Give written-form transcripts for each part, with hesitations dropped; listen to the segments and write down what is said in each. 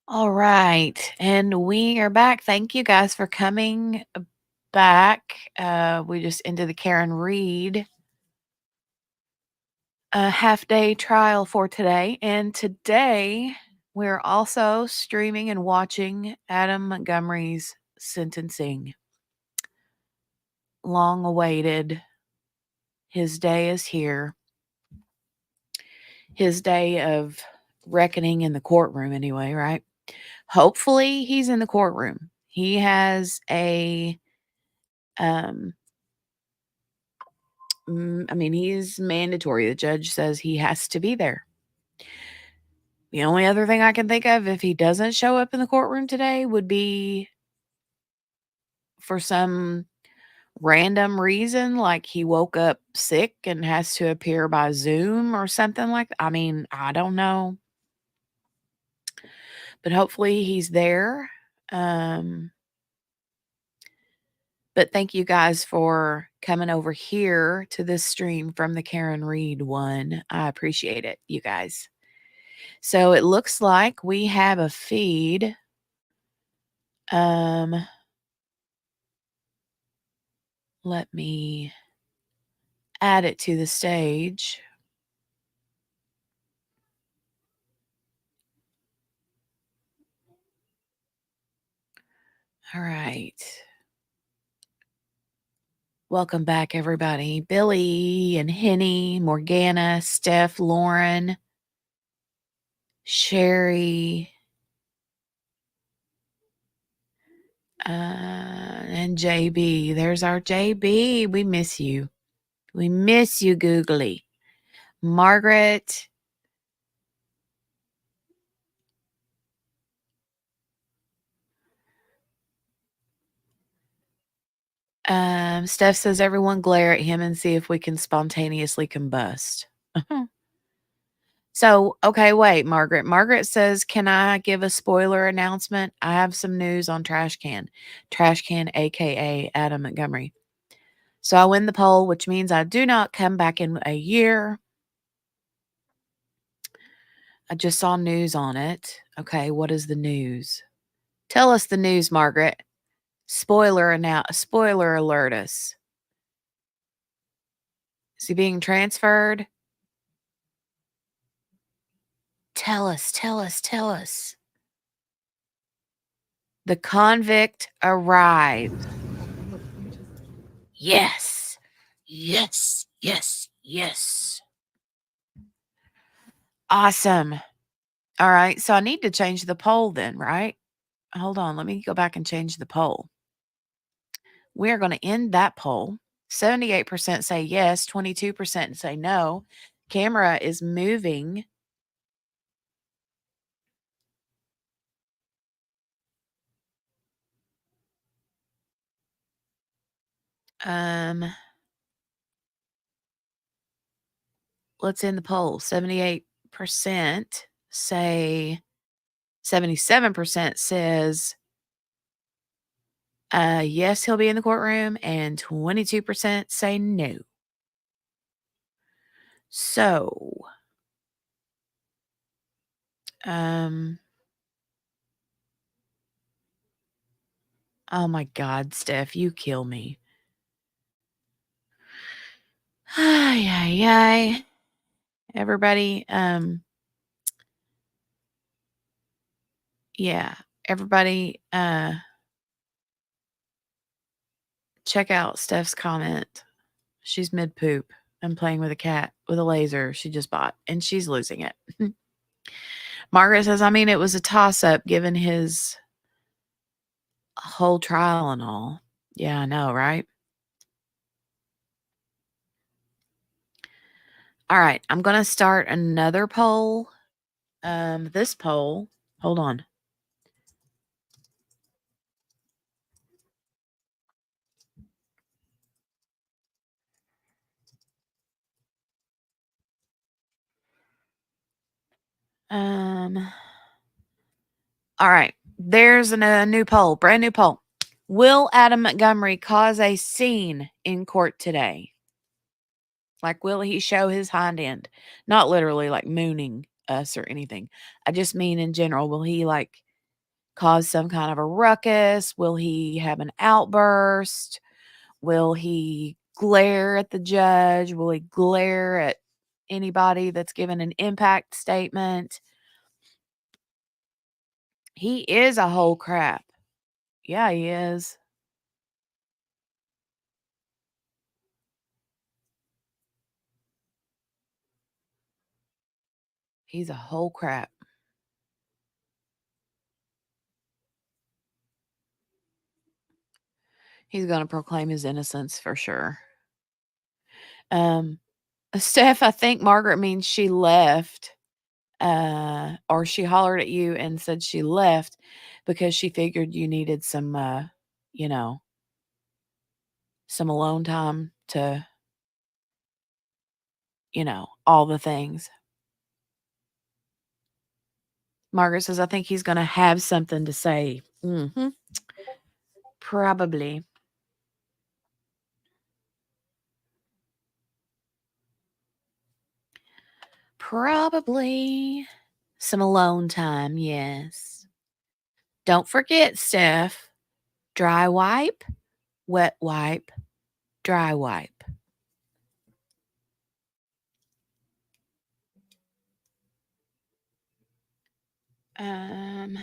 All right. And we are back. Thank you guys for coming back. We just ended the Karen Reed half day trial for today. And today we're also streaming and watching Adam Montgomery's sentencing. Long awaited. His day is here. His day of reckoning in the courtroom, anyway, right? Hopefully, he's in the courtroom. He has a he's mandatory. The judge says he has to be there. The only other thing I can think of if he doesn't show up in the courtroom today would be for some random reason, like he woke up sick and has to appear by Zoom or something like that. I mean, I don't know. But hopefully he's there. But thank you guys for coming over here to this stream from the Karen Reed one. I appreciate it, you guys. So it looks like we have a feed. Let me add it to the stage. All right. Welcome back, everybody. Billy and Henny, Morgana, Steph, Lauren, Sherry, and JB. There's our JB. We miss you. We miss you, Googly. Margaret. Steph says everyone glare at him and see if we can spontaneously combust. So, okay, wait, Margaret. Margaret says, can I give a spoiler announcement? I have some news on Trash Can. Trash Can, aka Adam Montgomery. So I win the poll, which means I do not come back in a year. I just saw news on it. Okay, what is the news? Tell us the news, Margaret. Spoiler alert us. Is he being transferred? Tell us. The convict arrived. Yes. Awesome. All right. So I need to change the poll then, right? Hold on. Let me go back and change the poll. We are going to end that poll. 78% say yes, 22% say no. Camera is moving. Let's end the poll. 78% say 77% says yes, he'll be in the courtroom, and 22% say no. So, oh my God, Steph, you kill me. Ay. Everybody, yeah, everybody, check out Steph's comment. She's mid poop and playing with a cat with a laser she just bought, and she's losing it. Margaret says, I mean, it was a toss up given his whole trial and all. Yeah, I know, right? All right, I'm going to start another poll. This poll, hold on. All right, there's a new poll, brand new poll. Will Adam Montgomery cause a scene in court today? Like, will he show his hind end? Not literally like mooning us or anything. I just mean in general, will he like cause some kind of a ruckus? Will he have an outburst? Will he glare at the judge? Will he glare at anybody that's given an impact statement? He is a whole crap. Yeah, he is. He's a whole crap. He's gonna proclaim his innocence for sure. Um, Steph, I think Margaret means she left, or she hollered at you and said she left because she figured you needed some, you know, some alone time to, all the things. Margaret says, I think he's going to have something to say. Probably. Probably some alone time, yes. Don't forget, Steph, dry wipe, wet wipe, dry wipe. Um,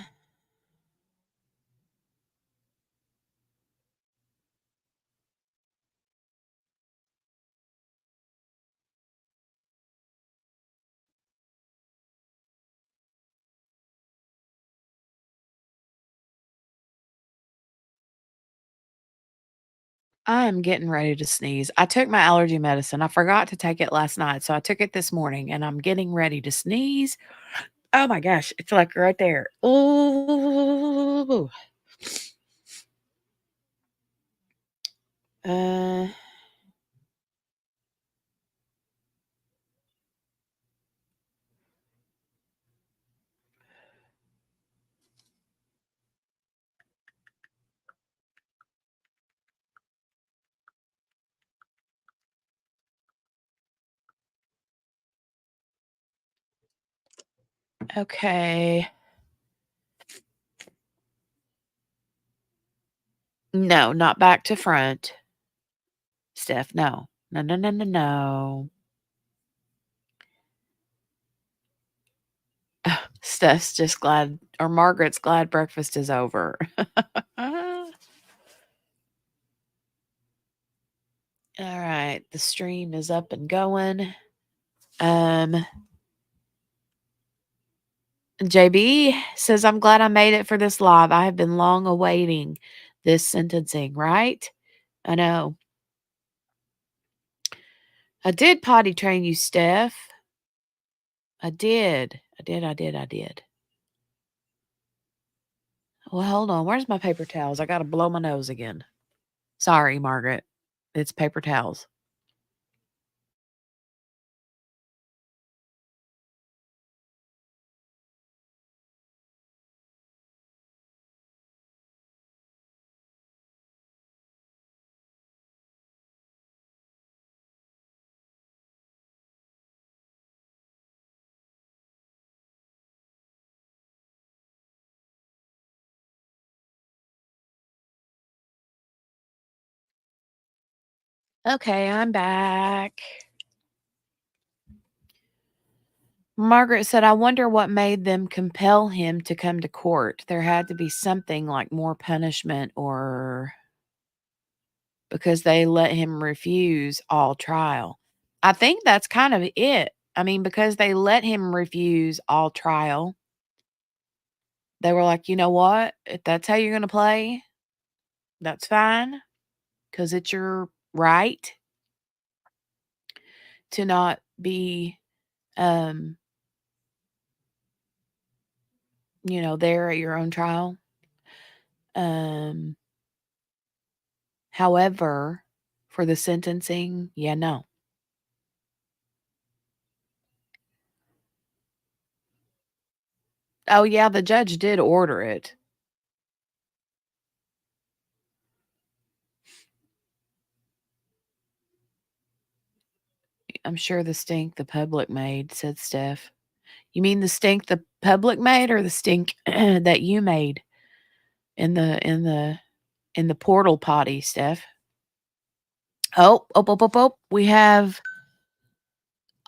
I am getting ready to sneeze. I took my allergy medicine. I forgot to take it last night, so I took it this morning, and I'm getting ready to sneeze. Oh my gosh, it's like right there. Ooh. Uh, okay. No, not back to front. Steph, no. No, no, no, no, no. Steph's just glad, or Margaret's glad breakfast is over. All right, the stream is up and going. JB says, I'm glad I made it for this live. I have been long awaiting this sentencing, right? I know. I did potty train you, Steph. I did. I did. Well, hold on. Where's my paper towels? I got to blow my nose again. Sorry, Margaret. It's paper towels. Okay, I'm back. Margaret said, I wonder what made them compel him to come to court. There had to be something like more punishment or because they let him refuse all trial. I think that's kind of it. I mean, because they let him refuse all trial, they were like, you know what? If that's how you're going to play, that's fine because it's your right to not be, um, there at your own trial. Um, However, for the sentencing, yeah, no. Oh, yeah, the judge did order it. I'm sure the stink the public made, said Steph. You mean the stink the public made or the stink that you made? in the portal potty, Steph. Oh, oh, oh, oh, oh. We have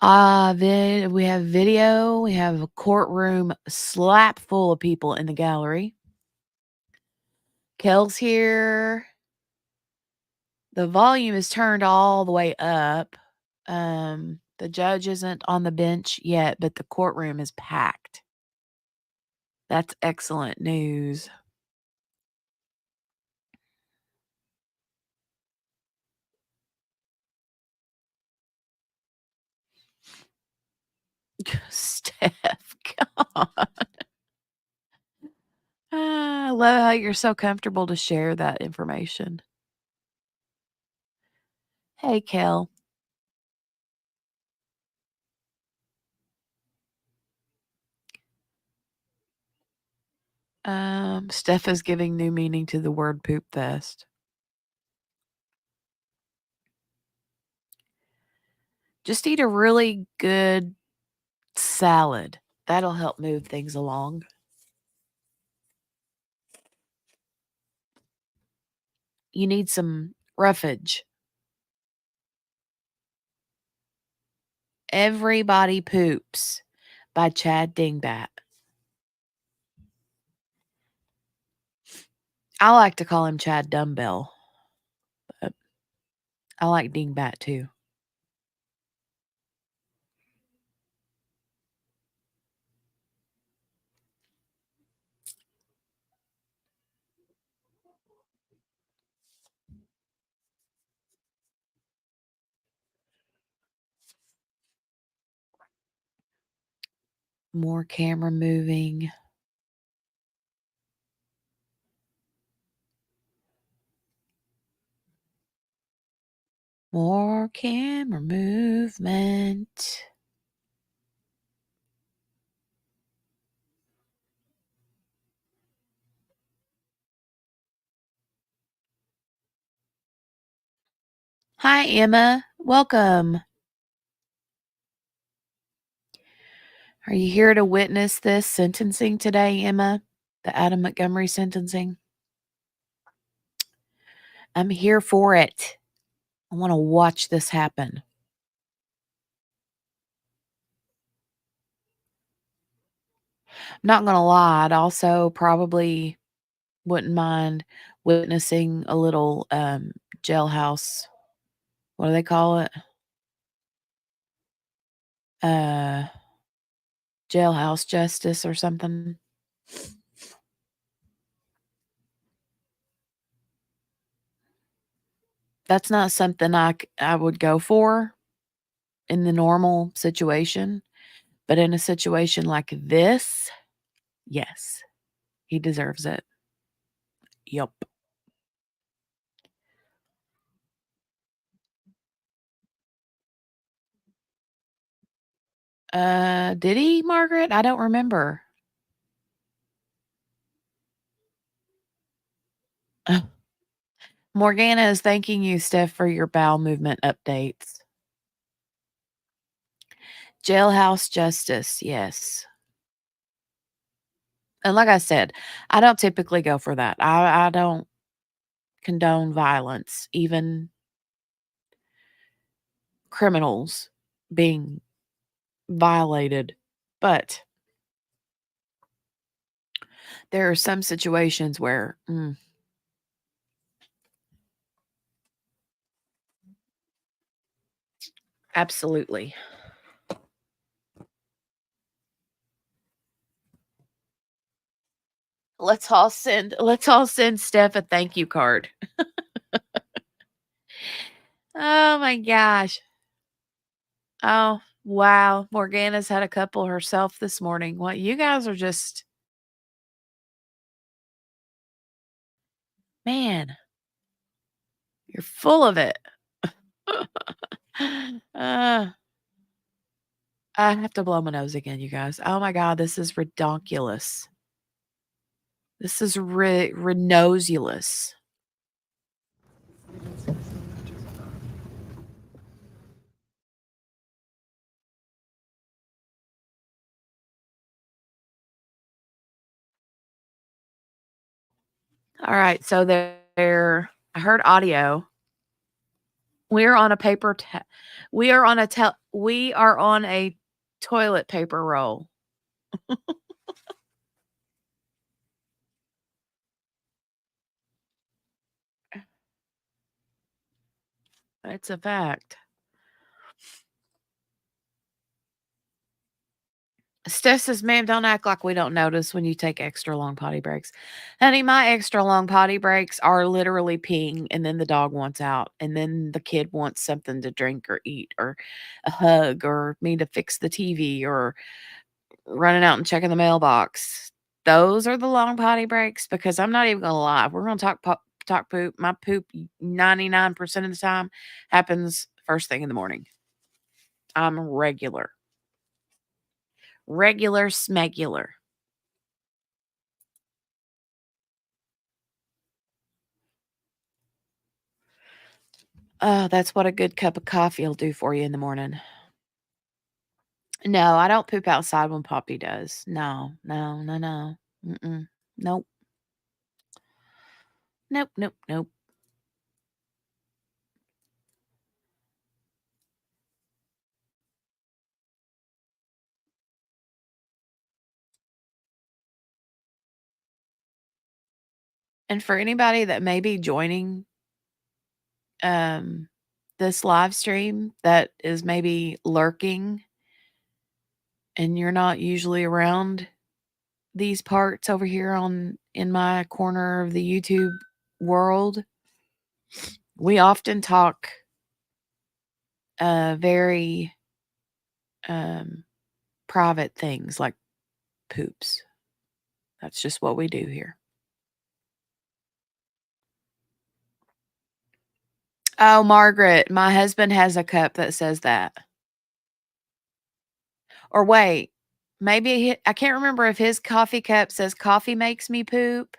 we have video. We have a courtroom slap full of people in the gallery. Kel's here. The volume is turned all the way up. The judge isn't on the bench yet, but the courtroom is packed. That's excellent news. Steph, God. I love how you're so comfortable to share that information. Hey, Kel. Steph is giving new meaning to the word poop fest. Just eat a really good salad. That'll help move things along. You need some roughage. Everybody Poops by Chad Dingbat. I like to call him Chad Dumbbell, but I like Dingbat too. More camera moving. More camera movement. Hi, Emma. Welcome. Are you here to witness this sentencing today, Emma? The Adam Montgomery sentencing? I'm here for it. I want to watch this happen. I'm not going to lie. I'd also probably wouldn't mind witnessing a little jailhouse. What do they call it? Jailhouse justice or something. That's not something I would go for in the normal situation, but in a situation like this, yes, he deserves it. Yup. Did he, Margaret? I don't remember. Morgana is thanking you, Steph, for your bowel movement updates. Jailhouse justice, yes. And like I said, I don't typically go for that. I don't condone violence, even criminals being violated. But there are some situations where absolutely. Let's all send Steph a thank you card. Oh my gosh. Oh, wow. Morgana's had a couple herself this morning. What you guys are just man, you're full of it. uh, I have to blow my nose again, you guys. Oh my god, this is redonkulous. This is renosulous. All right, so there I heard audio. We're on a paper we are on a we are on a toilet paper roll. It's a fact. Steph says, "Ma'am, don't act like we don't notice when you take extra long potty breaks." Honey, my extra long potty breaks are literally peeing, and then the dog wants out, and then the kid wants something to drink or eat or a hug or me to fix the TV or running out and checking the mailbox. Those are the long potty breaks because I'm not even gonna lie. If we're gonna talk poop, my poop 99% of the time happens first thing in the morning. I'm regular. Regular smegular. Oh, that's what a good cup of coffee will do for you in the morning. No, I don't poop outside when Poppy does. No, no, no, no. Mm-mm. Nope. Nope, nope, nope. And for anybody that may be joining um this live stream that is maybe lurking and you're not usually around these parts over here on in my corner of the YouTube world, we often talk very um private things like poops. That's just what we do here. Oh, Margaret, my husband has a cup that says that. Or wait, maybe I can't remember if his coffee cup says coffee makes me poop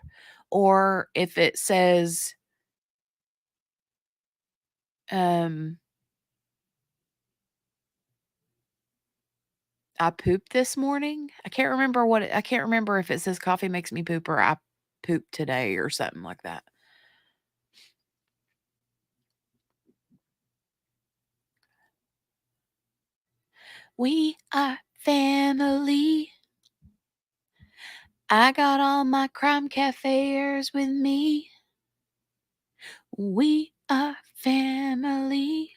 or if it says um I pooped this morning. I can't remember if it says coffee makes me poop or I pooped today or something like that. We are family. I got all my crime cafeers with me. We are family.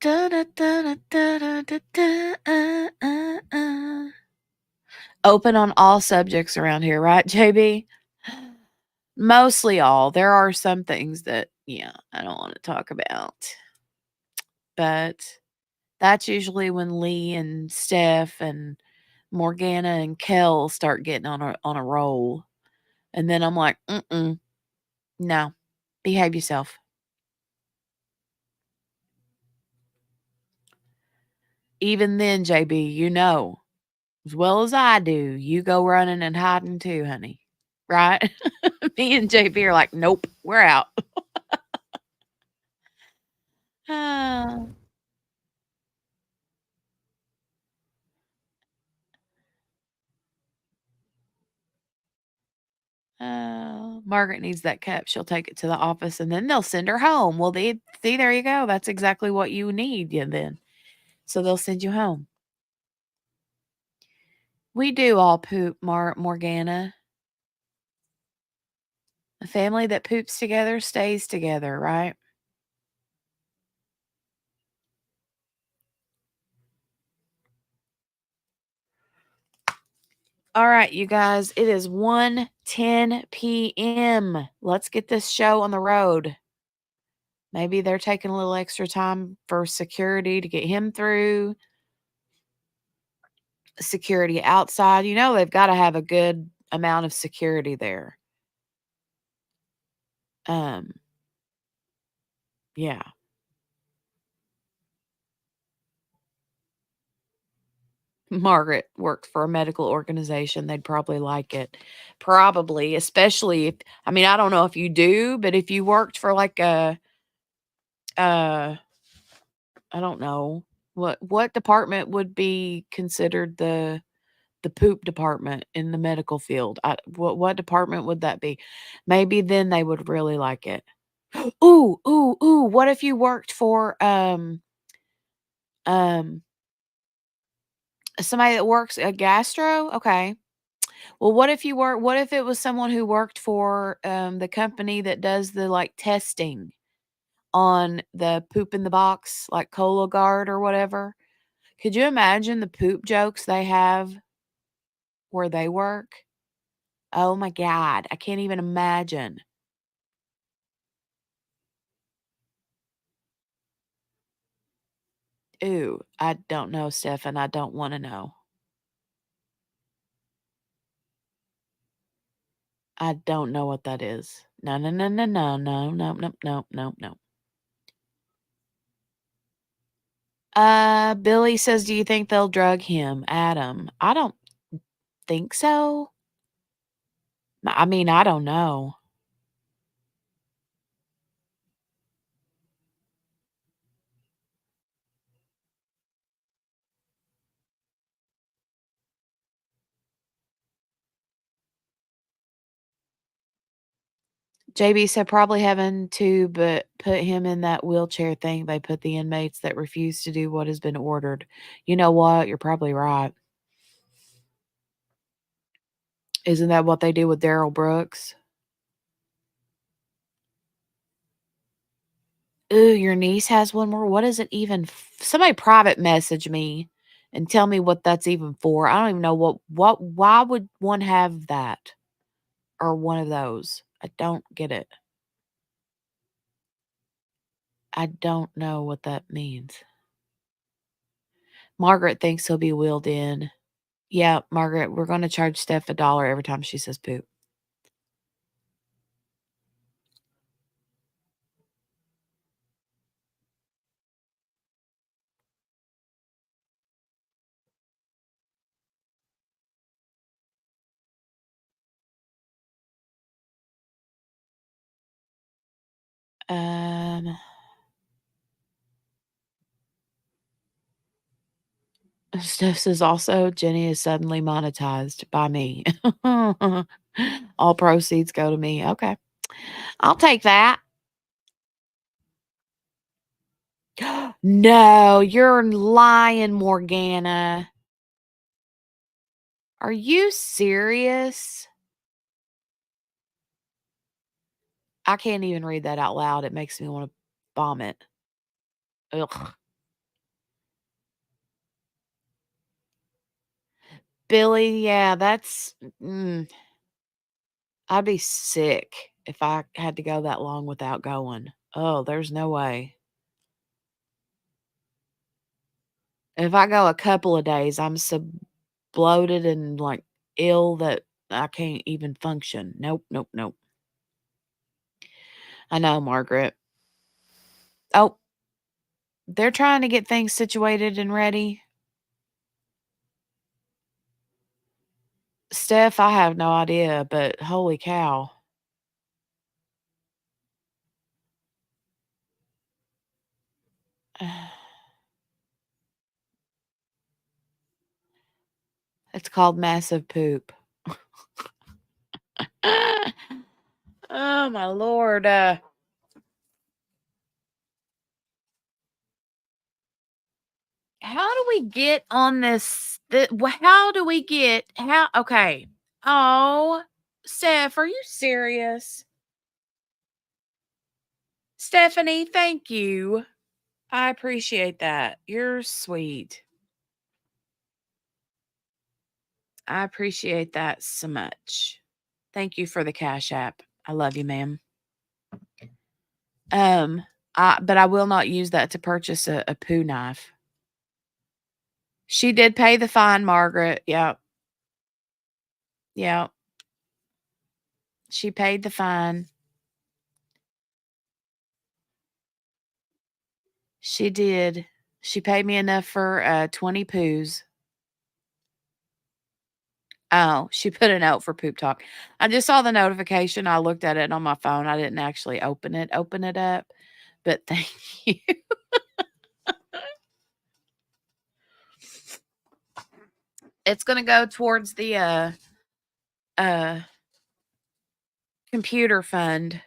Da, da, da, da, da, da, da, Open on all subjects around here, right, JB? Mostly all. There are some things that, yeah, I don't want to talk about. But that's usually when Lee and Steph and Morgana and Kel start getting on a roll. And then I'm like, no, behave yourself. Even then, JB, you know, as well as I do, you go running and hiding too, honey. Right? Me and JB are like, nope, we're out. Oh, oh, Margaret needs that cup. She'll take it to the office and then they'll send her home. Well, see, there you go. That's exactly what you need, yeah, then. So they'll send you home. We do all poop, Morgana. A family that poops together stays together, right? All right, you guys, it is 1:10 p.m. Let's get this show on the road. Maybe they're taking a little extra time for security to get him through. Security outside. You know, they've got to have a good amount of security there. Um, yeah. Margaret worked for a medical organization. They'd probably like it. Probably, especially if, I mean, I don't know if you do, but if you worked for like uh, I don't know what department would be considered the the poop department in the medical field. What department would that be? Maybe then they would really like it. Ooh, ooh, ooh, what if you worked for, um, somebody that works a gastro? Okay. Well, what if it was someone who worked for, the company that does the, like, testing on the poop in the box, like Cologuard or whatever? Could you imagine the poop jokes they have where they work? Oh my god, I can't even imagine. Ooh, I don't know, Stefan, I don't wanna know. I don't know what that is. No, no, no, no, no, no, no, no, no, no, no. Billy says, "Do you think they'll drug him?" Adam, I don't think so. I mean, I don't know. JB said probably having to, but put him in that wheelchair thing they put the inmates that refuse to do what has been ordered. You know what? You're probably right. Isn't that what they do with Daryl Brooks? Ooh, your niece has one more. What is it even? Somebody private message me and tell me what that's even for. I don't even know why would one have that or one of those? I don't get it. I don't know what that means. Margaret thinks he'll be wheeled in. Yeah, Margaret, we're going to charge Steph $1 every time she says poop. Um, Steph says also Jenny is suddenly monetized by me. All proceeds go to me. Okay. I'll take that. No, you're lying, Morgana. Are you serious? I can't even read that out loud. It makes me want to vomit. Ugh. Billy, yeah, that's I'd be sick if I had to go that long without going. Oh, there's no way. If I go a couple of days, I'm so bloated and, like, ill that I can't even function. Nope, nope, nope. I know, Margaret. Oh, they're trying to get things situated and ready. Steph, I have no idea, but holy cow. It's called massive poop. Oh, my lord, how do we get on this how do we get how okay. Oh, Steph, are you serious? Stephanie, thank you. I appreciate that. You're sweet. I appreciate that so much. Thank you for the Cash App. I love you, ma'am. Um, but I will not use that to purchase a poo knife. She did pay the fine, Margaret. Yep. Yep. She paid the fine. She did. She paid me enough for 20 poos. Oh, she put a note for poop talk. I just saw the notification. I looked at it on my phone. I didn't actually open it up. But thank you. It's gonna go towards the, uh, computer fund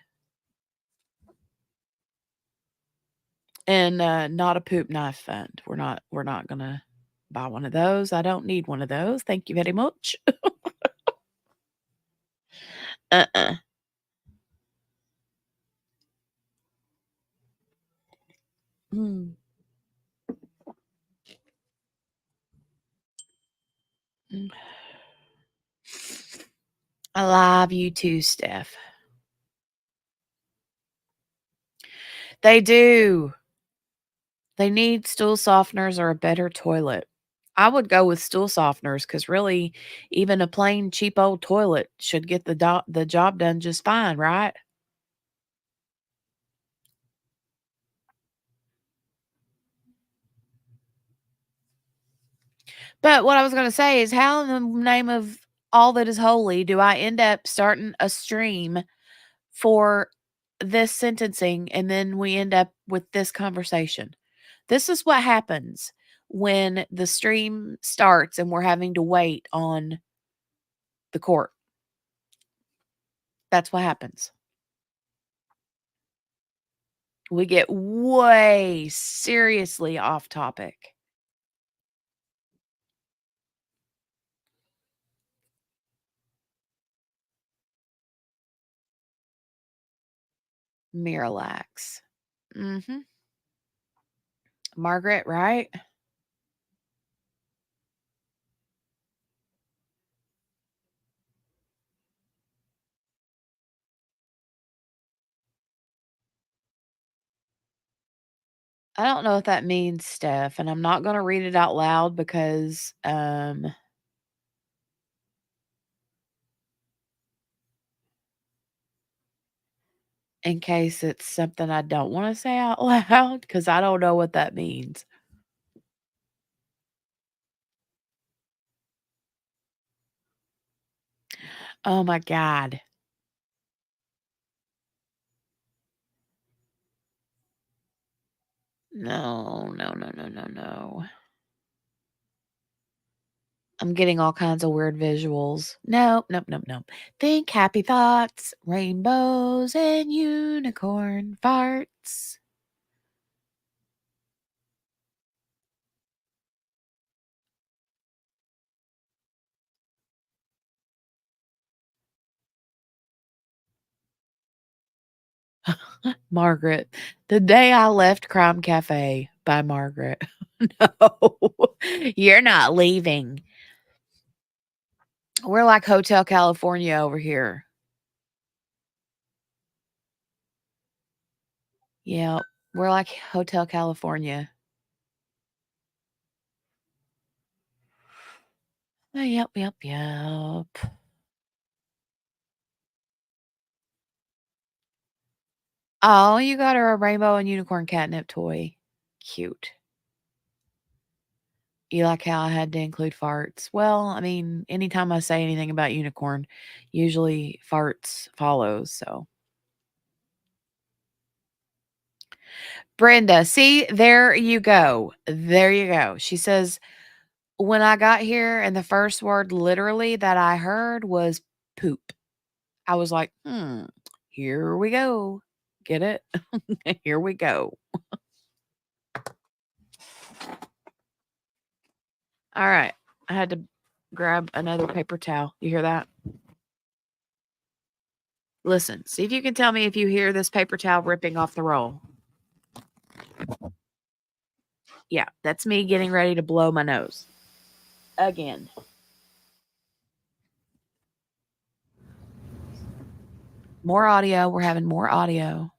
and, not a poop knife fund. We're not gonna buy one of those. I don't need one of those. Thank you very much. Uh-uh. Mm. Mm. I love you too, Steph. They do. They need stool softeners or a better toilet. I would go with stool softeners because really, even a plain cheap old toilet should get the job done just fine, right? But what I was gonna say is how in the name of all that is holy do I end up starting a stream for this sentencing and then we end up with this conversation? This is what happens when the stream starts and we're having to wait on the court. That's what happens. We get way seriously off topic. Miralax. Mhm. Margaret, right? I don't know what that means, Steph, and I'm not gonna read it out loud because, in case it's something I don't wanna say out loud, because I don't know what that means. Oh my god. No, no, no, no, no, no. I'm getting all kinds of weird visuals. Nope, nope, nope, nope. Think happy thoughts, rainbows, and unicorn farts. Margaret. The Day I Left Crime Cafe by Margaret. No, you're not leaving. We're like Hotel California over here. Yeah, we're like Hotel California. Yep, yep, yep. Oh, you got her a rainbow and unicorn catnip toy. Cute. You like how I had to include farts? Well, I mean, anytime I say anything about unicorn, usually farts follows, so. Brenda, see, there you go. There you go. She says, when I got here and the first word literally that I heard was poop. I was like, here we go. Get it? Here we go. All right. I had to grab another paper towel. You hear that? Listen, see if you can tell me if you hear this paper towel ripping off the roll. Yeah, that's me getting ready to blow my nose. Again. More audio. We're having more audio.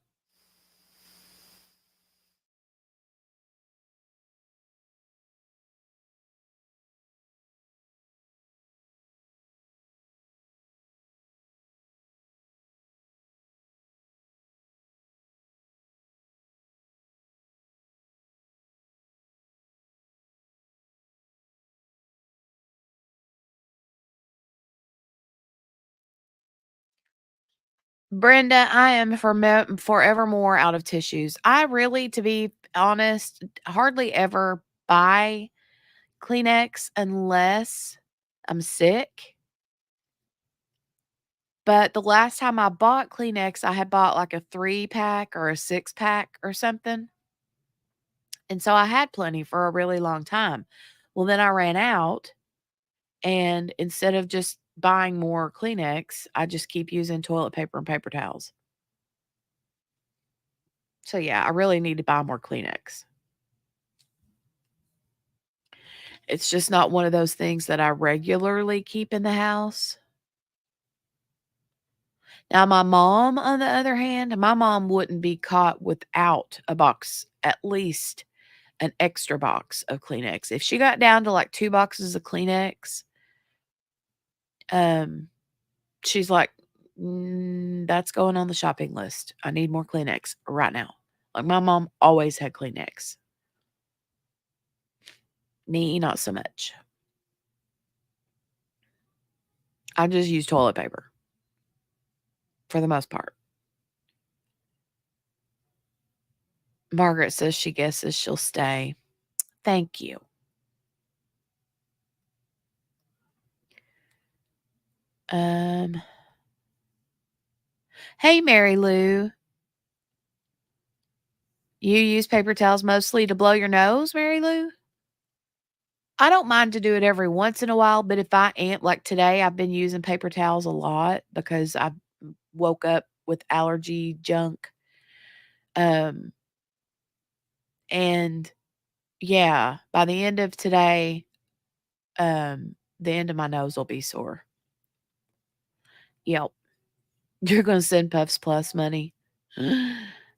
Brenda, I am forevermore out of tissues. I really, to be honest, hardly ever buy Kleenex unless I'm sick. But the last time I bought Kleenex, I had bought like a 3-pack or a 6-pack or something. And so I had plenty for a really long time. Well, then I ran out, and instead of just buying more Kleenex, I just keep using toilet paper and paper towels. So, yeah, I really need to buy more Kleenex. It's just not one of those things that I regularly keep in the house. Now, my mom, on the other hand, my mom wouldn't be caught without a box, at least an extra box of Kleenex. If she got down to like 2 boxes of Kleenex, um, she's like, that's going on the shopping list. I need more Kleenex right now." Like, my mom always had Kleenex. Me, not so much. I just use toilet paper for the most part. Margaret says she guesses she'll stay. Thank you. Um, hey, Mary Lou. You use paper towels mostly to blow your nose, Mary Lou? I don't mind to do it every once in a while, but if I am, like today, I've been using paper towels a lot because I woke up with allergy junk. Um, and yeah, by the end of today, the end of my nose will be sore. Yep. You're gonna send Puffs Plus money.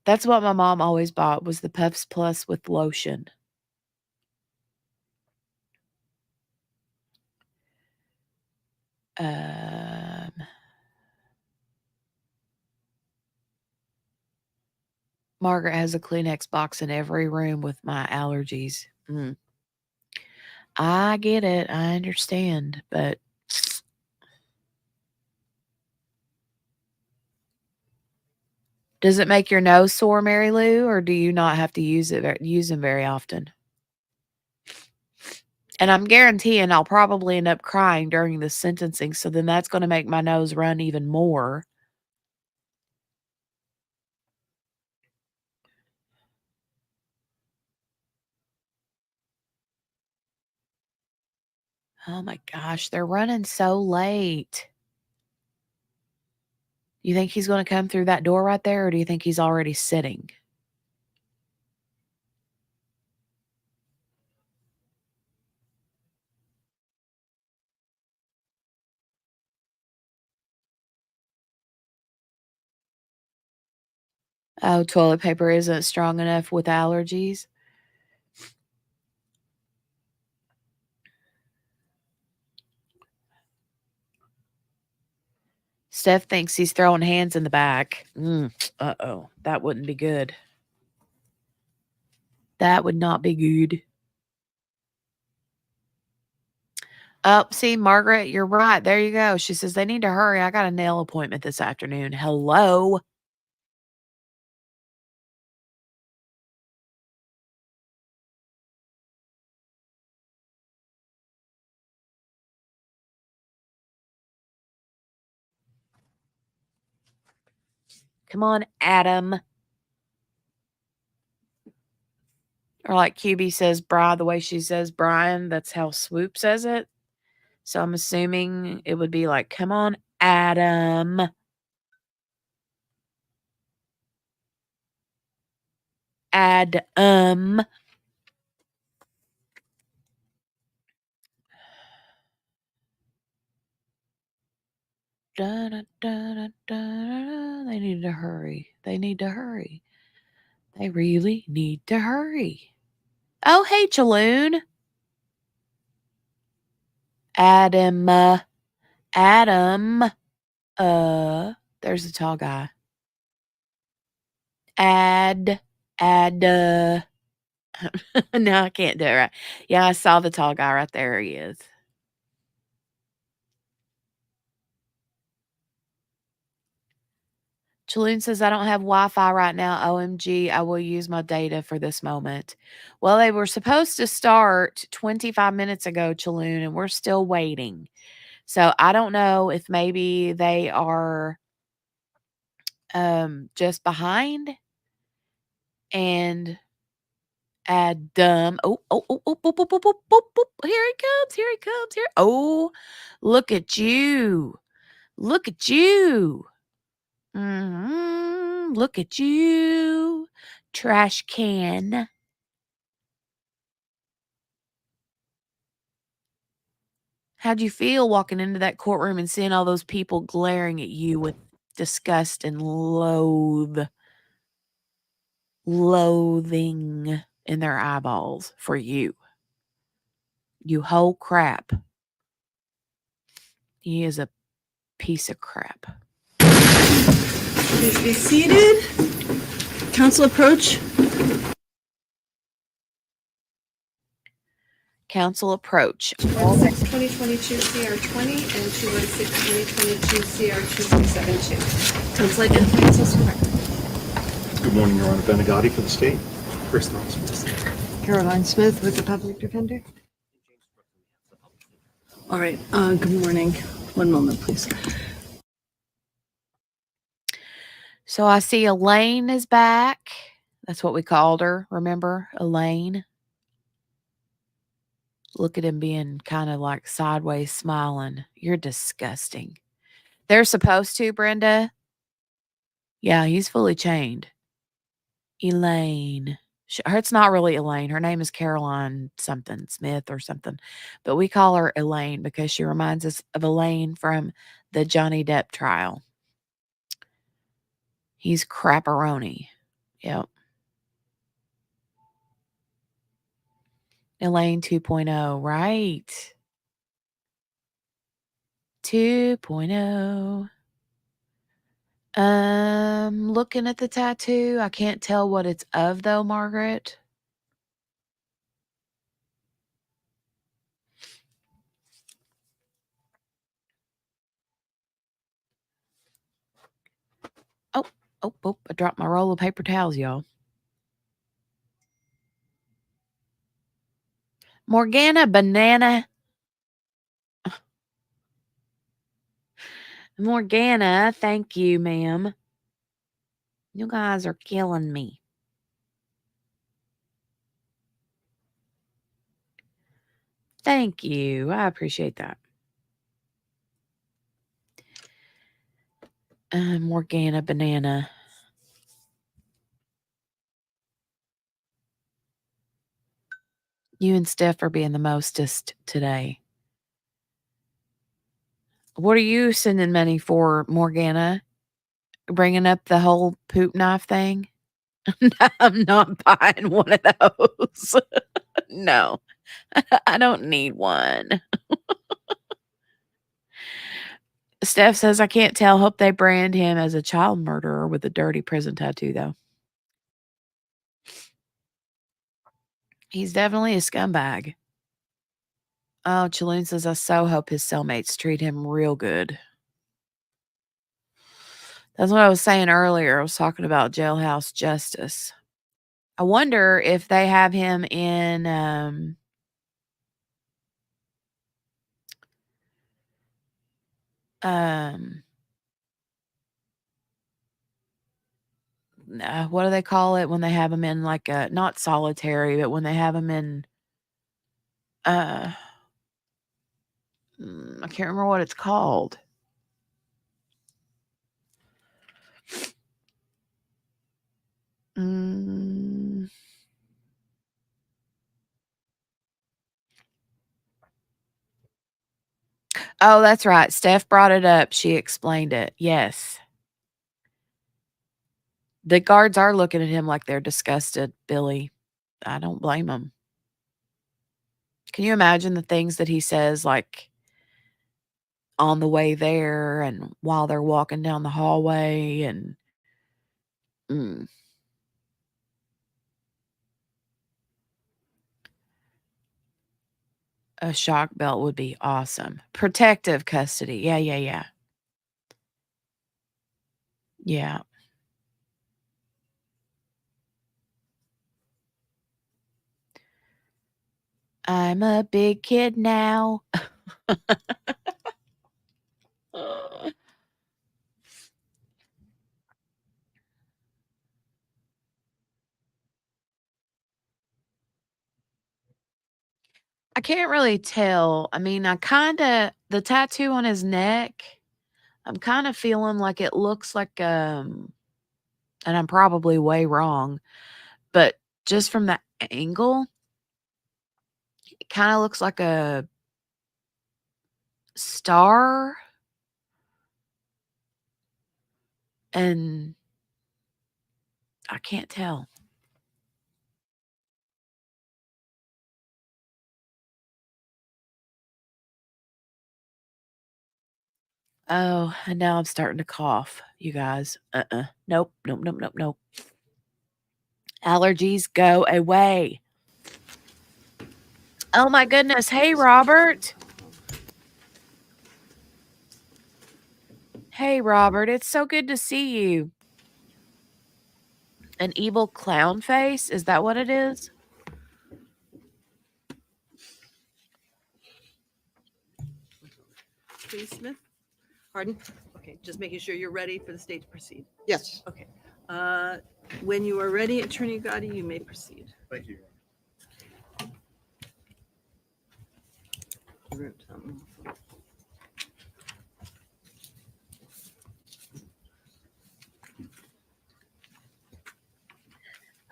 That's what my mom always bought, was the Puffs Plus with lotion. Um, Margaret has a Kleenex box in every room with my allergies. I get it. I understand, but does it make your nose sore, Mary Lou, or do you not have to use them very often? And I'm guaranteeing I'll probably end up crying during the sentencing, so then that's gonna make my nose run even more. Oh my gosh, they're running so late. You think he's gonna come through that door right there, or do you think he's already sitting? Oh, toilet paper isn't strong enough with allergies? Steph thinks he's throwing hands in the back. Uh-oh, that wouldn't be good. That would not be good. Oh, see, Margaret, you're right. There you go. She says they need to hurry. I got a nail appointment this afternoon. Hello? Come on, Adam. Or like QB says, the way she says Brian, that's how Swoop says it. So I'm assuming it would be like, come on, Adam. Adam. Da, da, da, da, da. They need to hurry. They need to hurry. They really need to hurry. Oh, hey, Chaloon. Adam. Adam. There's the tall guy. Add. No, I can't do it right. Yeah, I saw the tall guy right there. He is. Chaloon says, I don't have Wi-Fi right now. OMG, I will use my data for this moment. Well, they were supposed to start 25 minutes ago, Chaloon, and we're still waiting. So I don't know if maybe they are just behind and add dumb. Here he comes. Here he comes. Here. Oh, look at you. Look at you. Look at you. Trash can. How'd you feel walking into that courtroom and seeing all those people glaring at you with disgust and loathing in their eyeballs for you? You whole crap. He is a piece of crap. Please be seated. Council approach. Council approach. 216-2022 CR20 and 216-2022 CR2372. Council identify yourselves for the record. Good morning, Your Honor. Ben Agati for the state. First officer. Caroline Smith with the public defender. All right. Good morning. One moment, please. So I see Elaine is back. That's what we called her. Remember? Elaine. Look at him being kind of like sideways smiling. You're disgusting. They're supposed to, Brenda. Yeah, he's fully chained. Elaine. It's not really Elaine. Her name is Caroline something, Smith or something. But we call her Elaine because she reminds us of Elaine from the Johnny Depp trial. He's crapperoni. Yep. Elaine 2.0, right? 2.0. Looking at the tattoo. I can't tell what it's of though, Margaret. Oh, I dropped my roll of paper towels, y'all. Morgana Banana. Morgana, thank you, ma'am. You guys are killing me. Thank you. I appreciate that. Morgana Banana. You and Steph are being the mostest today. What are you sending money for, Morgana? Bringing up the whole poop knife thing? I'm not buying one of those. No, I don't need one. Steph says, I can't tell. Hope they brand him as a child murderer with a dirty prison tattoo, though. He's definitely a scumbag. Oh, Chaloon says, I so hope his cellmates treat him real good. That's what I was saying earlier. I was talking about jailhouse justice. I wonder if they have him in what do they call it when they have him in like a not solitary, but when they have him in I can't remember what it's called. Oh, that's right. Steph brought it up. She explained it. Yes. The guards are looking at him like they're disgusted, Billy. I don't blame them. Can you imagine the things that he says, like on the way there and while they're walking down the hallway and a shock belt would be awesome. Protective custody. Yeah. Yeah. I'm a big kid now. I can't really tell. I mean, the tattoo on his neck, I'm kind of feeling like it looks like, and I'm probably way wrong, but just from the angle, it kind of looks like a star. And I can't tell. Oh, and now I'm starting to cough, you guys. Nope, nope, nope, nope, nope. Allergies go away. Oh my goodness. Hey, Robert. Hey, Robert. It's so good to see you. An evil clown face? Is that what it is? Please, Smith. Pardon? Okay, just making sure you're ready for the state to proceed. Yes. Okay. When you are ready, Attorney Gotti, you may proceed. Thank you.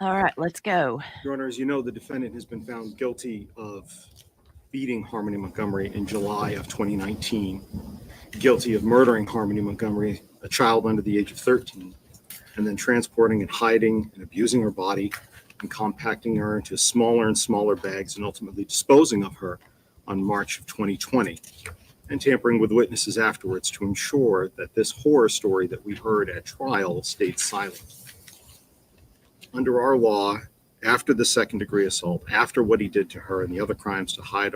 All right, let's go. Your Honor, as you know, the defendant has been found guilty of beating Harmony Montgomery in July of 2019, guilty of murdering Harmony Montgomery, a child under the age of 13, and then transporting and hiding and abusing her body and compacting her into smaller and smaller bags and ultimately disposing of her on March of 2020, and tampering with witnesses afterwards to ensure that this horror story that we heard at trial stayed silent. Under our law, after the second-degree assault, after what he did to her and the other crimes to hide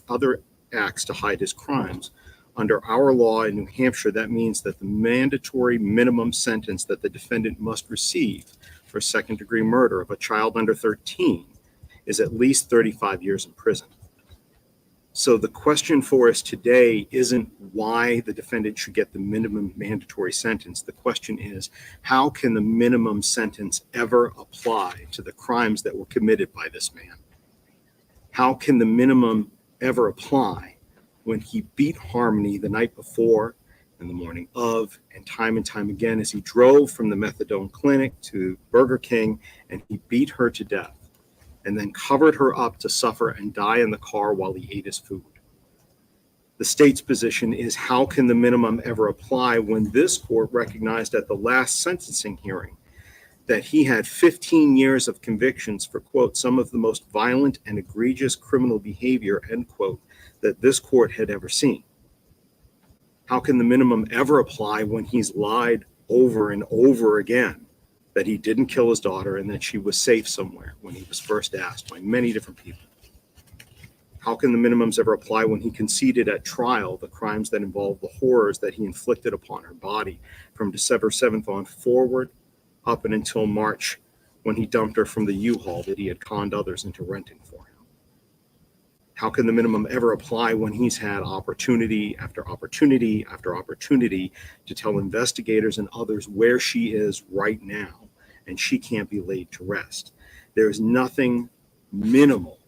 other acts to hide his crimes, under our law in New Hampshire, that means that the mandatory minimum sentence that the defendant must receive for second-degree murder of a child under 13 is at least 35 years in prison. So the question for us today isn't why the defendant should get the minimum mandatory sentence. The question is, how can the minimum sentence ever apply to the crimes that were committed by this man? How can the minimum ever apply when he beat Harmony the night before and the morning of, and time again as he drove from the methadone clinic to Burger King and he beat her to death and then covered her up to suffer and die in the car while he ate his food? The state's position is, how can the minimum ever apply when this court recognized at the last sentencing hearing that he had 15 years of convictions for, quote, some of the most violent and egregious criminal behavior, end quote, that this court had ever seen? How can the minimum ever apply when he's lied over and over again that he didn't kill his daughter and that she was safe somewhere when he was first asked by many different people? How can the minimums ever apply when he conceded at trial the crimes that involved the horrors that he inflicted upon her body from December 7th on forward up and until March, when he dumped her from the U-Haul that he had conned others into renting for him? How can the minimum ever apply when he's had opportunity after opportunity after opportunity to tell investigators and others where she is right now and she can't be laid to rest? There's nothing minimal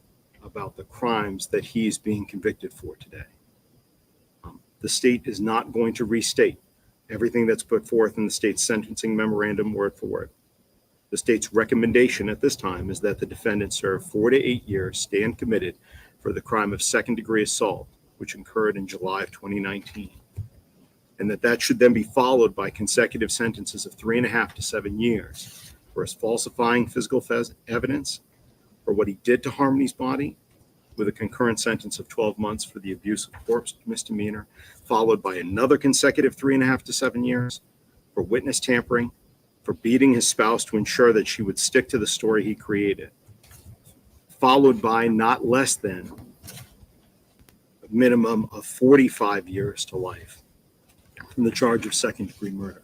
about the crimes that he is being convicted for today. The state is not going to restate everything that's put forth in the state's sentencing memorandum word for word. The state's recommendation at this time is that the defendant serve 4 to 8 years, stand committed for the crime of second-degree assault, which occurred in July of 2019, and that should then be followed by consecutive sentences of 3.5 to 7 years for his falsifying physical evidence, for what he did to Harmony's body, with a concurrent sentence of 12 months for the abuse of corpse misdemeanor, followed by another consecutive 3.5 to 7 years for witness tampering, for beating his spouse to ensure that she would stick to the story he created, followed by not less than a minimum of 45 years to life from the charge of second-degree murder.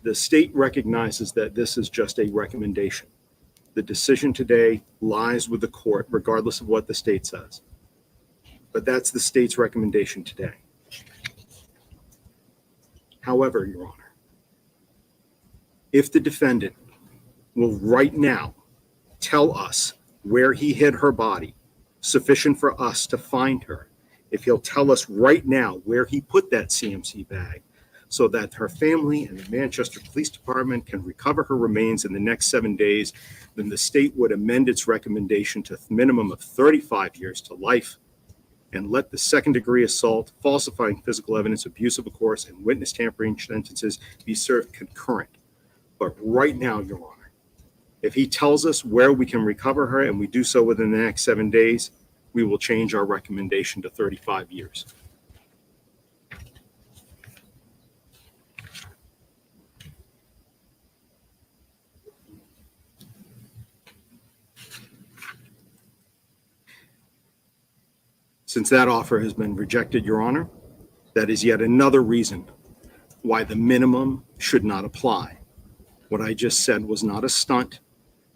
The state recognizes that this is just a recommendation. The decision today lies with the court, regardless of what the state says. But that's the state's recommendation today. However, Your Honor, if the defendant will right now tell us where he hid her body, sufficient for us to find her, if he'll tell us right now where he put that CMC bag, so that her family and the Manchester Police Department can recover her remains in the next 7 days, then the state would amend its recommendation to a minimum of 35 years to life and let the second-degree assault, falsifying physical evidence, abuse of a course, and witness tampering sentences be served concurrent. But right now, Your Honor, if he tells us where we can recover her and we do so within the next 7 days, we will change our recommendation to 35 years. Since that offer has been rejected, Your Honor, that is yet another reason why the minimum should not apply. What I just said was not a stunt.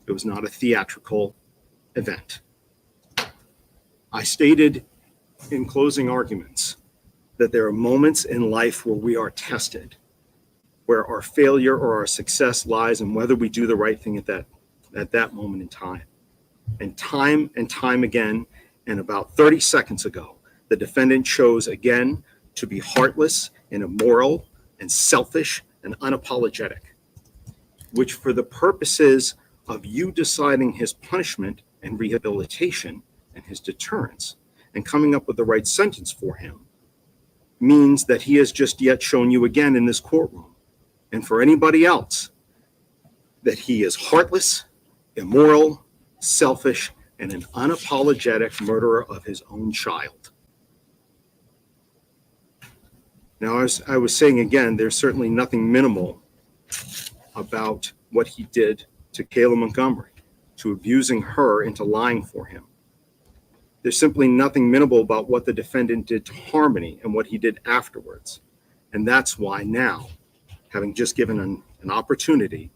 It was not a theatrical event. I stated in closing arguments that there are moments in life where we are tested, where our failure or our success lies in whether we do the right thing at that moment in time. And time again, and about 30 seconds ago, the defendant chose again to be heartless and immoral and selfish and unapologetic, which for the purposes of you deciding his punishment and rehabilitation and his deterrence and coming up with the right sentence for him means that he has just yet shown you again in this courtroom, and for anybody else, that he is heartless, immoral, selfish, and an unapologetic murderer of his own child. Now, as I was saying again, there's certainly nothing minimal about what he did to Kayla Montgomery, to abusing her into lying for him. There's simply nothing minimal about what the defendant did to Harmony and what he did afterwards. And that's why now, having just given an opportunity,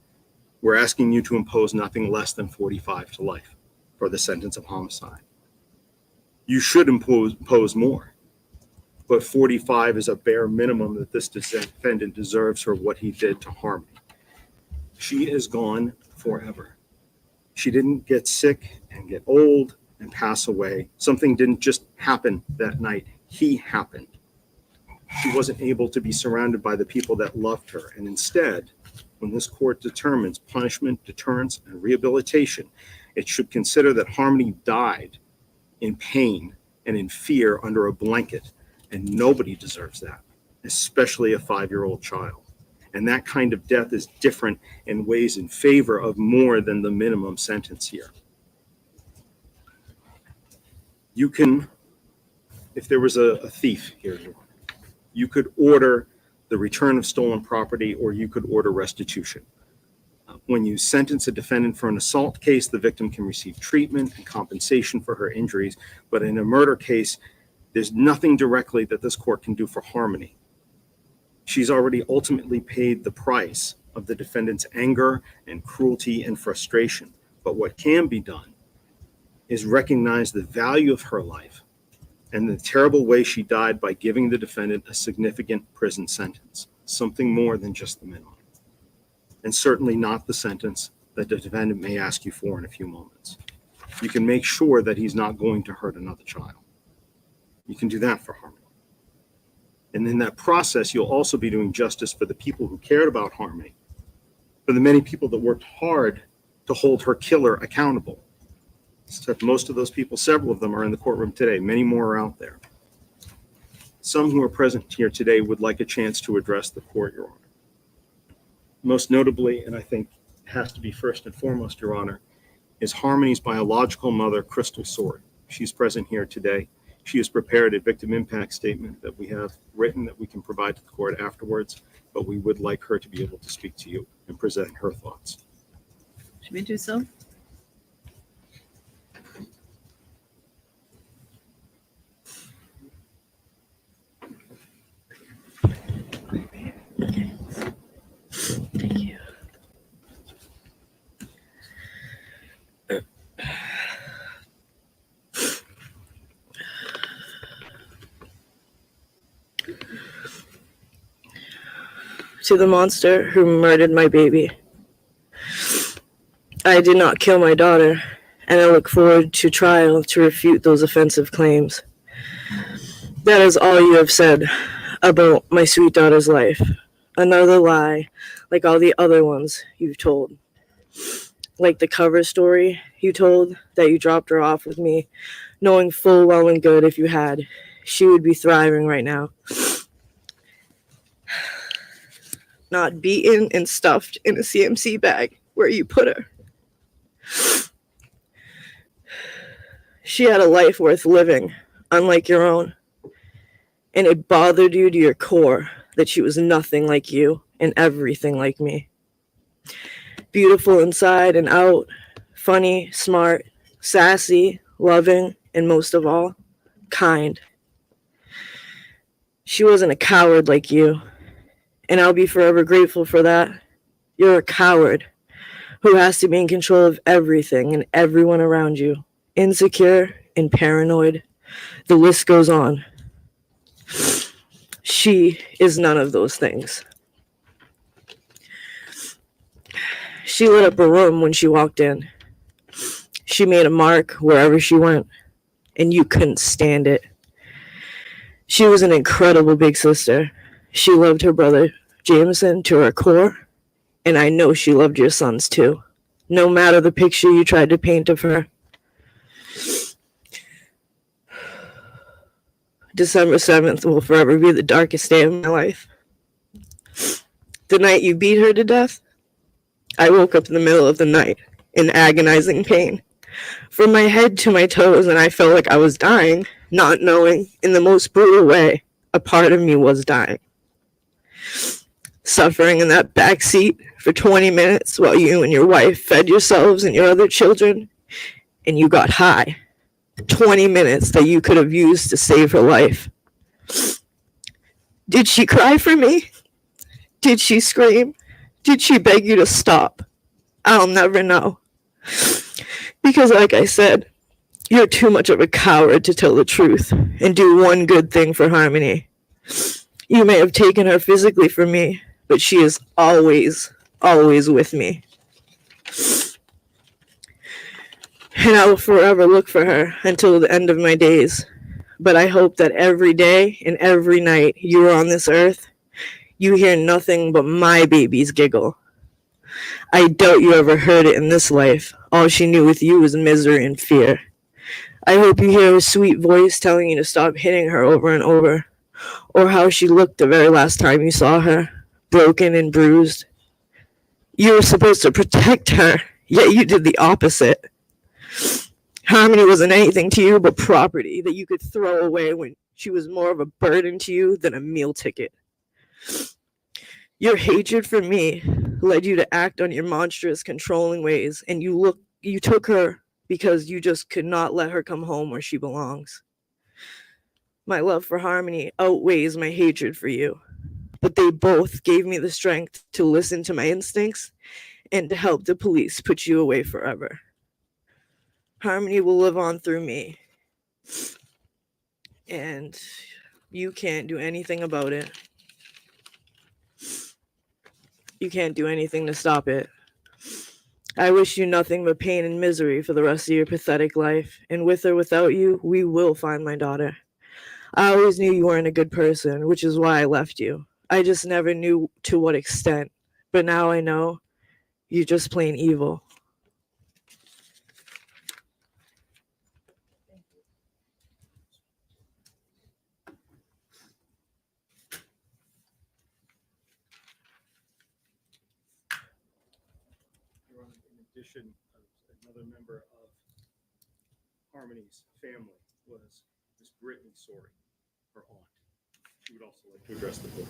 we're asking you to impose nothing less than 45 to life for the sentence of homicide. You should impose more, but 45 is a bare minimum that this defendant deserves for what he did to Harmony. She is gone forever. She didn't get sick and get old and pass away. Something didn't just happen that night. He happened. She wasn't able to be surrounded by the people that loved her. And instead, when this court determines punishment, deterrence, and rehabilitation, it should consider that Harmony died in pain and in fear under a blanket. And nobody deserves that, especially a 5-year-old child. And that kind of death is different and weighs in favor of more than the minimum sentence here. You can, if there was a thief here, you could order the return of stolen property, or you could order restitution. When you sentence a defendant for an assault case, the victim can receive treatment and compensation for her injuries. But in a murder case, there's nothing directly that this court can do for Harmony. She's already ultimately paid the price of the defendant's anger and cruelty and frustration. But what can be done is recognize the value of her life and the terrible way she died by giving the defendant a significant prison sentence, something more than just the minimum, and certainly not the sentence that the defendant may ask you for in a few moments. You can make sure that he's not going to hurt another child. You can do that for Harmony. And in that process, you'll also be doing justice for the people who cared about Harmony, for the many people that worked hard to hold her killer accountable. Except most of those people, several of them are in the courtroom today. Many more are out there. Some who are present here today would like a chance to address the court, Your Honor. Most notably, and I think has to be first and foremost, Your Honor, is Harmony's biological mother, Crystal Sword. She's present here today. She has prepared a victim impact statement that we have written that we can provide to the court afterwards, but we would like her to be able to speak to you and present her thoughts. Should we do so? Thank you. to the monster who murdered my baby. I did not kill my daughter, and I look forward to trial to refute those offensive claims. That is all you have said about my sweet daughter's life. Another lie, like all the other ones you've told. Like the cover story you told that you dropped her off with me, knowing full well and good if you had, she would be thriving right now. Not beaten and stuffed in a CMC bag where you put her. She had a life worth living, unlike your own. And it bothered you to your core that she was nothing like you and everything like me. Beautiful inside and out, funny, smart, sassy, loving, and most of all, kind. She wasn't a coward like you, and I'll be forever grateful for that. You're a coward who has to be in control of everything and everyone around you, insecure and paranoid. The list goes on. She is none of those things. She lit up a room when she walked in. She made a mark wherever she went, and you couldn't stand it. She was an incredible big sister. She loved her brother, Jameson, to her core, and I know she loved your sons too, no matter the picture you tried to paint of her. December 7th will forever be the darkest day of my life. The night you beat her to death, I woke up in the middle of the night in agonizing pain, from my head to my toes, and I felt like I was dying, not knowing, in the most brutal way, a part of me was dying. Suffering in that back seat for 20 minutes while you and your wife fed yourselves and your other children, and you got high. 20 minutes that you could have used to save her life. Did she cry for me? Did she scream? Did she beg you to stop? I'll never know. Because like I said, you're too much of a coward to tell the truth and do one good thing for Harmony. You may have taken her physically from me, but she is always, always with me. And I will forever look for her until the end of my days. But I hope that every day and every night you are on this earth, you hear nothing but my baby's giggle. I doubt you ever heard it in this life. All she knew with you was misery and fear. I hope you hear her sweet voice telling you to stop hitting her over and over, or how she looked the very last time you saw her, broken and bruised. You were supposed to protect her, yet you did the opposite. Harmony wasn't anything to you but property that you could throw away when she was more of a burden to you than a meal ticket. Your hatred for me led you to act on your monstrous, controlling ways, and you took her because you just could not let her come home where she belongs. My love for Harmony outweighs my hatred for you, but they both gave me the strength to listen to my instincts and to help the police put you away forever. Harmony will live on through me, and you can't do anything about it. You can't do anything to stop it. I wish you nothing but pain and misery for the rest of your pathetic life, and with or without you, we will find my daughter. I always knew you weren't a good person, which is why I left you. I just never knew to what extent, but now I know you're just plain evil. In addition, another member of Harmony's family was Miss Brittany Sorey, her aunt. She would also like to address the board.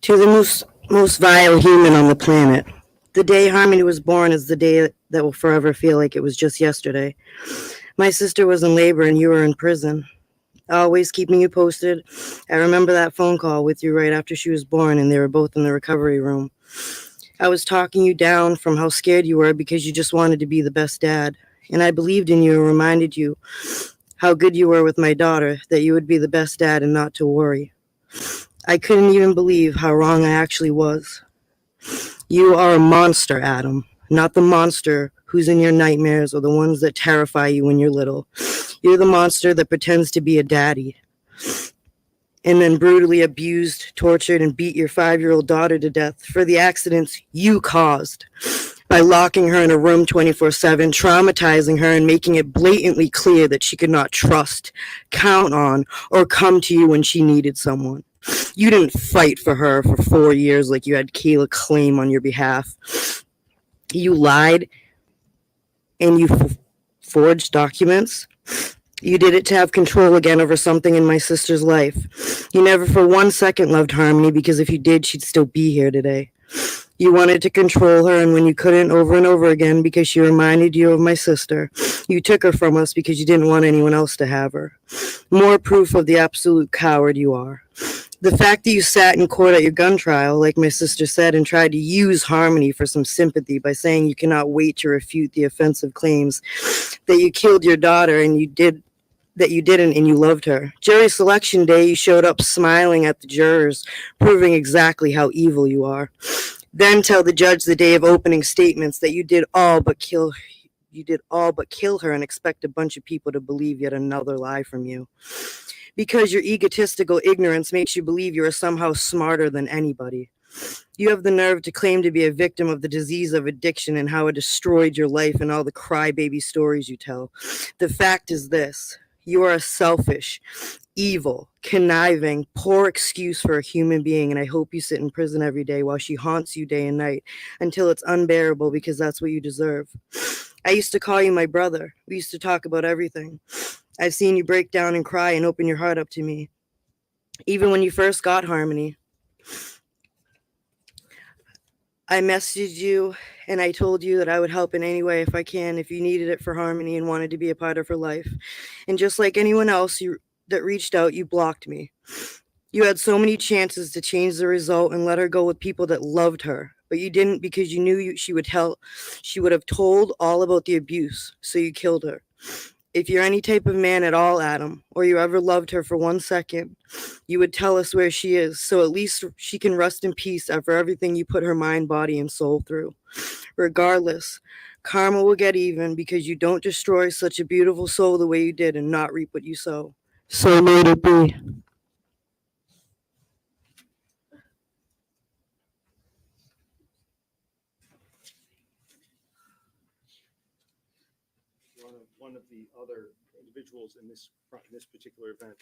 To the most vile human on the planet, the day Harmony was born is the day that will forever feel like it was just yesterday. My sister was in labor and you were in prison. Always keeping you posted. I remember that phone call with you right after she was born and they were both in the recovery room. I was talking you down from how scared you were because you just wanted to be the best dad. And I believed in you and reminded you how good you were with my daughter, that you would be the best dad and not to worry. I couldn't even believe how wrong I actually was. You are a monster, Adam, not the monster who's in your nightmares or the ones that terrify you when you're little. You're the monster that pretends to be a daddy and then brutally abused, tortured, and beat your 5-year-old daughter to death for the accidents you caused by locking her in a room 24/7, traumatizing her, and making it blatantly clear that she could not trust, count on, or come to you when she needed someone. You didn't fight for her for 4 years like you had Kayla claim on your behalf. You lied and you forged documents. You did it to have control again over something in my sister's life. You never for 1 second loved Harmony, because if you did, she'd still be here today. You wanted to control her, and when you couldn't, over and over again, because she reminded you of my sister, you took her from us because you didn't want anyone else to have her. More proof of the absolute coward you are. The fact that you sat in court at your gun trial, like my sister said, and tried to use Harmony for some sympathy by saying you cannot wait to refute the offensive claims that you killed your daughter and you didn't and you loved her. Jury selection day, you showed up smiling at the jurors, proving exactly how evil you are. Then tell the judge the day of opening statements that you did all but kill her and expect a bunch of people to believe yet another lie from you. Because your egotistical ignorance makes you believe you are somehow smarter than anybody. You have the nerve to claim to be a victim of the disease of addiction and how it destroyed your life and all the crybaby stories you tell. The fact is this: you are a selfish, evil, conniving, poor excuse for a human being, and I hope you sit in prison every day while she haunts you day and night until it's unbearable, because that's what you deserve. I used to call you my brother. We used to talk about everything. I've seen you break down and cry and open your heart up to me. Even when you first got Harmony, I messaged you and I told you that I would help in any way if I can, if you needed it for Harmony and wanted to be a part of her life. And just like anyone else that reached out, you blocked me. You had so many chances to change the result and let her go with people that loved her, but you didn't, because you knew she would have told all about the abuse, so you killed her. If you're any type of man at all, Adam, or you ever loved her for 1 second, you would tell us where she is, so at least she can rest in peace after everything you put her mind, body, and soul through. Regardless, karma will get even, because you don't destroy such a beautiful soul the way you did and not reap what you sow. So may it be. One of the other individuals in this particular event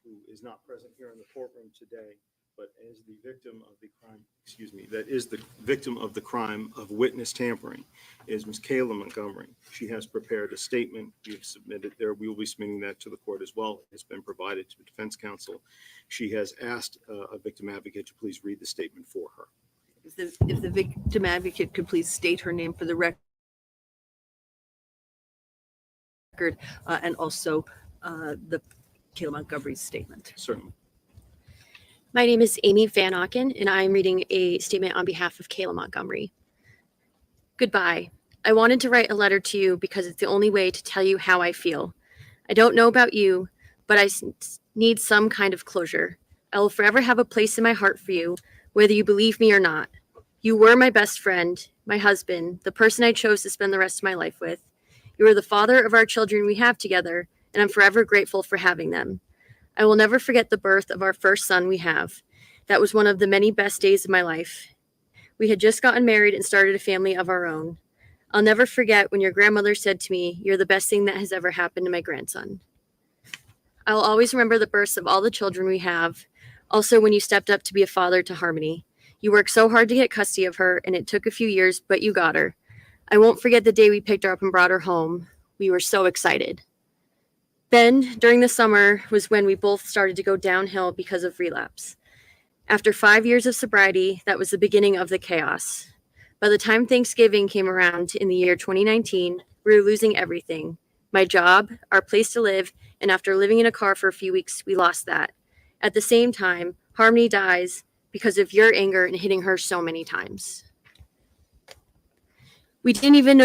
who is not present here in the courtroom today, but is the victim of the crime, that is the victim of the crime of witness tampering, is Ms. Kayla Montgomery. She has prepared a statement. We have submitted there. We will be submitting that to the court as well. It's been provided to the defense counsel. She has asked a victim advocate to please read the statement for her. If the victim advocate could please state her name for the record, and also the Kayla Montgomery's statement. Certainly. My name is Amy Van Auken, and I'm reading a statement on behalf of Kayla Montgomery. Goodbye. I wanted to write a letter to you because it's the only way to tell you how I feel. I don't know about you, but I need some kind of closure. I will forever have a place in my heart for you, whether you believe me or not. You were my best friend, my husband, the person I chose to spend the rest of my life with. You are the father of our children we have together, and I'm forever grateful for having them. I will never forget the birth of our first son we have. That was one of the many best days of my life. We had just gotten married and started a family of our own. I'll never forget when your grandmother said to me, "You're the best thing that has ever happened to my grandson." I will always remember the births of all the children we have. Also, when you stepped up to be a father to Harmony. You worked so hard to get custody of her, and it took a few years, but you got her. I won't forget the day we picked her up and brought her home. We were so excited. Then, during the summer, was when we both started to go downhill because of relapse. After 5 years of sobriety, that was the beginning of the chaos. By the time Thanksgiving came around in the year 2019, we were losing everything. My job, our place to live, and after living in a car for a few weeks, we lost that. At the same time, Harmony dies because of your anger and hitting her so many times. We didn't even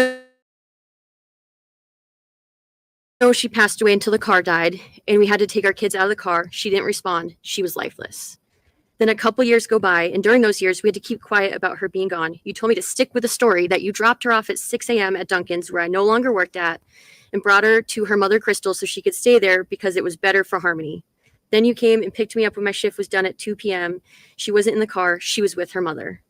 know she passed away until the car died, and we had to take our kids out of the car. She didn't respond. She was lifeless. Then a couple years go by, and during those years, we had to keep quiet about her being gone. You told me to stick with the story that you dropped her off at 6 a.m. at Dunkin's, where I no longer worked at, and brought her to her mother, Crystal, so she could stay there because it was better for Harmony. Then you came and picked me up when my shift was done at 2 p.m. She wasn't in the car. She was with her mother.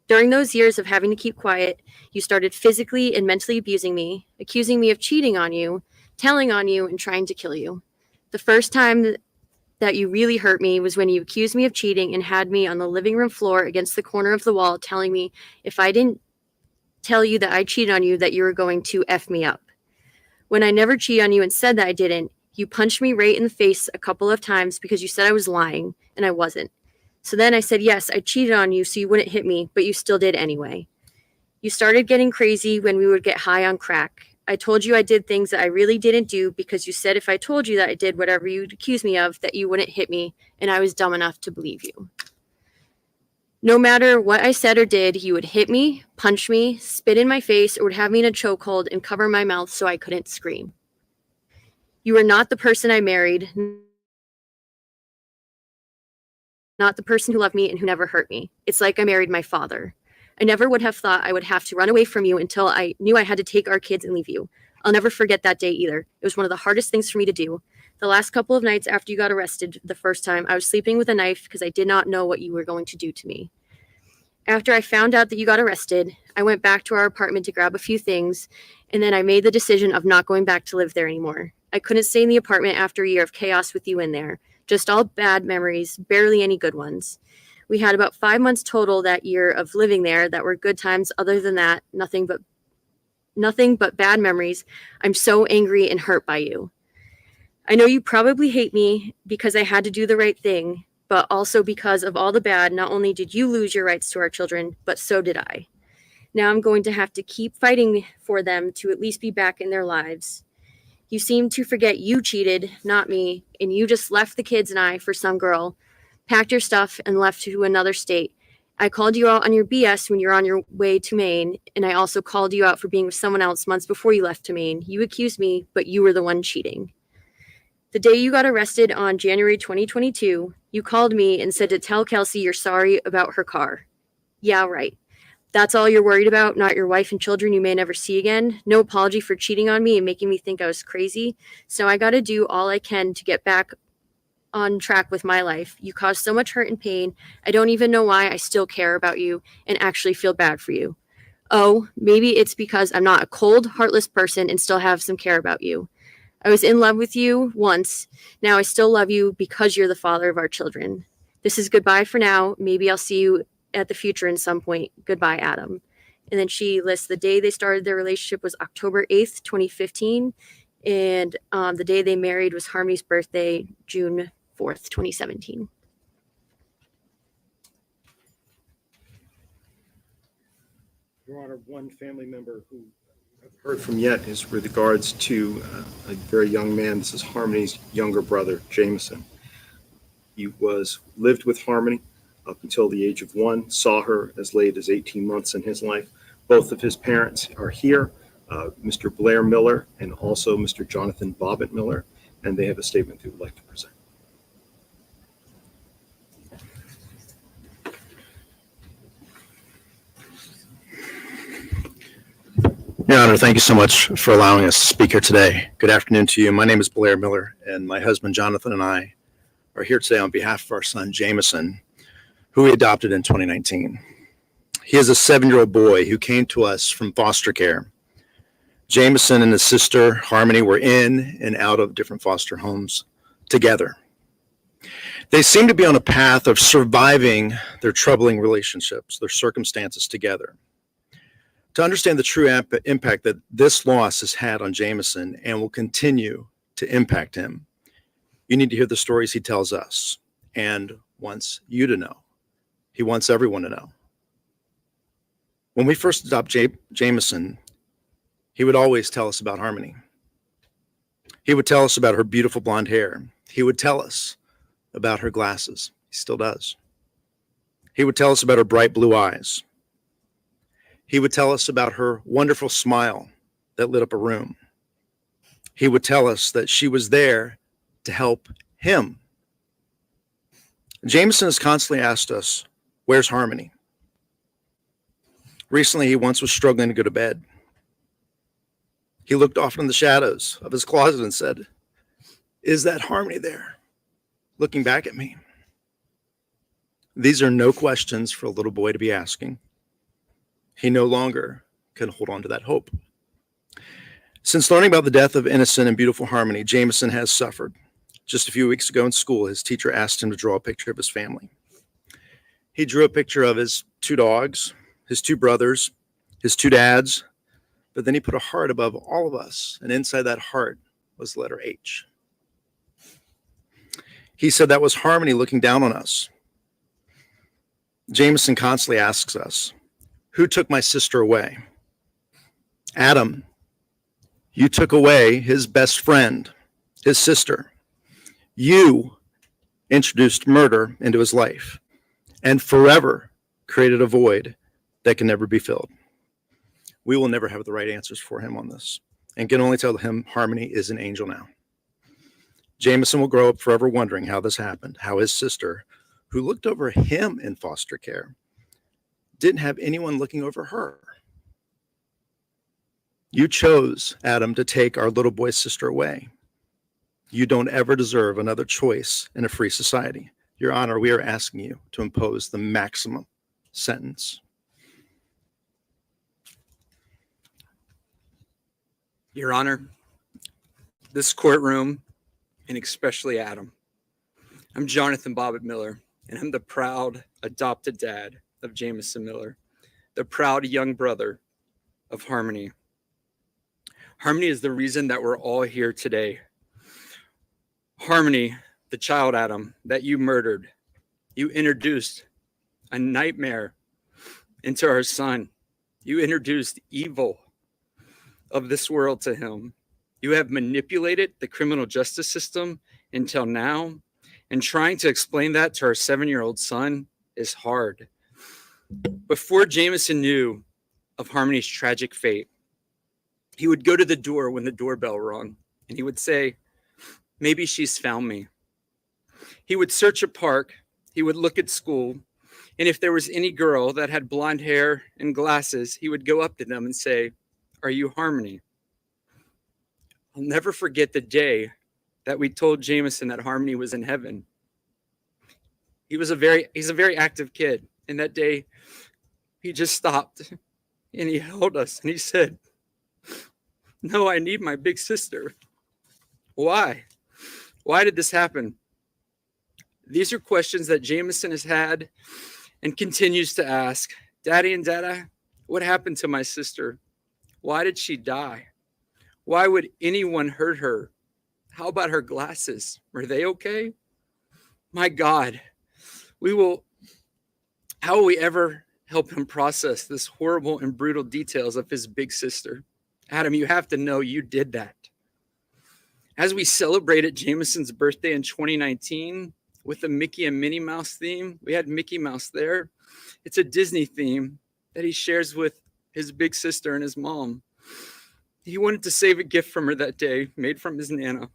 During those years of having to keep quiet, you started physically and mentally abusing me, accusing me of cheating on you, telling on you, and trying to kill you. The first time that you really hurt me was when you accused me of cheating and had me on the living room floor against the corner of the wall telling me if I didn't tell you that I cheated on you, that you were going to F me up. When I never cheated on you and said that I didn't, you punched me right in the face a couple of times because you said I was lying, and I wasn't. So then I said, yes, I cheated on you so you wouldn't hit me, but you still did anyway. You started getting crazy when we would get high on crack. I told you I did things that I really didn't do because you said if I told you that I did whatever you'd accuse me of, that you wouldn't hit me, and I was dumb enough to believe you. No matter what I said or did, you would hit me, punch me, spit in my face, or would have me in a chokehold and cover my mouth so I couldn't scream. You are not the person I married, not the person who loved me and who never hurt me. It's like I married my father. I never would have thought I would have to run away from you until I knew I had to take our kids and leave you. I'll never forget that day either. It was one of the hardest things for me to do. The last couple of nights after you got arrested the first time, I was sleeping with a knife because I did not know what you were going to do to me. After I found out that you got arrested, I went back to our apartment to grab a few things, and then I made the decision of not going back to live there anymore. I couldn't stay in the apartment after a year of chaos with you in there. Just all bad memories, barely any good ones. We had about 5 months total that year of living there that were good times. Other than that, nothing but bad memories. I'm so angry and hurt by you. I know you probably hate me because I had to do the right thing, but also because of all the bad. Not only did you lose your rights to our children, but so did I. Now I'm going to have to keep fighting for them to at least be back in their lives. You seem to forget you cheated, not me, and you just left the kids and I for some girl, packed your stuff, and left to another state. I called you out on your BS when you were on your way to Maine, and I also called you out for being with someone else months before you left to Maine. You accused me, but you were the one cheating. The day you got arrested on January 2022, you called me and said to tell Kelsey you're sorry about her car. Yeah, right. That's all you're worried about, not your wife and children you may never see again. No apology for cheating on me and making me think I was crazy. So I got to do all I can to get back on track with my life. You caused so much hurt and pain. I don't even know why I still care about you and actually feel bad for you. Oh, maybe it's because I'm not a cold, heartless person and still have some care about you. I was in love with you once. Now I still love you because you're the father of our children. This is goodbye for now. Maybe I'll see you at the future in some point. Goodbye, Adam. And then she lists the day they started their relationship was October 8th, 2015. And the day they married was Harmony's birthday, June 4th, 2017. Your Honor, one family member who I've heard from yet is with regards to a very young man. This is Harmony's younger brother, Jameson. He lived with Harmony up until the age of 1, saw her as late as 18 months in his life. Both of his parents are here, Mr. Blair Miller and also Mr. Jonathan Bobbitt Miller, and they have a statement they would like to present. Your Honor, thank you so much for allowing us to speak here today. Good afternoon to you. My name is Blair Miller, and my husband Jonathan and I are here today on behalf of our son Jameson, who we adopted in 2019. He is a 7-year-old boy who came to us from foster care. Jameson and his sister Harmony were in and out of different foster homes together. They seem to be on a path of surviving their troubling relationships, their circumstances together. To understand the true impact that this loss has had on Jameson and will continue to impact him, you need to hear the stories he tells us and wants you to know. He wants everyone to know. When we first adopted Jameson, he would always tell us about Harmony. He would tell us about her beautiful blonde hair. He would tell us about her glasses. He still does. He would tell us about her bright blue eyes. He would tell us about her wonderful smile that lit up a room. He would tell us that she was there to help him. Jameson has constantly asked us, where's Harmony? Recently, he once was struggling to go to bed. He looked off in the shadows of his closet and said, is that Harmony there, looking back at me? These are no questions for a little boy to be asking. He no longer can hold on to that hope. Since learning about the death of innocent and beautiful Harmony, Jameson has suffered. Just a few weeks ago in school, his teacher asked him to draw a picture of his family. He drew a picture of his 2 dogs, his 2 brothers, his 2 dads, but then he put a heart above all of us, and inside that heart was the letter H. He said that was Harmony looking down on us. Jameson constantly asks us, who took my sister away? Adam, you took away his best friend, his sister. You introduced murder into his life and forever created a void that can never be filled. We will never have the right answers for him on this and can only tell him Harmony is an angel now. Jameson will grow up forever wondering how this happened, how his sister, who looked over him in foster care, didn't have anyone looking over her. You chose, Adam, to take our little boy's sister away. You don't ever deserve another choice in a free society. Your Honor, we are asking you to impose the maximum sentence. Your Honor, this courtroom, and especially Adam, I'm Jonathan Bobbitt Miller, and I'm the proud adopted dad of Jameson Miller, the proud young brother of Harmony. Harmony is the reason that we're all here today. Harmony, the child Adam that you murdered, you introduced a nightmare into our son. You introduced evil of this world to him. You have manipulated the criminal justice system until now, and trying to explain that to our 7-year-old son is hard. Before Jameson knew of Harmony's tragic fate, he would go to the door when the doorbell rang, and he would say, maybe she's found me. He would search a park, he would look at school, and if there was any girl that had blonde hair and glasses, he would go up to them and say, are you Harmony? I'll never forget the day that we told Jameson that Harmony was in heaven. He's a very active kid. And that day he just stopped and he held us and he said, no, I need my big sister. Why? Why did this happen? These are questions that Jameson has had and continues to ask. Daddy and Dada, what happened to my sister? Why did she die? Why would anyone hurt her? How about her glasses? Were they okay? My God, how will we ever help him process this horrible and brutal details of his big sister? Adam, you have to know you did that. As we celebrated Jameson's birthday in 2019 with the Mickey and Minnie Mouse theme, we had Mickey Mouse there. It's a Disney theme that he shares with his big sister and his mom. He wanted to save a gift from her that day, made from his Nana.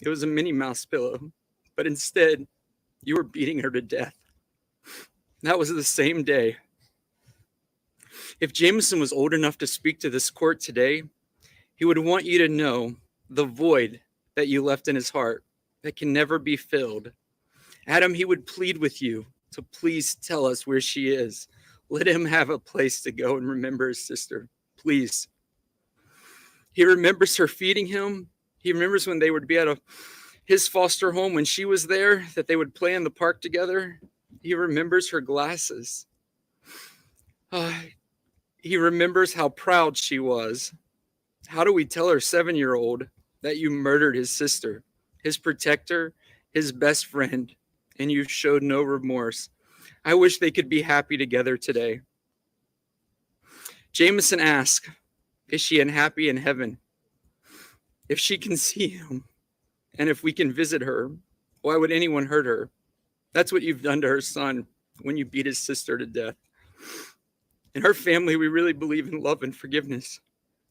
It was a Minnie Mouse pillow, but instead, you were beating her to death. That was the same day. If Jameson was old enough to speak to this court today, he would want you to know the void that you left in his heart that can never be filled. Adam, he would plead with you to please tell us where she is. Let him have a place to go and remember his sister, please. He remembers her feeding him. He remembers when they would be at his foster home when she was there, that they would play in the park together. He remembers her glasses. He remembers how proud she was. How do we tell our 7-year-old that you murdered his sister, his protector, his best friend, and you showed no remorse? I wish they could be happy together today. Jameson asked, is she unhappy in heaven? If she can see him, and if we can visit her, why would anyone hurt her? That's what you've done to her son when you beat his sister to death. In our family, we really believe in love and forgiveness.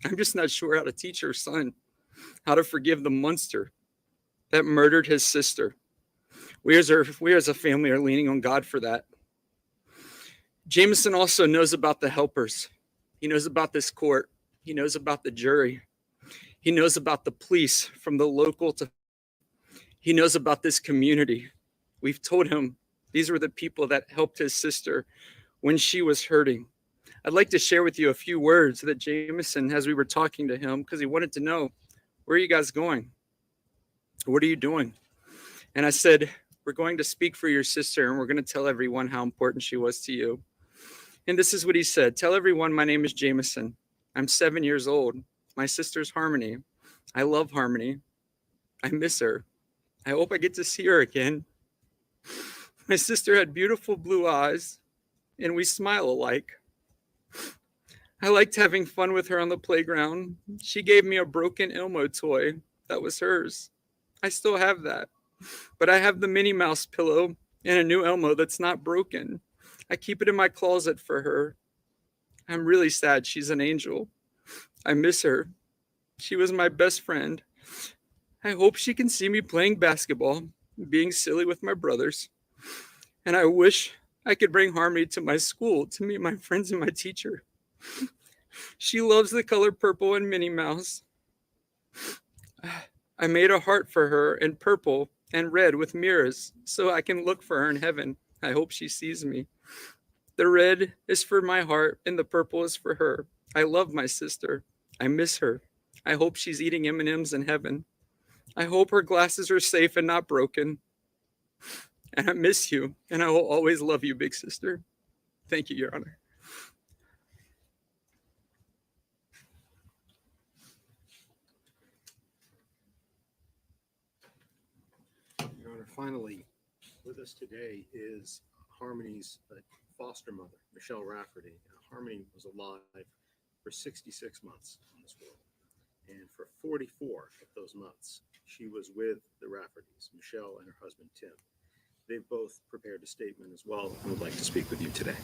I'm just not sure how to teach her son how to forgive the monster that murdered his sister. We as a family are leaning on God for that. Jameson also knows about the helpers. He knows about this court. He knows about the jury. He knows about the police from the local to. He knows about this community. We've told him these were the people that helped his sister when she was hurting. I'd like to share with you a few words that Jameson, as we were talking to him, because he wanted to know, where are you guys going? What are you doing? And I said, we're going to speak for your sister, and we're going to tell everyone how important she was to you. And this is what he said. Tell everyone my name is Jameson. I'm 7 years old. My sister's Harmony. I love Harmony. I miss her. I hope I get to see her again. My sister had beautiful blue eyes, and we smile alike. I liked having fun with her on the playground. She gave me a broken Elmo toy that was hers. I still have that, but I have the Minnie Mouse pillow and a new Elmo that's not broken. I keep it in my closet for her. I'm really sad she's an angel. I miss her. She was my best friend. I hope she can see me playing basketball, being silly with my brothers. And I wish I could bring Harmony to my school to meet my friends and my teacher. She loves the color purple and Minnie Mouse. I made a heart for her in purple and red with mirrors so I can look for her in heaven. I hope she sees me. The red is for my heart and the purple is for her. I love my sister. I miss her. I hope she's eating M&Ms in heaven. I hope her glasses are safe and not broken. And I miss you, and I will always love you, big sister. Thank you, Your Honor. Your Honor, finally, with us today is Harmony's foster mother, Michelle Rafferty. Harmony was alive for 66 months in this world. And for 44 of those months, she was with the Raffertys, Michelle and her husband, Tim. They've both prepared a statement as well and would like to speak with you today.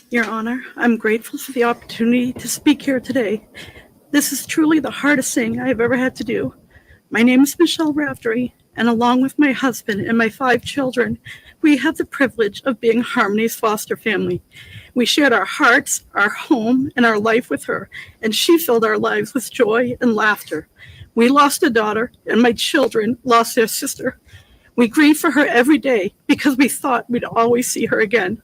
Your Honor, I'm grateful for the opportunity to speak here today. This is truly the hardest thing I have ever had to do. My name is Michelle Raftery, and along with my husband and my 5 children, we have the privilege of being Harmony's foster family. We shared our hearts, our home, and our life with her, and she filled our lives with joy and laughter. We lost a daughter, and my children lost their sister. We grieve for her every day because we thought we'd always see her again.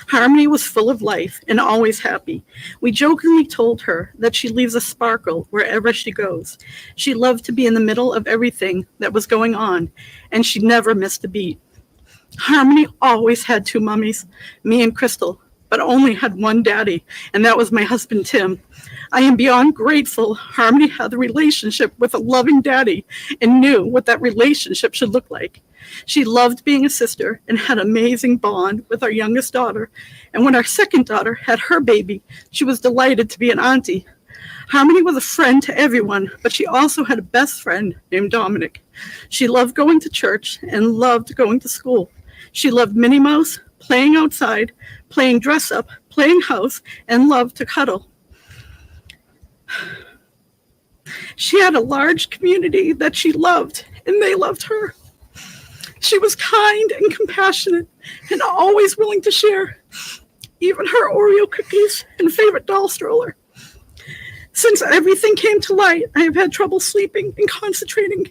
Harmony was full of life and always happy. We jokingly told her that she leaves a sparkle wherever she goes. She loved to be in the middle of everything that was going on, and she never missed a beat. Harmony always had 2 mummies, me and Crystal, but only had one daddy, and that was my husband, Tim. I am beyond grateful Harmony had the relationship with a loving daddy and knew what that relationship should look like. She loved being a sister and had an amazing bond with our youngest daughter. And when our second daughter had her baby, she was delighted to be an auntie. Harmony was a friend to everyone, but she also had a best friend named Dominic. She loved going to church and loved going to school. She loved Minnie Mouse, playing outside, playing dress up, playing house, and loved to cuddle. She had a large community that she loved, and they loved her. She was kind and compassionate and always willing to share, even her Oreo cookies and favorite doll stroller. Since everything came to light, I have had trouble sleeping and concentrating.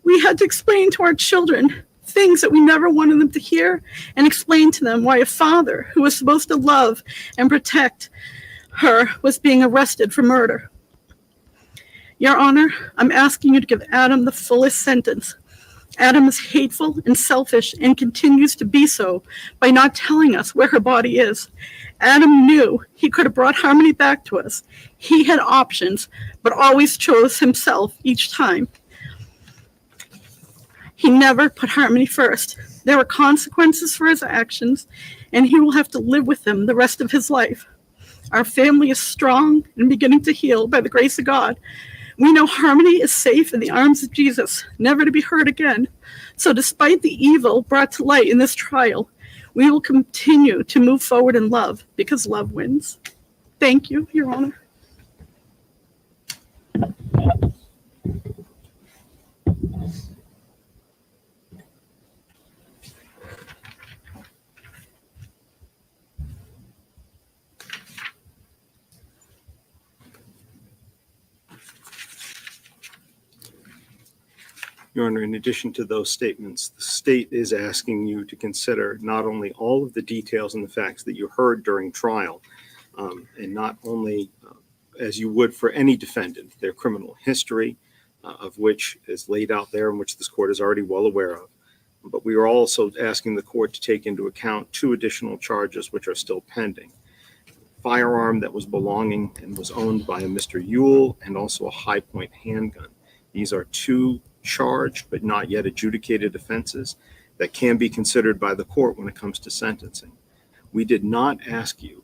We had to explain to our children things that we never wanted them to hear and explain to them why a father who was supposed to love and protect her was being arrested for murder. Your Honor, I'm asking you to give Adam the fullest sentence. Adam is hateful and selfish and continues to be so by not telling us where her body is. Adam knew he could have brought Harmony back to us. He had options, but always chose himself each time. He never put Harmony first. There were consequences for his actions, and he will have to live with them the rest of his life. Our family is strong and beginning to heal by the grace of God, We know Harmony is safe in the arms of Jesus, never to be hurt again. So despite the evil brought to light in this trial, we will continue to move forward in love because love wins. Thank you, Your Honor. Your Honor, in addition to those statements, the state is asking you to consider not only all of the details and the facts that you heard during trial, and not only as you would for any defendant, their criminal history, of which is laid out there and which this court is already well aware of. But we are also asking the court to take into account 2 additional charges which are still pending. Firearm that was belonging and was owned by a Mr. Ewell, and also a high-point handgun. These are 2 charged but not yet adjudicated offenses that can be considered by the court when it comes to sentencing. We did not ask you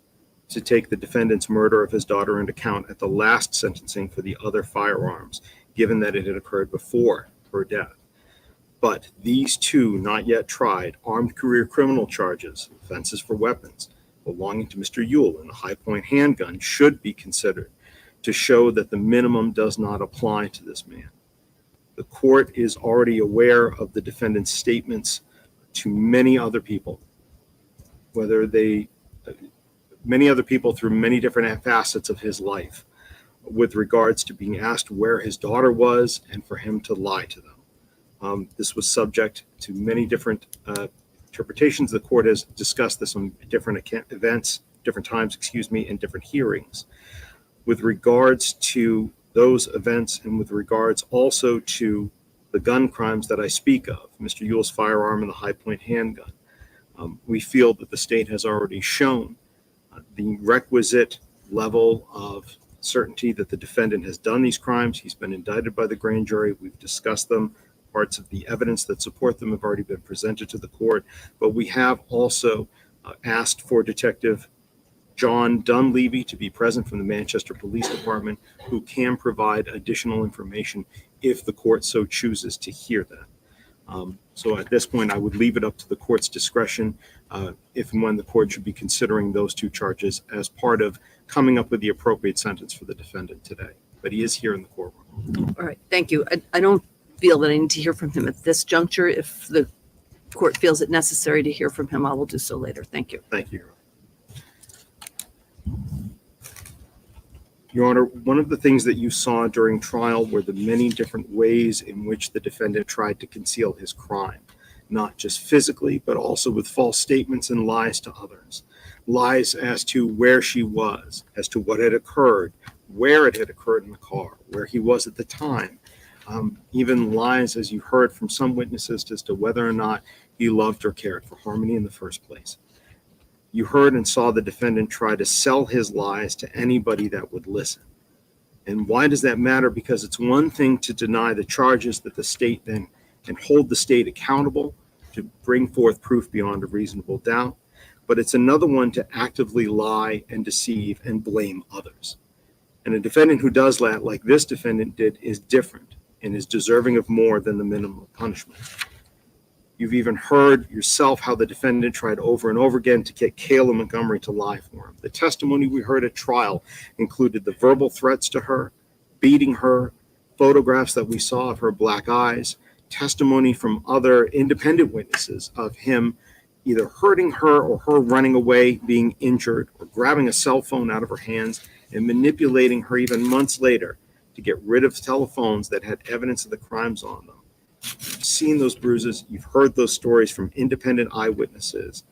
to take the defendant's murder of his daughter into account at the last sentencing for the other firearms, given that it had occurred before her death. But these 2 not yet tried armed career criminal charges, offenses for weapons belonging to Mr. Ewell, and a high-point handgun should be considered to show that the minimum does not apply to this man. The court is already aware of the defendant's statements to many other people, many other people through many different facets of his life, with regards to being asked where his daughter was and for him to lie to them. This was subject to many different interpretations. The court has discussed this on different times, in different hearings. With regards to those events, and with regards also to the gun crimes that I speak of, Mr. Ewell's firearm and the high-point handgun, we feel that the state has already shown the requisite level of certainty that the defendant has done these crimes. He's been indicted by the grand jury. We've discussed them. Parts of the evidence that support them have already been presented to the court. But we have also asked for Detective John Dunleavy to be present from the Manchester Police Department, who can provide additional information if the court so chooses to hear that. So at this point, I would leave it up to the court's discretion if and when the court should be considering those 2 charges as part of coming up with the appropriate sentence for the defendant today. But he is here in the courtroom. All right, thank you. I don't feel that I need to hear from him at this juncture. If the court feels it necessary to hear from him, I will do so later. Thank you. Thank you, Your Honor. Your Honor, one of the things that you saw during trial were the many different ways in which the defendant tried to conceal his crime, not just physically, but also with false statements and lies to others. Lies as to where she was, as to what had occurred, where it had occurred in the car, where he was at the time. Even lies, as you heard from some witnesses, as to whether or not he loved or cared for Harmony in the first place. You heard and saw the defendant try to sell his lies to anybody that would listen. And why does that matter? Because it's one thing to deny the charges that the state then can hold the state accountable to bring forth proof beyond a reasonable doubt. But it's another one to actively lie and deceive and blame others. And a defendant who does that, like this defendant did, is different and is deserving of more than the minimum punishment. You've even heard yourself how the defendant tried over and over again to get Kayla Montgomery to lie for him. The testimony we heard at trial included the verbal threats to her, beating her, photographs that we saw of her black eyes, testimony from other independent witnesses of him either hurting her or her running away, being injured, or grabbing a cell phone out of her hands and manipulating her even months later to get rid of telephones that had evidence of the crimes on them. You've seen those bruises. You've heard those stories from independent eyewitnesses.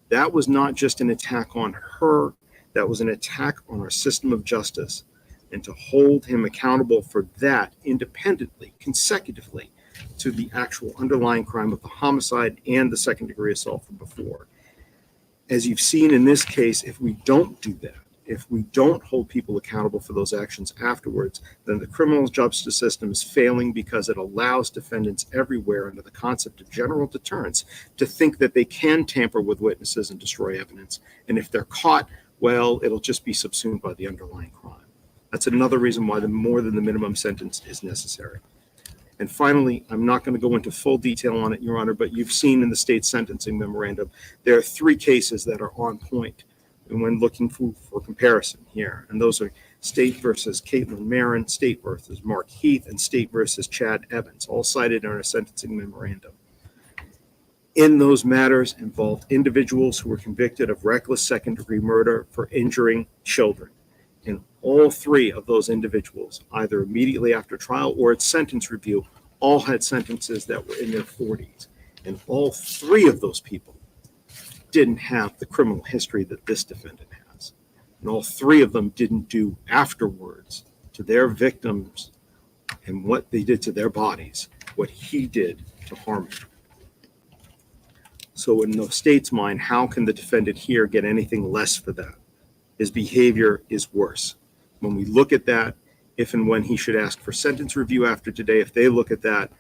That was not just an attack on her. That was an attack on our system of justice. And to hold him accountable for that independently, consecutively, to the actual underlying crime of the homicide and the second-degree assault from before. As you've seen in this case, if we don't do that, if we don't hold people accountable for those actions afterwards, then the criminal justice system is failing because it allows defendants everywhere under the concept of general deterrence to think that they can tamper with witnesses and destroy evidence. And if they're caught, well, it'll just be subsumed by the underlying crime. That's another reason why the more than the minimum sentence is necessary. And finally, I'm not going to go into full detail on it, Your Honor, but you've seen in the state sentencing memorandum, there are 3 cases that are on point when looking for comparison here. And those are State versus Caitlin Marin, State versus Mark Heath, and State versus Chad Evans, all cited in our sentencing memorandum. In those matters involved individuals who were convicted of reckless second-degree murder for injuring children. And all 3 of those individuals, either immediately after trial or at sentence review, all had sentences that were in their 40s. And all 3 of those people didn't have the criminal history that this defendant has. And all 3 of them didn't do afterwards to their victims and what they did to their bodies, what he did to harm them. So in the state's mind, how can the defendant here get anything less for that? His behavior is worse. When we look at that, if and when he should ask for sentence review after today, if they look at that,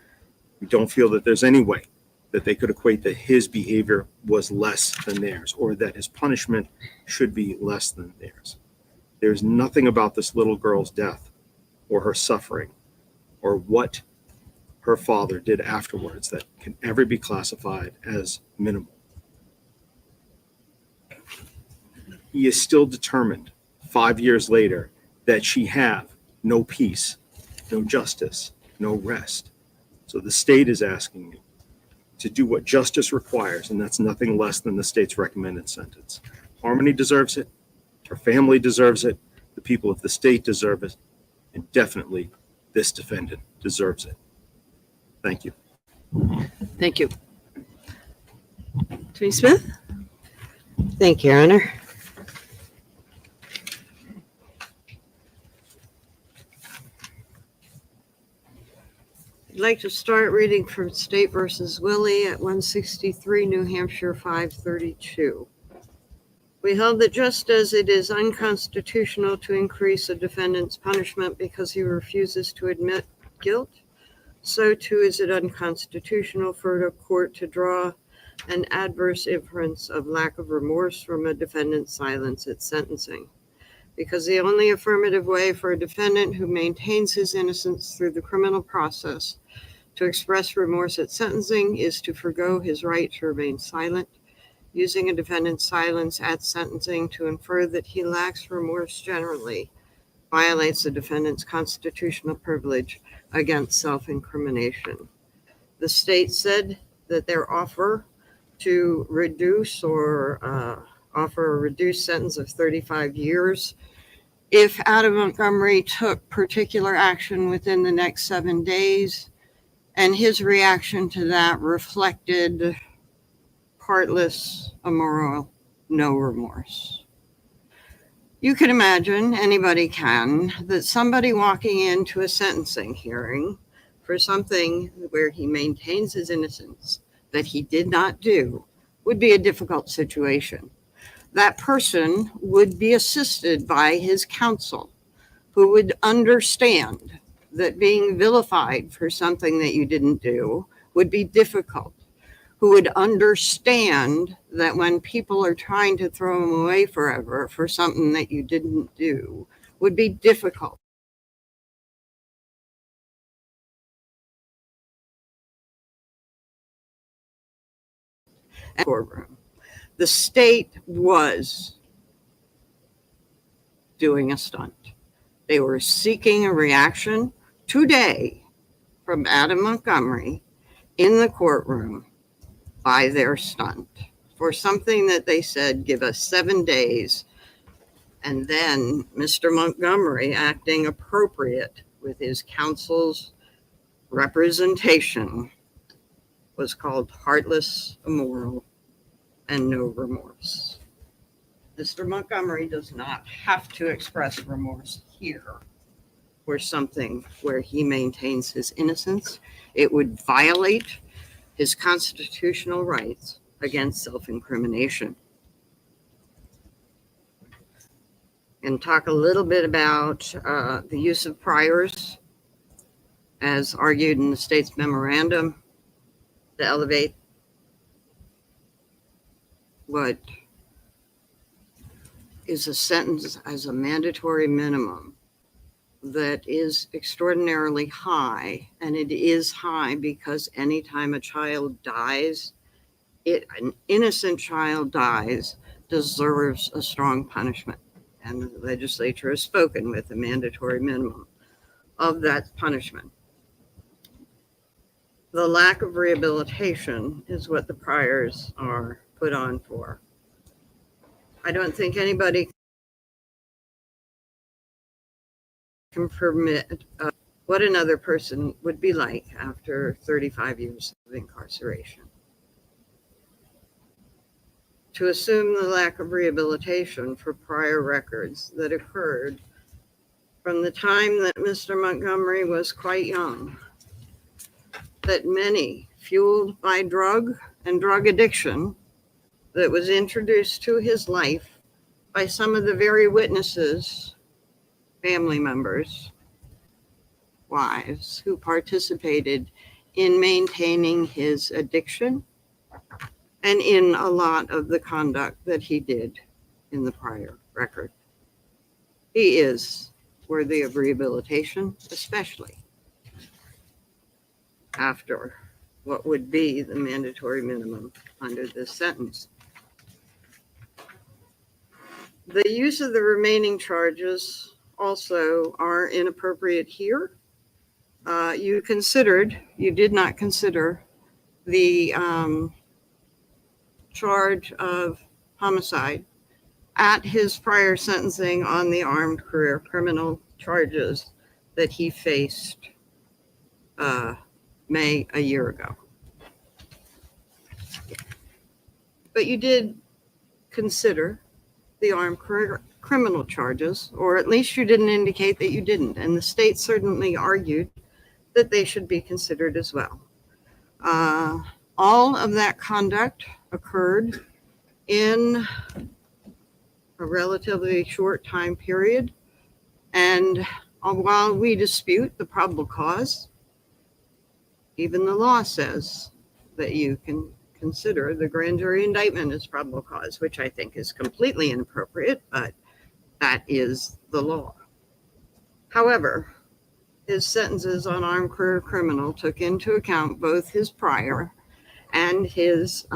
we don't feel that there's any way that they could equate that his behavior was less than theirs or that his punishment should be less than theirs. There's nothing about this little girl's death or her suffering or what her father did afterwards that can ever be classified as minimal. He is still determined 5 years later that she have no peace, no justice, no rest. So the state is asking you to do what justice requires, and that's nothing less than the state's recommended sentence. Harmony deserves it, her family deserves it, the people of the state deserve it, and definitely this defendant deserves it. Thank you. Thank you. Attorney Smith? Thank you, Your Honor. I'd like to start reading from State versus Willie at 163 New Hampshire 532. We held that just as it is unconstitutional to increase a defendant's punishment because he refuses to admit guilt, so too is it unconstitutional for a court to draw an adverse inference of lack of remorse from a defendant's silence at sentencing. Because the only affirmative way for a defendant who maintains his innocence through the criminal process to express remorse at sentencing is to forgo his right to remain silent. Using a defendant's silence at sentencing to infer that he lacks remorse generally violates the defendant's constitutional privilege against self-incrimination. The state said that their offer to reduce or offer a reduced sentence of 35 years if Adam Montgomery took particular action within the next 7 days, and his reaction to that reflected heartless, immoral, no remorse. You can imagine, anybody can, that somebody walking into a sentencing hearing for something where he maintains his innocence that he did not do would be a difficult situation. That person would be assisted by his counsel, who would understand that being vilified for something that you didn't do would be difficult, who would understand that when people are trying to throw him away forever for something that you didn't do would be difficult. Courtroom. The state was doing a stunt. They were seeking a reaction today from Adam Montgomery in the courtroom by their stunt for something that they said, give us 7 days. And then Mr. Montgomery, acting appropriate with his counsel's representation, was called heartless, immoral, and no remorse. Mr. Montgomery does not have to express remorse here for something where he maintains his innocence. It would violate his constitutional rights against self-incrimination. And talk a little bit about the use of priors as argued in the state's memorandum to elevate what is a sentence as a mandatory minimum that is extraordinarily high, and it is high because anytime a child dies, an innocent child dies, deserves a strong punishment. And the legislature has spoken with a mandatory minimum of that punishment. The lack of rehabilitation is what the priors are put on for. I don't think anybody can permit what another person would be like after 35 years of incarceration. To assume the lack of rehabilitation for prior records that occurred from the time that Mr. Montgomery was quite young, that many, fueled by drug and drug addiction that was introduced to his life by some of the very witnesses, family members, wives, who participated in maintaining his addiction and in a lot of the conduct that he did in the prior record. He is worthy of rehabilitation, especially after what would be the mandatory minimum under this sentence. The use of the remaining charges also are inappropriate here. You did not consider the charge of homicide at his prior sentencing on the armed career criminal charges that he faced May a year ago. But you did consider the armed career criminal charges, or at least you didn't indicate that you didn't. And the state certainly argued that they should be considered as well. All of that conduct occurred in a relatively short time period. And while we dispute the probable cause, even the law says that you can consider the grand jury indictment as probable cause, which I think is completely inappropriate, but that is the law. However, his sentences on armed career criminal took into account both his prior and his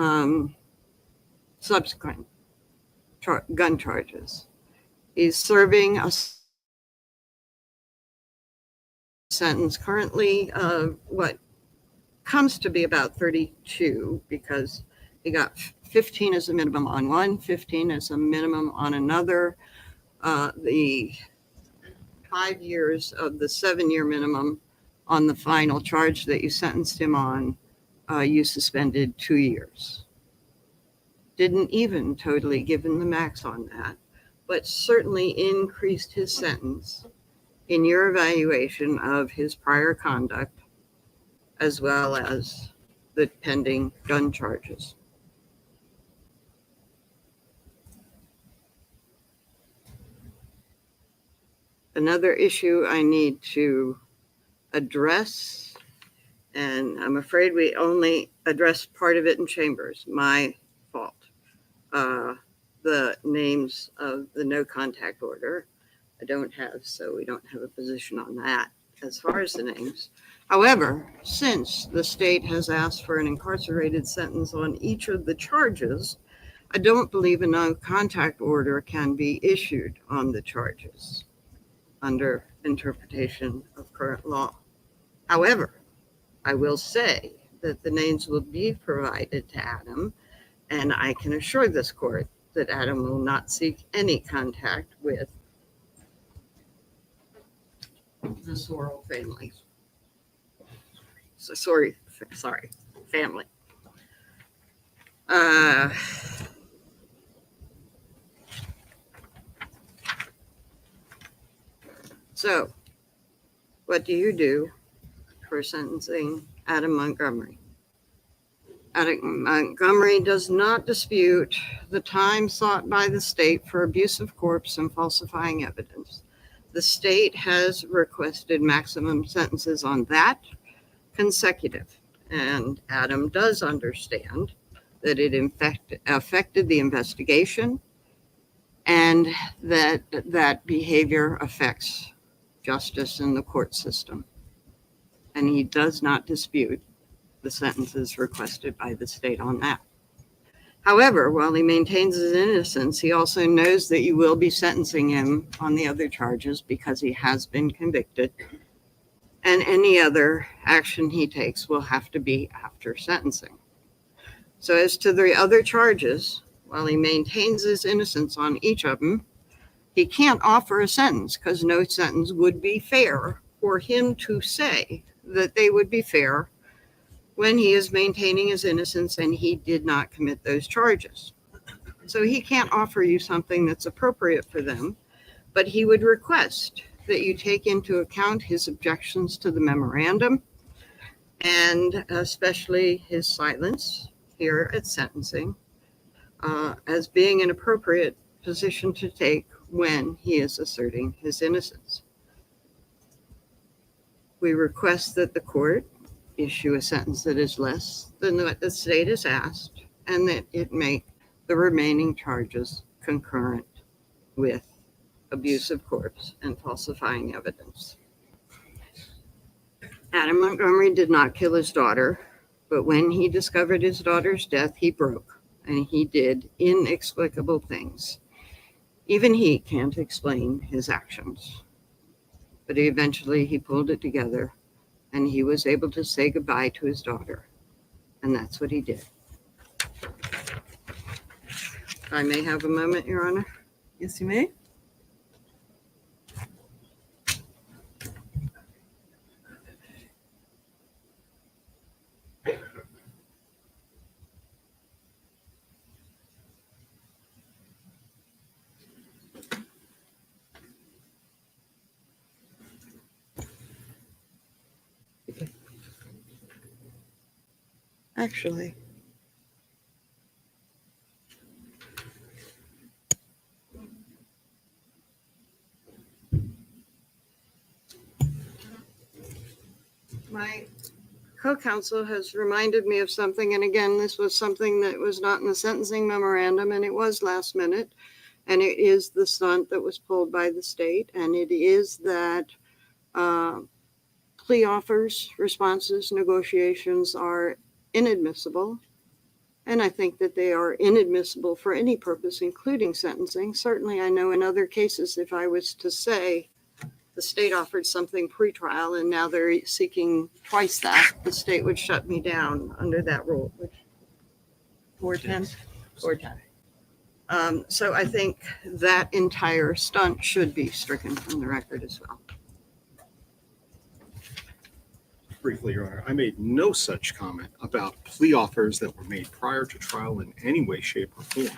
subsequent gun charges. He's serving a sentence currently of what comes to be about 32, because he got 15 as a minimum on one, 15 as a minimum on another. The 5 years of the 7-year minimum on the final charge that you sentenced him on, you suspended 2 years. Didn't even totally give him the max on that, but certainly increased his sentence in your evaluation of his prior conduct, as well as the pending gun charges. Another issue I need to address, and I'm afraid we only addressed part of it in chambers, my fault. The names of the no contact order I don't have, so we don't have a position on that as far as the names. However, since the state has asked for an incarcerated sentence on each of the charges, I don't believe a no contact order can be issued on the charges under interpretation of current law. However, I will say that the names will be provided to Adam, and I can assure this court that Adam will not seek any contact with the Sorrell family. Sorry, family. So, what do you do for sentencing Adam Montgomery? Adam Montgomery does not dispute the time sought by the state for abuse of corpse and falsifying evidence. The state has requested maximum sentences on that consecutive, and Adam does understand that it affected the investigation and that behavior affects justice in the court system. And he does not dispute the sentences requested by the state on that. However, while he maintains his innocence, he also knows that you will be sentencing him on the other charges because he has been convicted. And any other action he takes will have to be after sentencing. So as to the other charges, while he maintains his innocence on each of them, he can't offer a sentence because no sentence would be fair for him to say that they would be fair when he is maintaining his innocence and he did not commit those charges. So he can't offer you something that's appropriate for them, but he would request that you take into account his objections to the memorandum and especially his silence here at sentencing as being an appropriate position to take when he is asserting his innocence. We request that the court issue a sentence that is less than what the state has asked and that it make the remaining charges concurrent with abuse of corpse and falsifying evidence. Adam Montgomery did not kill his daughter, but when he discovered his daughter's death, he broke and he did inexplicable things. Even he can't explain his actions, but eventually he pulled it together and he was able to say goodbye to his daughter. And that's what he did. If I may have a moment, Your Honor. Yes, you may. Actually, My co-counsel has reminded me of something, and again, this was something that was not in the sentencing memorandum, and it was last minute, and it is the stunt that was pulled by the state, and it is that plea offers, responses, negotiations are inadmissible, and I think that they are inadmissible for any purpose, including sentencing. Certainly, I know in other cases, if I was to say the state offered something pretrial and now they're seeking twice that, the state would shut me down under that rule, which 410. 410. So I think that entire stunt should be stricken from the record as well. Briefly, Your Honor, I made no such comment about plea offers that were made prior to trial in any way, shape, or form.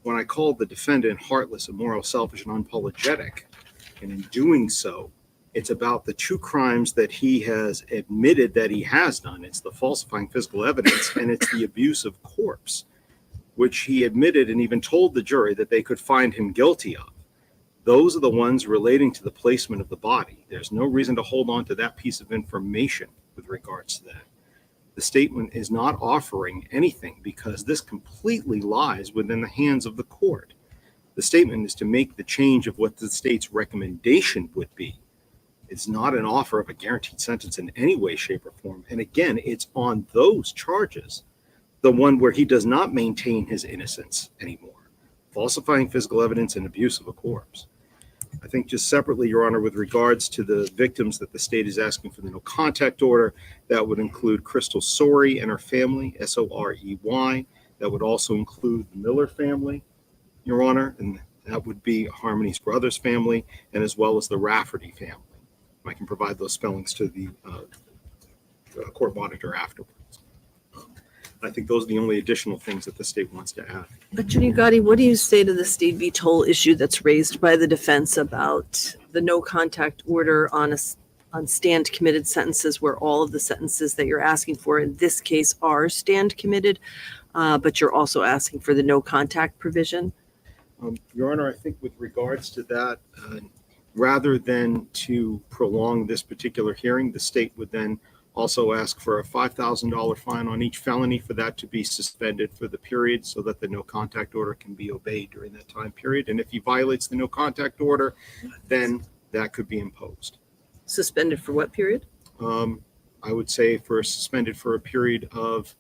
When I called the defendant heartless, immoral, selfish, and unapologetic, and in doing so, it's about the two crimes that he has admitted that he has done. It's the falsifying physical evidence and it's the abuse of corpse, which he admitted and even told the jury that they could find him guilty of. Those are the ones relating to the placement of the body. There's no reason to hold on to that piece of information with regards to that. The statement is not offering anything because this completely lies within the hands of the court. The statement is to make the change of what the state's recommendation would be. It's not an offer of a guaranteed sentence in any way, shape, or form. And again, it's on those charges, the one where he does not maintain his innocence anymore, falsifying physical evidence and abuse of a corpse. I think just separately, Your Honor, with regards to the victims that the state is asking for the no contact order, that would include Crystal Sorey and her family, Sorey. That would also include the Miller family, Your Honor, and that would be Harmony's brother's family, and as well as the Rafferty family. I can provide those spellings to the court monitor afterwards. I think those are the only additional things that the state wants to add. Attorney Gotti, what do you say to the state v. Toll issue that's raised by the defense about the no contact order on stand committed sentences, where all of the sentences that you're asking for in this case are stand committed, but you're also asking for the no contact provision? Your Honor, I think with regards to that, rather than to prolong this particular hearing, the state would then also ask for a $5,000 fine on each felony for that to be suspended for the period so that the no contact order can be obeyed during that time period. And if he violates the no contact order, then that could be imposed. Suspended for what period? I would say suspended for a period of,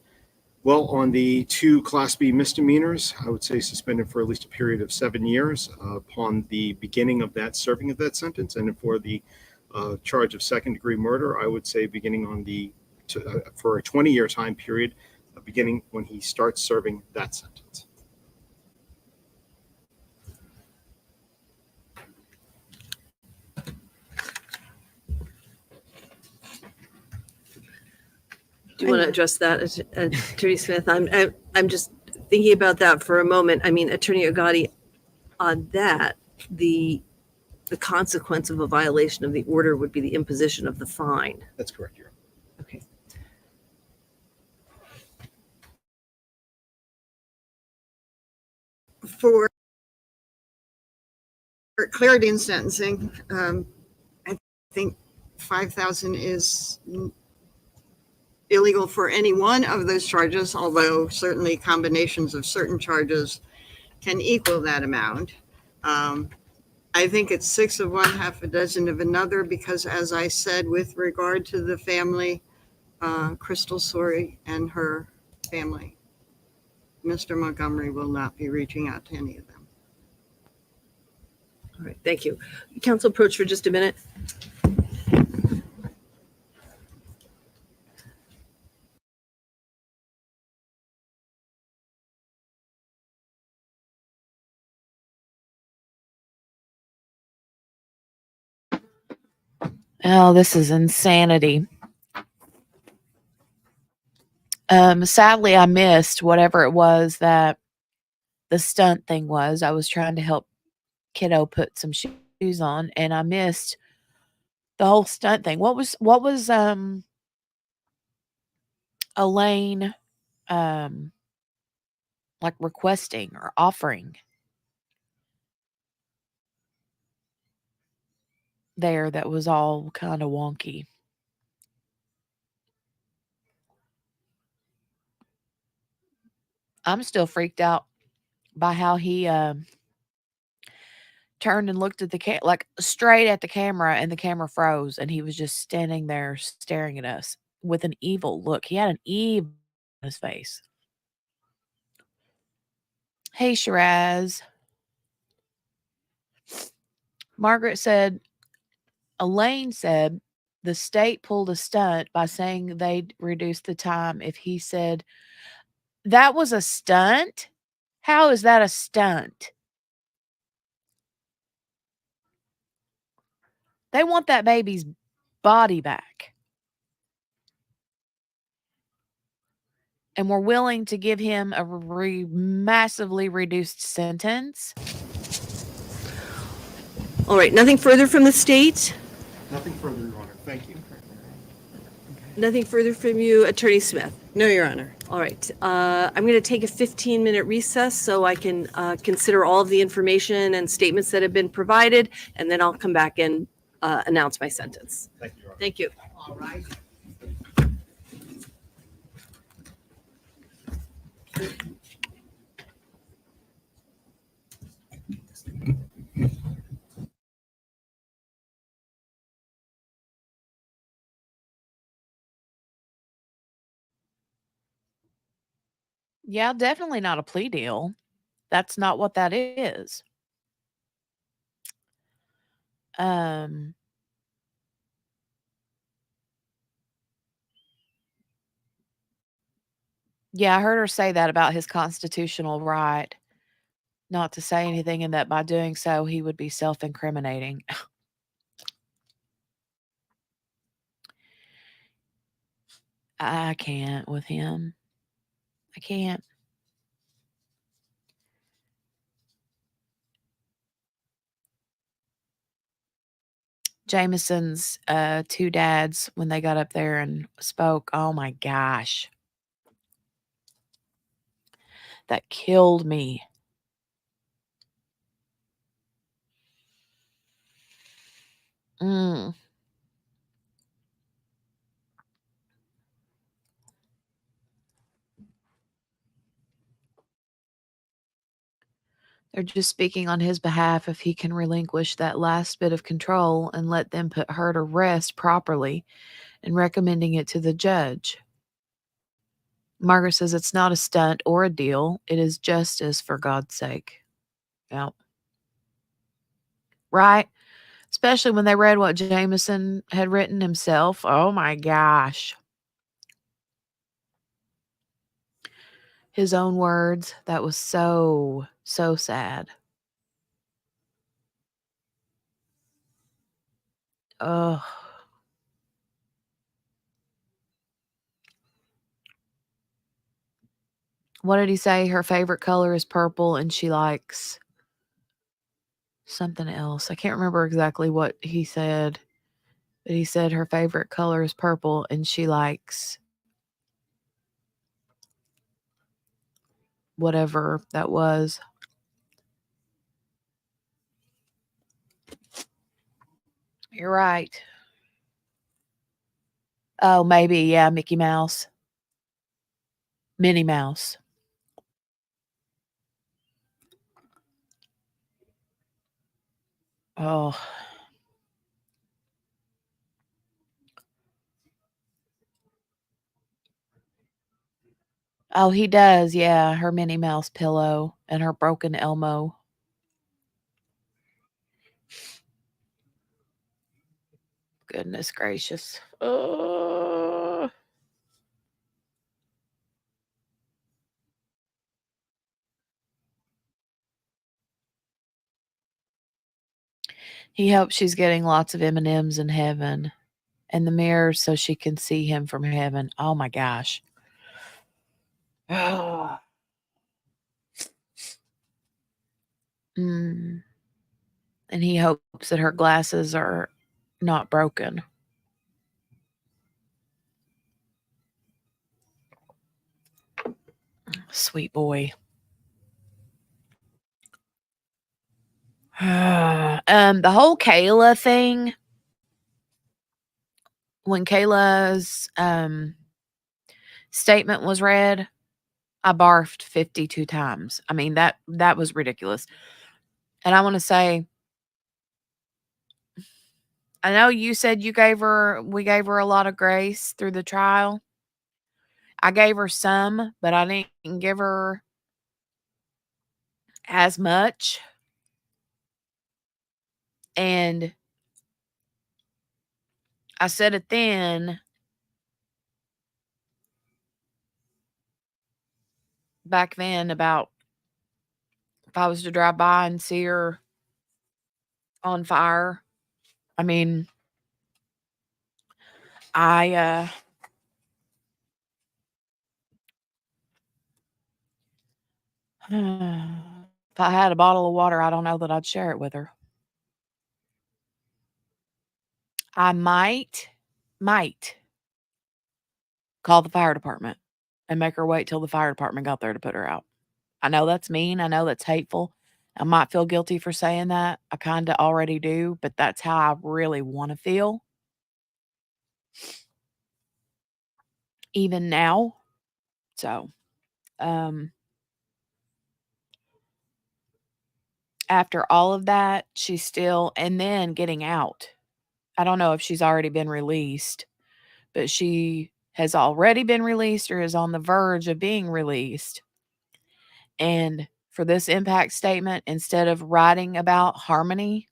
well, on the 2 Class B misdemeanors, I would say suspended for at least a period of 7 years upon the beginning of that serving of that sentence. And for the charge of second-degree murder, I would say beginning on for a 20-year time period, beginning when he starts serving that sentence. Do you want to address that, Attorney Smith? I'm just thinking about that for a moment. I mean, Attorney Agati, on that, the consequence of a violation of the order would be the imposition of the fine. That's correct, Your Honor. Okay. For clarity in sentencing, I think 5,000 is illegal for any one of those charges, although certainly combinations of certain charges can equal that amount. I think it's 6 of one, half a dozen of another, because as I said, with regard to the family, Crystal Sorey and her family, Mr. Montgomery will not be reaching out to any of them. All right, thank you. Counsel, approach for just a minute. Oh, this is insanity. Sadly, I missed whatever it was that the stunt thing was. I was trying to help kiddo put some shoes on, and I missed the whole stunt thing. What was Elaine like requesting or offering there that was all kind of wonky? I'm still freaked out by how he turned and looked at the like straight at the camera, and the camera froze, and he was just standing there staring at us with an evil look. He had an evil on his face. Hey, Shiraz. Margaret said, Elaine said the state pulled a stunt by saying they'd reduce the time if he said that was a stunt. How is that a stunt? They want that baby's body back. And we're willing to give him a massively reduced sentence. All right, nothing further from the state? Nothing further, Your Honor. Thank you. Nothing further from you, Attorney Smith? No, Your Honor. All right, I'm going to take a 15-minute recess so I can consider all of the information and statements that have been provided, and then I'll come back and announce my sentence. Thank you, Your Honor. Thank you. All right. Yeah, definitely not a plea deal. That's not what that is. Um, yeah, I heard her say that about his constitutional right not to say anything, and that by doing so, he would be self-incriminating. I can't with him. I can't. Jameson's 2 dads, when they got up there and spoke, oh my gosh. That killed me. Mm. They're just speaking on his behalf if he can relinquish that last bit of control and let them put her to rest properly and recommending it to the judge. Margaret says it's not a stunt or a deal. It is justice for God's sake. Yep. Right? Especially when they read what Jameson had written himself. Oh my gosh. His own words. That was so, so sad. Ugh. What did he say? Her favorite color is purple and she likes something else. I can't remember exactly what he said, but he said her favorite color is purple and she likes whatever that was. You're right. Oh, maybe, yeah, Mickey Mouse. Minnie Mouse. Oh. Oh, he does, yeah, her Minnie Mouse pillow and her broken Elmo. Goodness gracious. He hopes she's getting lots of M&Ms in heaven and the mirror so she can see him from heaven. Oh my gosh. Mm. And he hopes that her glasses are not broken. Sweet boy. The whole Kayla thing, when Kayla's statement was read, I barfed 52 times. I mean, that was ridiculous. And I want to say, I know you said we gave her a lot of grace through the trial. I gave her some, but I didn't give her as much. And I said it then, back then, about if I was to drive by and see her on fire. I mean, I if I had a bottle of water, I don't know that I'd share it with her. I might call the fire department and make her wait till the fire department got there to put her out. I know that's mean. I know that's hateful. I might feel guilty for saying that. I kind of already do, but that's how I really want to feel. Even now. So, after all of that, she's still, and then getting out. I don't know if she's already been released, but she has already been released or is on the verge of being released. And for this impact statement, instead of writing about Harmony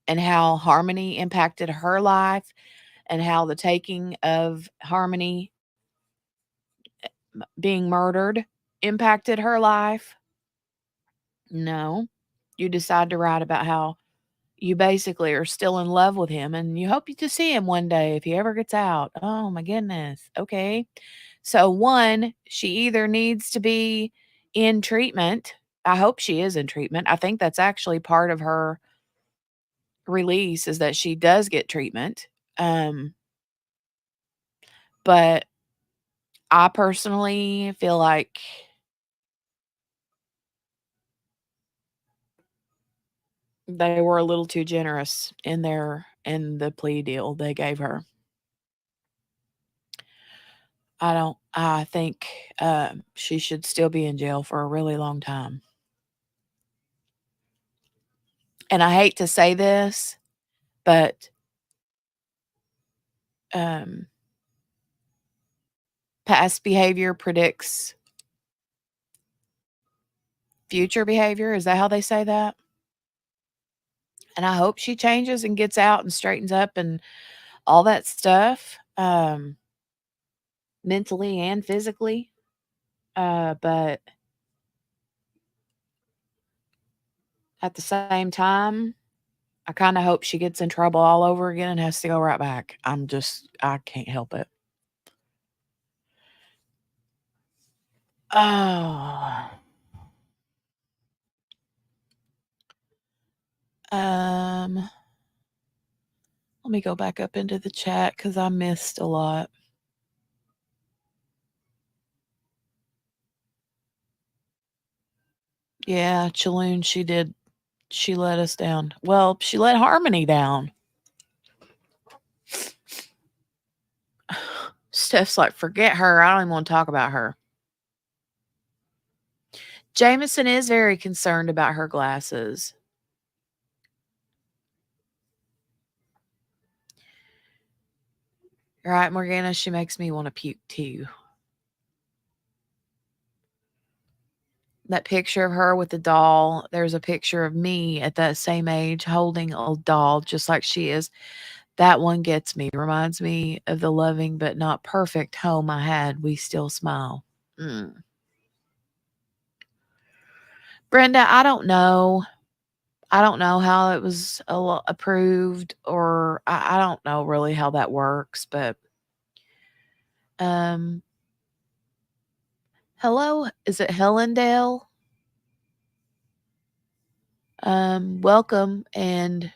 and how Harmony impacted her life and how the taking of Harmony being murdered impacted her life, no, you decide to write about how you basically are still in love with him and you hope to see him one day if he ever gets out. Oh my goodness. Okay. So one, she either needs to be in treatment. I hope she is in treatment. I think that's actually part of her release is that she does get treatment. But I personally feel like they were a little too generous in the plea deal they gave her. I think she should still be in jail for a really long time. And I hate to say this, but past behavior predicts future behavior. Is that how they say that? And I hope she changes and gets out and straightens up and all that stuff, mentally and physically. But at the same time, I kind of hope she gets in trouble all over again and has to go right back. I can't help it. Oh. Let me go back up into the chat because I missed a lot. Yeah, Chaloon, she did. She let us down. Well, she let Harmony down. Steph's like, forget her. I don't even want to talk about her. Jameson is very concerned about her glasses. Right, Morgana, she makes me want to puke too. That picture of her with the doll, there's a picture of me at that same age holding a doll just like she is. That one gets me. Reminds me of the loving but not perfect home I had. We still smile. Brenda, I don't know. I don't know how it was approved, or I don't know really how that works, but hello, is it Helendale? Welcome, and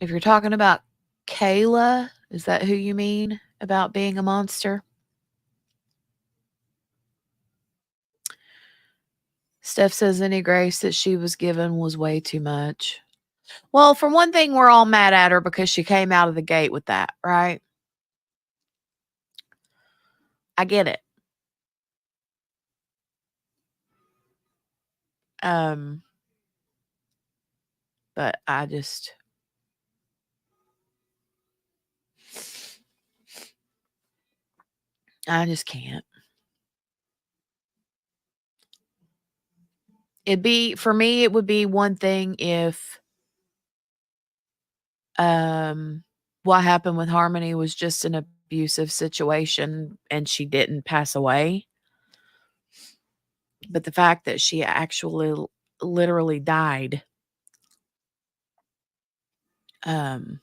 if you're talking about Kayla, is that who you mean about being a monster? Steph says any grace that she was given was way too much. Well, for one thing, we're all mad at her because she came out of the gate with that, right? I get it. But I just can't. For me, it would be one thing if what happened with Harmony was just an abusive situation and she didn't pass away. But the fact that she actually literally died, and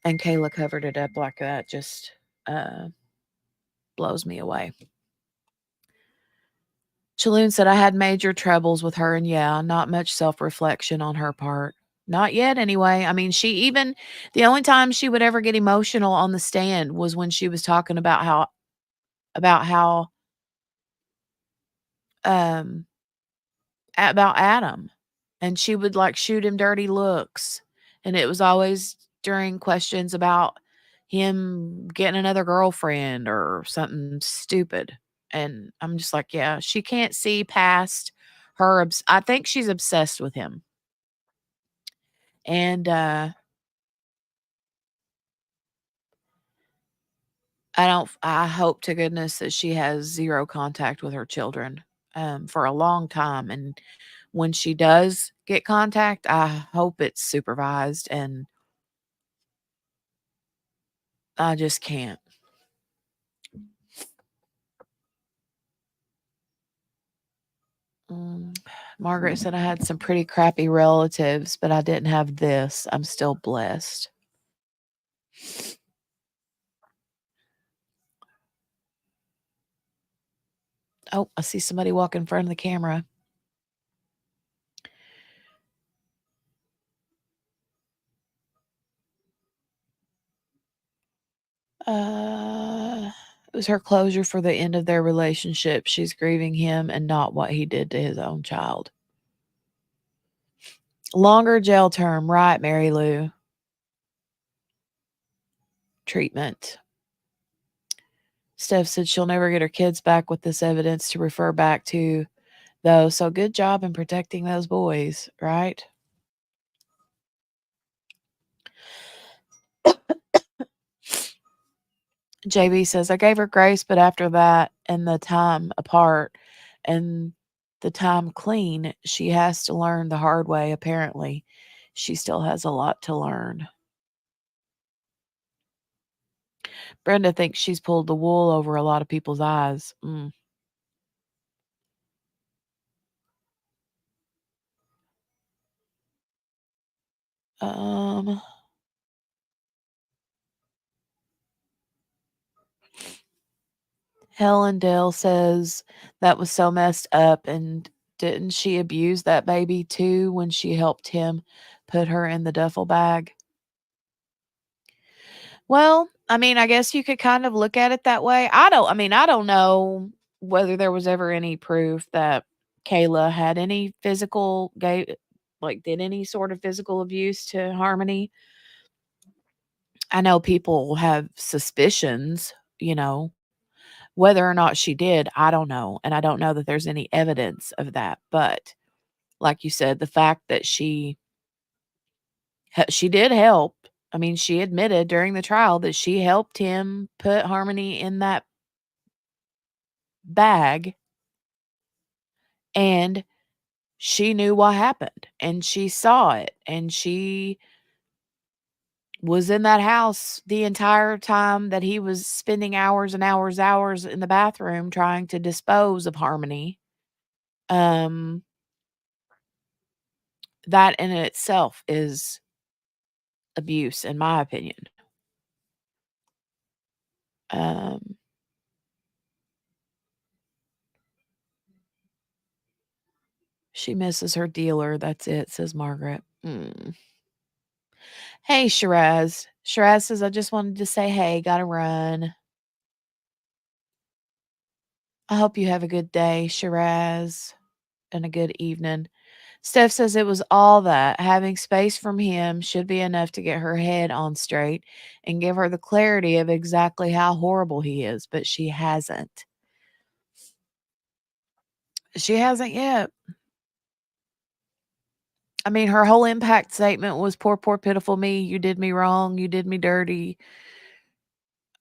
Kayla covered it up like that just blows me away. Chaloon said, I had major troubles with her, and yeah, not much self-reflection on her part. Not yet, anyway. I mean, the only time she would ever get emotional on the stand was when she was talking about how about Adam, and she would like shoot him dirty looks, and it was always during questions about him getting another girlfriend or something stupid. And I'm just like, yeah, she can't see past her. I think she's obsessed with him. And I hope to goodness that she has zero contact with her children for a long time. And when she does get contact, I hope it's supervised, and I just can't. Margaret said, I had some pretty crappy relatives, but I didn't have this. I'm still blessed. Oh, I see somebody walk in front of the camera. It was her closure for the end of their relationship. She's grieving him and not what he did to his own child. Longer jail term, right, Mary Lou? treatment. Steph said she'll never get her kids back with this evidence to refer back to, though. So good job in protecting those boys, right? JB says, I gave her grace, but after that and the time apart and the time clean, she has to learn the hard way, apparently. She still has a lot to learn. Brenda thinks she's pulled the wool over a lot of people's eyes. Um, Helen Dale says that was so messed up, and didn't she abuse that baby too when she helped him put her in the duffel bag? Well, I mean, I guess you could kind of look at it that way. I don't know whether there was ever any proof that Kayla had any did any sort of physical abuse to Harmony. I know people have suspicions, whether or not she did, I don't know. And I don't know that there's any evidence of that. But like you said, the fact that she did help. I mean, she admitted during the trial that she helped him put Harmony in that bag, and she knew what happened, and she saw it, and she was in that house the entire time that he was spending hours and hours in the bathroom trying to dispose of Harmony. That in itself is abuse, in my opinion. She misses her dealer. That's it, says Margaret. Hey, Shiraz. Shiraz says, I just wanted to say, hey, gotta run. I hope you have a good day, Shiraz, and a good evening. Steph says it was all that. Having space from him should be enough to get her head on straight and give her the clarity of exactly how horrible he is, but she hasn't. She hasn't yet. I mean, her whole impact statement was poor, pitiful me. You did me wrong. You did me dirty.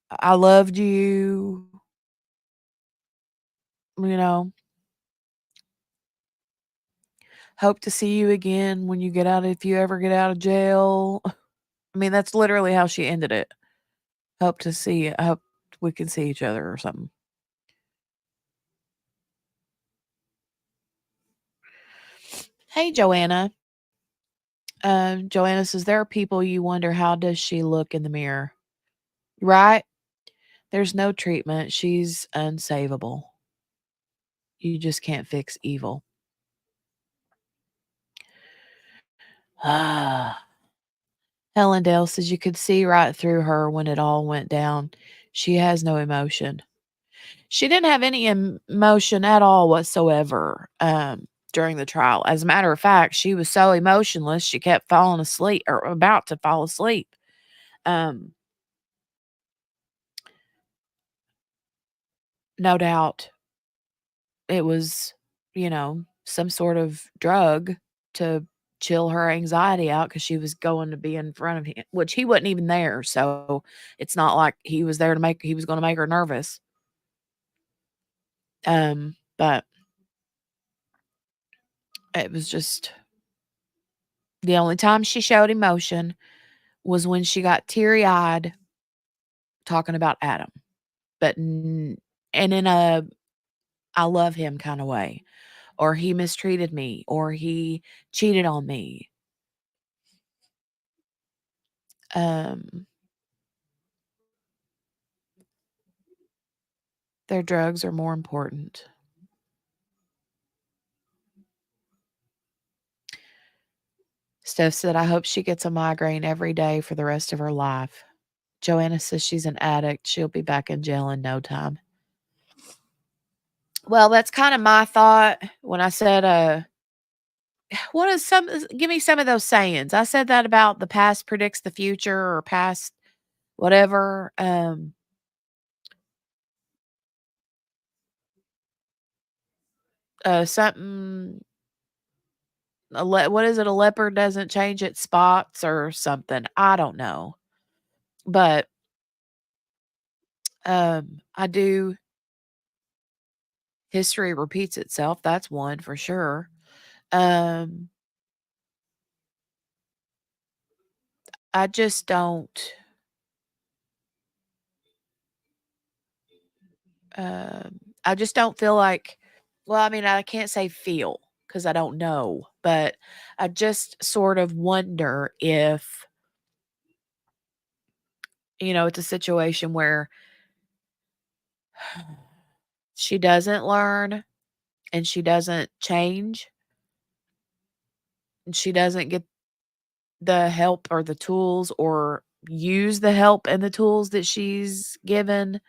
I loved you. Hope to see you again when you get out, if you ever get out of jail. I mean, that's literally how she ended it. I hope we can see each other or something. Hey, Joanna. Joanna says, there are people you wonder, how does she look in the mirror? Right? There's no treatment. She's unsavable. You just can't fix evil. Helen Dale says you could see right through her when it all went down. She has no emotion. She didn't have any emotion at all whatsoever during the trial. As a matter of fact, she was so emotionless, she kept falling asleep or about to fall asleep. No doubt it was, some sort of drug to chill her anxiety out because she was going to be in front of him, which he wasn't even there. So it's not like he was there he was going to make her nervous. But it was just the only time she showed emotion was when she got teary-eyed talking about Adam, but and in a I love him kind of way, or he mistreated me, or he cheated on me. Their drugs are more important. Steph said, I hope she gets a migraine every day for the rest of her life. Joanna says she's an addict. She'll be back in jail in no time. Well, that's kind of my thought when I said, give me some of those sayings. I said that about the past predicts the future, or past whatever something what is it, a leopard doesn't change its spots or something, I don't know. But I do, history repeats itself, that's one for sure. um I just don't I just don't feel like, well, I mean, I can't say feel because I don't know, but I just sort of wonder if, it's a situation where she doesn't learn and she doesn't change and she doesn't get the help or the tools or use the help and the tools that she's given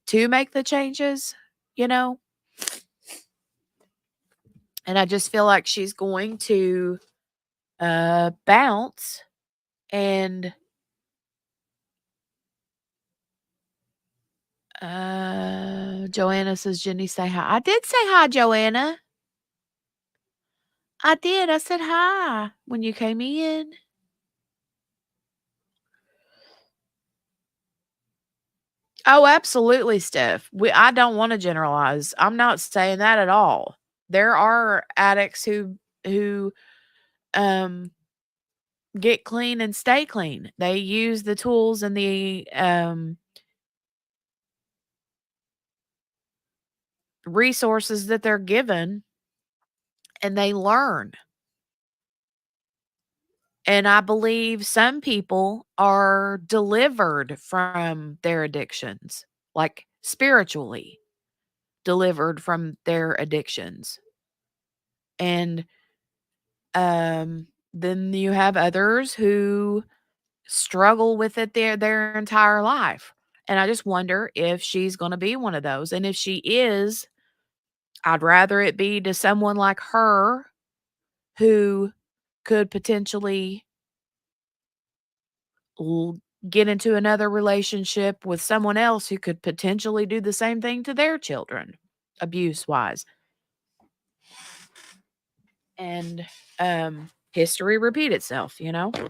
to make the changes, you know? And I just feel like she's going to bounce. And Joanna says, Jenny, say hi. I did say hi, Joanna. I did. I said hi when you came in. Oh, absolutely, Steph. I don't want to generalize. I'm not saying that at all. There are addicts who um get clean and stay clean. They use the tools and the resources that they're given, and they learn. And I believe some people are delivered from their addictions, like spiritually delivered from their addictions. And then you have others who struggle with it their entire life. And I just wonder if she's going to be one of those. And if she is, I'd rather it be to someone like her who could potentially get into another relationship with someone else who could potentially do the same thing to their children, abuse wise. And history repeat itself, I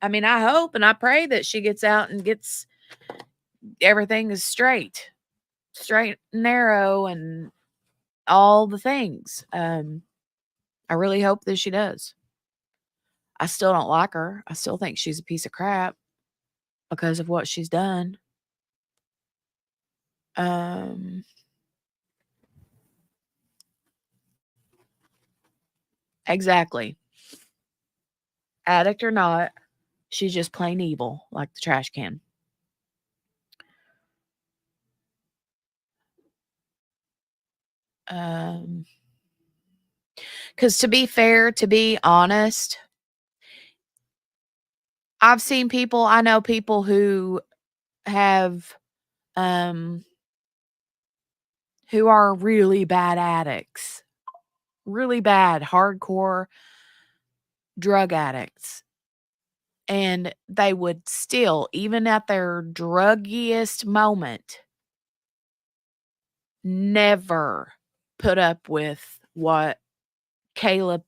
mean, I hope and I pray that she gets out and gets everything is straight and narrow and all the things. I really hope that she does. I still don't like her. I still think she's a piece of crap because of what she's done. Exactly. Addict or not, she's just plain evil, like the trash can. Because to be fair, to be honest, I know people who have, who are really bad addicts, really bad, hardcore drug addicts. And they would still, even at their druggiest moment, never put up with what Kayla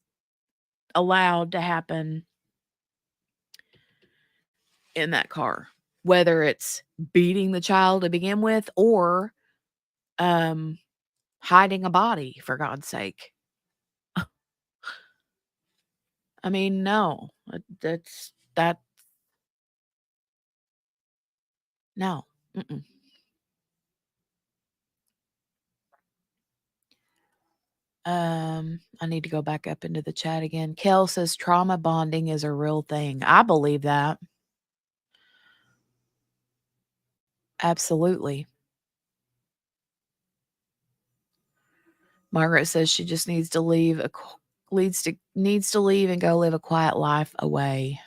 allowed to happen in that car, whether it's beating the child to begin with or hiding a body, for God's sake. I mean, no, that no. Mm-mm. I need to go back up into the chat again. Kel says trauma bonding is a real thing. I believe that. Absolutely. Margaret says she just needs to leave needs to leave and go live a quiet life away.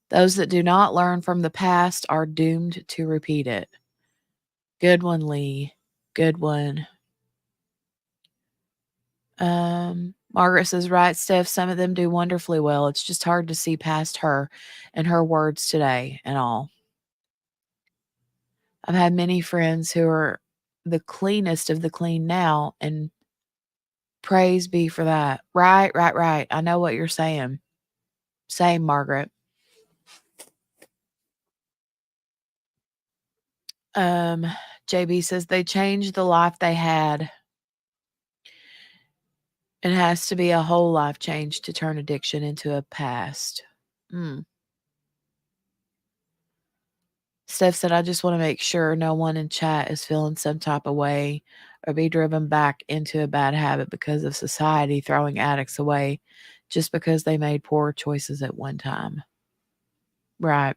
Those that do not learn from the past are doomed to repeat it. Good one, Lee. Good one. Margaret says, right, Steph, some of them do wonderfully well. It's just hard to see past her and her words today and all. I've had many friends who are the cleanest of the clean now, and praise be for that. Right. I know what you're saying. Same, Margaret. JB says they changed the life they had. It has to be a whole life change to turn addiction into a past. Steph said, I just want to make sure no one in chat is feeling some type of way or be driven back into a bad habit because of society throwing addicts away just because they made poor choices at one time. Right.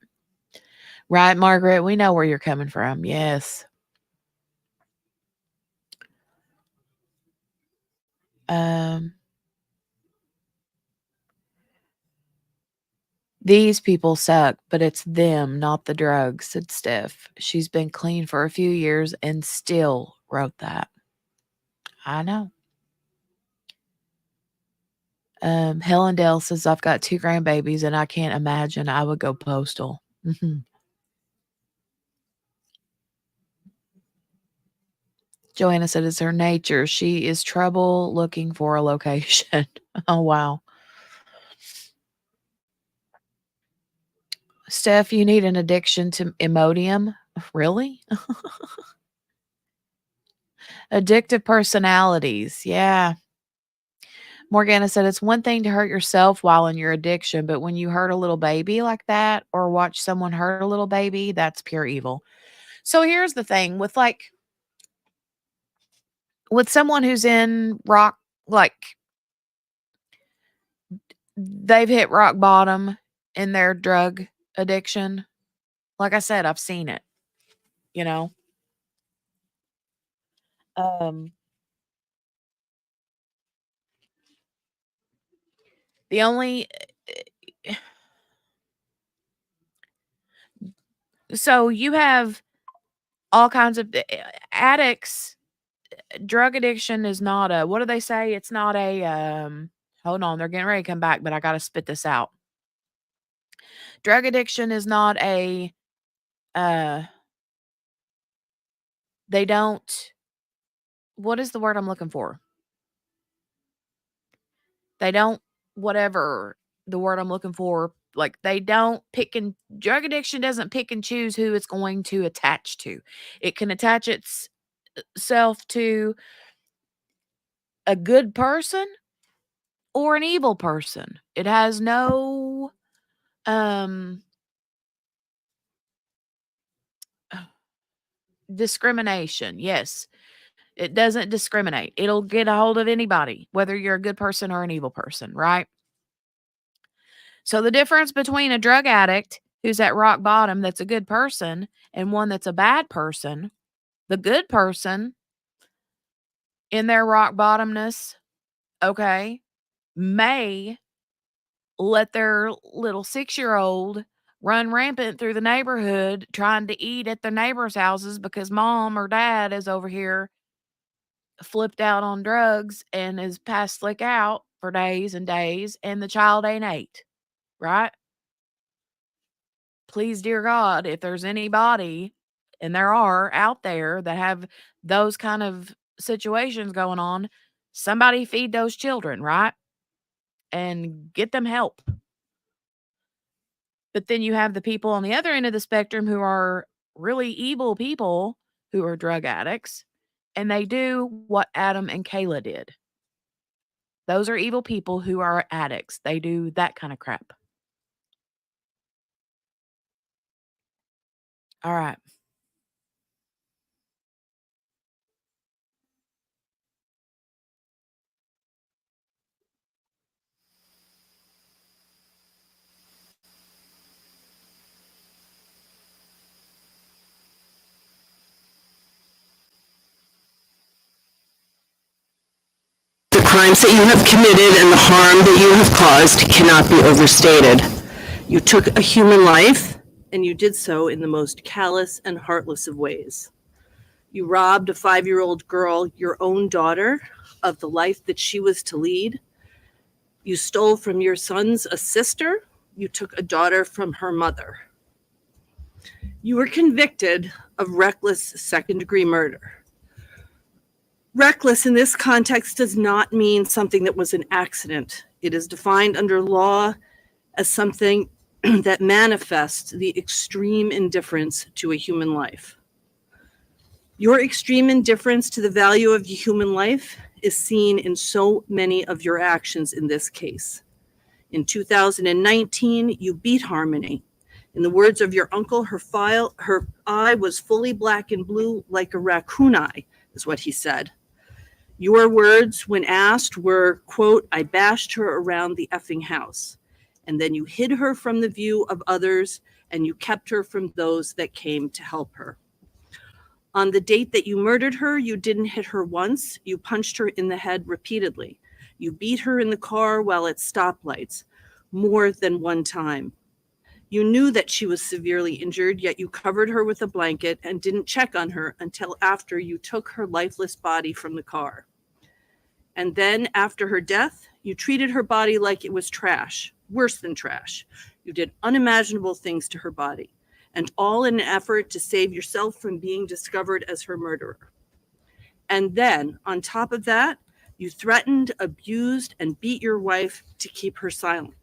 Right, Margaret. We know where you're coming from. Yes. These people suck, but it's them, not the drugs, said Steph. She's been clean for a few years and still wrote that. I know. Helen Dale says, I've got 2 grandbabies and I can't imagine I would go postal. Joanna said, it's her nature. She is trouble looking for a location. Oh, wow. Steph, you need an addiction to Imodium? Really? Addictive personalities. Yeah. Morgana said, it's one thing to hurt yourself while in your addiction, but when you hurt a little baby like that or watch someone hurt a little baby, that's pure evil. So here's the thing with someone who's in rock, like they've hit rock bottom in their drug addiction. Like I said, I've seen it, you know. The only so you have all kinds of addicts. Drug addiction is not a, what do they say? It's not a hold on, they're getting ready to come back, but I got to spit this out. Drug addiction is not a they don't, what is the word I'm looking for? They don't, whatever the word I'm looking for, like they don't pick and, drug addiction doesn't pick and choose who it's going to attach to. It can attach itself to a good person or an evil person. It has no discrimination. Yes. It doesn't discriminate. It'll get a hold of anybody, whether you're a good person or an evil person, right? So the difference between a drug addict who's at rock bottom that's a good person and one that's a bad person, the good person in their rock bottomness, okay, may let their little 6-year-old run rampant through the neighborhood trying to eat at their neighbors' houses because mom or dad is over here flipped out on drugs and is passed slick out for days and days, and the child ain't 8, right? Please, dear God, if there's anybody, and there are out there that have those kind of situations going on, somebody feed those children, right? And get them help. But then you have the people on the other end of the spectrum who are really evil people who are drug addicts, and they do what Adam and Kayla did. Those are evil people who are addicts. They do that kind of crap. All right. The crimes that you have committed and the harm that you have caused cannot be overstated. You took a human life, and you did so in the most callous and heartless of ways. You robbed a 5-year-old girl, your own daughter, of the life that she was to lead You stole from your sons a sister. You took a daughter from her mother. You were convicted of reckless second-degree murder. Reckless in this context does not mean something that was an accident. It is defined under law as something that manifests the extreme indifference to a human life. Your extreme indifference to the value of human life is seen in so many of your actions in this case. In 2019, you beat Harmony. In the words of your uncle, her eye was fully black and blue like a raccoon eye, is what he said. Your words, when asked, were, quote, "I bashed her around the effing house." And then you hid her from the view of others, and you kept her from those that came to help her. On the date that you murdered her, you didn't hit her once. You punched her in the head repeatedly. You beat her in the car while at stoplights, more than one time. You knew that she was severely injured, yet you covered her with a blanket and didn't check on her until after you took her lifeless body from the car. And then, after her death, you treated her body like it was trash, worse than trash. You did unimaginable things to her body, and all in an effort to save yourself from being discovered as her murderer. And then, on top of that, you threatened, abused, and beat your wife to keep her silent.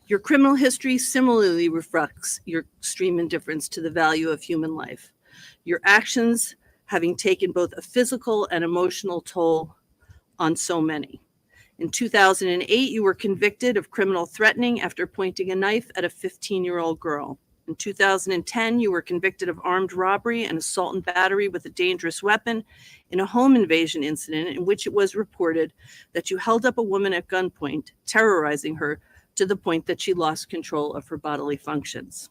Your criminal history similarly reflects your extreme indifference to the value of human life. Your actions having taken both a physical and emotional toll on so many. In 2008, you were convicted of criminal threatening after pointing a knife at a 15-year-old girl. In 2010, you were convicted of armed robbery and assault and battery with a dangerous weapon in a home invasion incident in which it was reported that you held up a woman at gunpoint, terrorizing her to the point that she lost control of her bodily functions.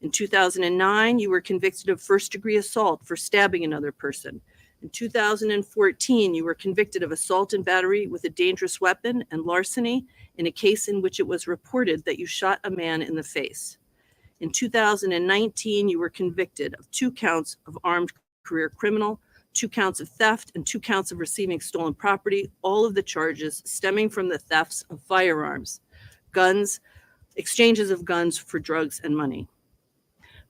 In 2009, you were convicted of first-degree assault for stabbing another person. In 2014, you were convicted of assault and battery with a dangerous weapon and larceny in a case in which it was reported that you shot a man in the face. In 2019, you were convicted of 2 counts of armed career criminal, 2 counts of theft, and 2 counts of receiving stolen property, all of the charges stemming from the thefts of firearms, guns, exchanges of guns for drugs and money.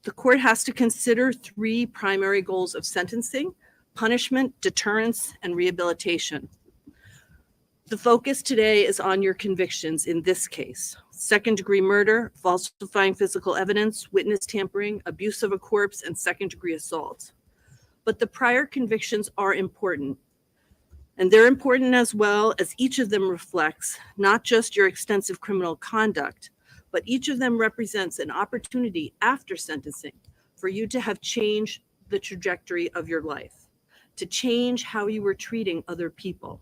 The court has to consider 3 primary goals of sentencing: punishment, deterrence, and rehabilitation. The focus today is on your convictions in this case: second-degree murder, falsifying physical evidence, witness tampering, abuse of a corpse, and second-degree assault. But the prior convictions are important, and they're important as well as each of them reflects not just your extensive criminal conduct, but each of them represents an opportunity after sentencing for you to have changed the trajectory of your life, to change how you were treating other people.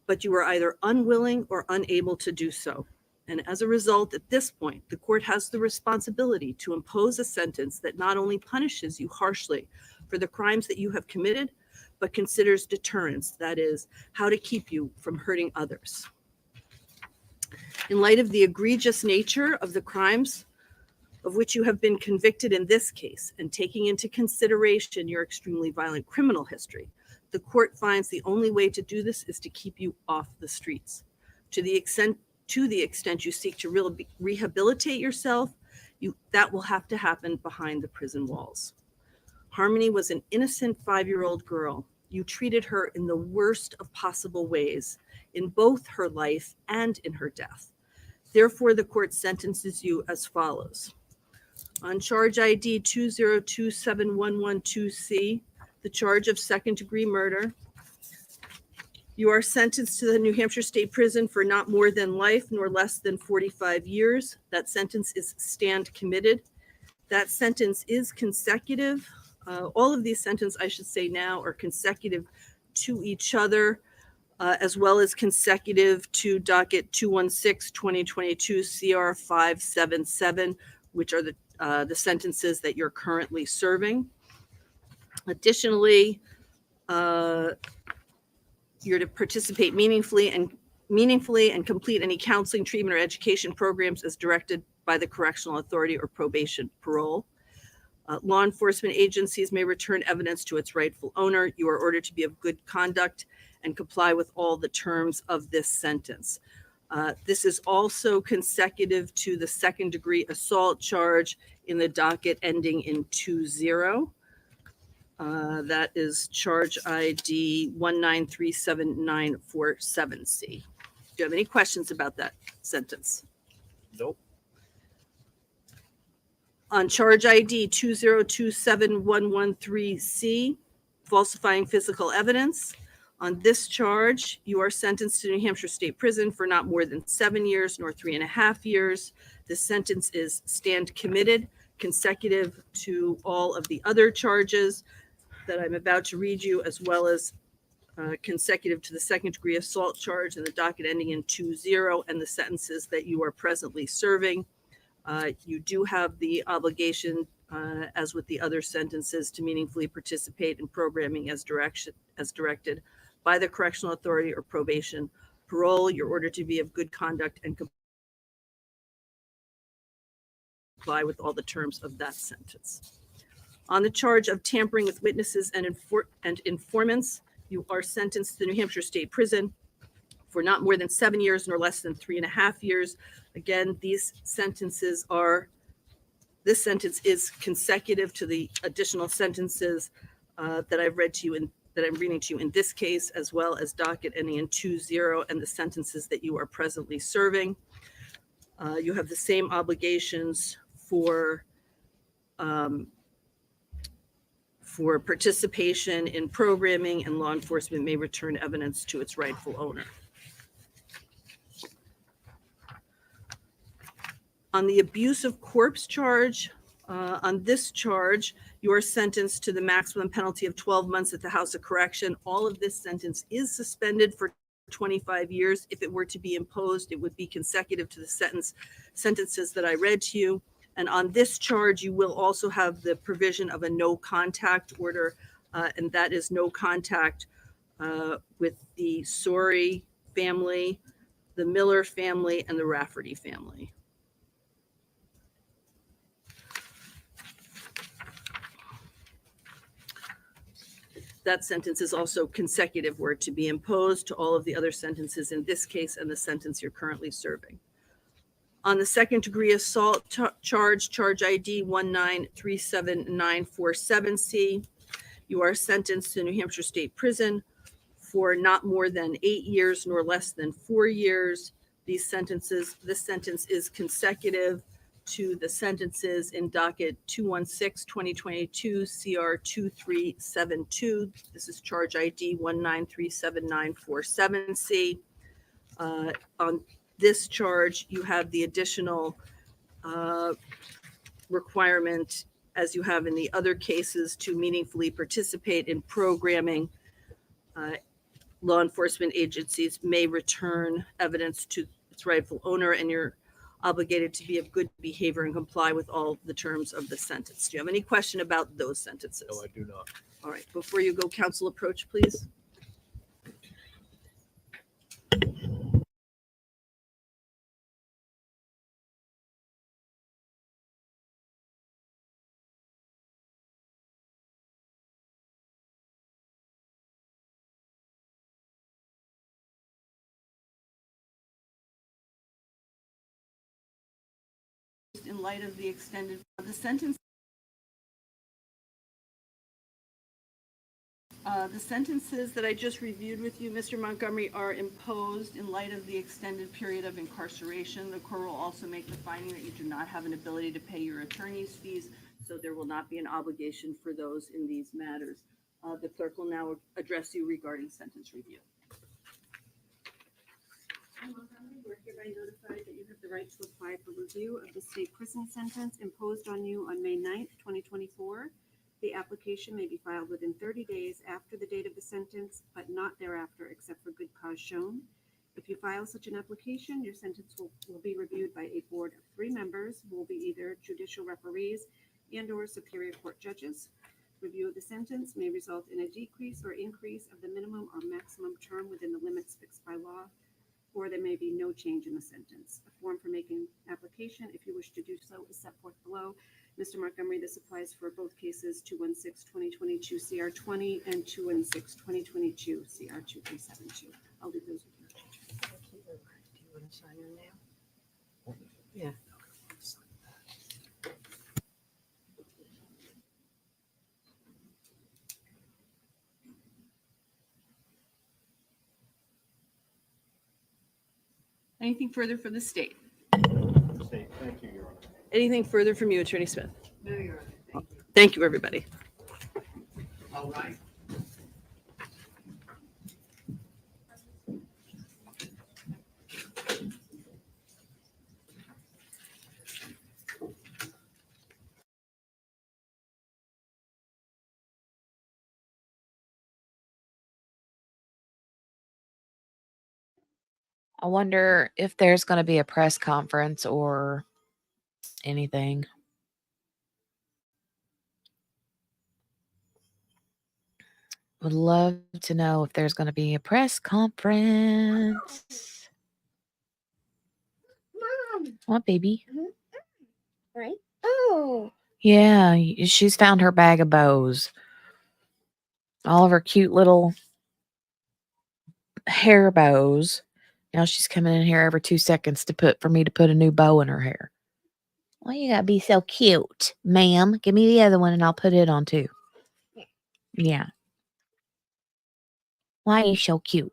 But you were either unwilling or unable to do so. And as a result, at this point, the court has the responsibility to impose a sentence that not only punishes you harshly for the crimes that you have committed, but considers deterrence, that is, how to keep you from hurting others. In light of the egregious nature of the crimes of which you have been convicted in this case, and taking into consideration your extremely violent criminal history, the court finds the only way to do this is to keep you off the streets. To the extent you seek to rehabilitate yourself, that will have to happen behind the prison walls. Harmony was an innocent 5-year-old girl. You treated her in the worst of possible ways, in both her life and in her death. Therefore, the court sentences you as follows. On charge ID 2027112C, the charge of second-degree murder, you are sentenced to the New Hampshire State Prison for not more than life nor less than 45 years. That sentence is stand committed. That sentence is consecutive. All of these sentences, I should say now, are consecutive to each other, as well as consecutive to docket 216-2022 CR 577, which are the sentences that you're currently serving. Additionally, you're to participate meaningfully and complete any counseling, treatment, or education programs as directed by the correctional authority or probation parole. Law enforcement agencies may return evidence to its rightful owner. You are ordered to be of good conduct and comply with all the terms of this sentence. This is also consecutive to the second-degree assault charge in the docket ending in 20. That is charge ID 1937947C. Do you have any questions about that sentence? Nope. On charge ID 2027113C, falsifying physical evidence. On this charge, you are sentenced to New Hampshire State Prison for not more than 7 years nor 3.5 years. This sentence is stand committed, consecutive to all of the other charges that I'm about to read you, as well as consecutive to the second-degree assault charge and the docket ending in 20 and the sentences that you are presently serving. You do have the obligation, as with the other sentences, to meaningfully participate in programming as directed by the correctional authority or probation. Parole, you're ordered to be of good conduct and comply with all the terms of that sentence. On the charge of tampering with witnesses and informants, you are sentenced to New Hampshire State Prison for not more than 7 years nor less than 3.5 years. Again, this sentence is consecutive to the additional sentences that I've read to you and that I'm reading to you in this case, as well as docket ending in 20 and the sentences that you are presently serving. You have the same obligations for participation in programming, and law enforcement may return evidence to its rightful owner. On the abuse of corpse charge, on this charge, you are sentenced to the maximum penalty of 12 months at the House of Correction. All of this sentence is suspended for 25 years. If it were to be imposed, it would be consecutive to the sentences that I read to you. And on this charge, you will also have the provision of a no contact order, and that is no contact with the Sorey family, the Miller family, and the Rafferty family. That sentence is also consecutive were it to be imposed to all of the other sentences in this case and the sentence you're currently serving. On the second-degree assault charge, charge ID 1937947C, you are sentenced to New Hampshire State Prison for not more than 8 years nor less than 4 years. This sentence is consecutive to the sentences in docket 216-2022 CR 2372. This is charge ID 1937947C. On this charge, you have the additional requirement, as you have in the other cases, to meaningfully participate in programming. Law enforcement agencies may return evidence to its rightful owner, and you're obligated to be of good behavior and comply with all the terms of the sentence. Do you have any question about those sentences? No, I do not. All right, before you go, counsel approach, please. In light of the extended, the sentence, the sentences that I just reviewed with you, Mr. Montgomery, are imposed in light of the extended period of incarceration. The court will also make the finding that you do not have an ability to pay your attorney's fees, so there will not be an obligation for those in these matters. The clerk will now address you regarding sentence review. We're hereby notified that you have the right to apply for review of the state prison sentence imposed on you on May 9th, 2024. The application may be filed within 30 days after the date of the sentence, but not thereafter except for good cause shown. If you file such an application, your sentence will be reviewed by a board of 3 members who will be either judicial referees and/or superior court judges. Review of the sentence may result in a decrease or increase of the minimum or maximum term within the limits fixed by law, or there may be no change in the sentence. A form for making application, if you wish to do so, is set forth below. Mr. Montgomery, this applies for both cases 216-2022 CR 20 and 216-2022 CR 2372. I'll leave those with you. Do you want to sign your name? Yeah. Anything further from the state? Thank you, Your Honor. Anything further from you, Attorney Smith? No, Your Honor. Thank you. Thank you, everybody. All right. I wonder if there's going to be a press conference or anything. Would love to know if there's going to be a press conference. Mom. What, baby? Right? Oh. Yeah, she's found her bag of bows. All of her cute little hair bows. Now she's coming in here every 2 seconds for me to put a new bow in her hair. Why you gotta be so cute, ma'am? Give me the other one and I'll put it on too. Yeah. Why are you so cute?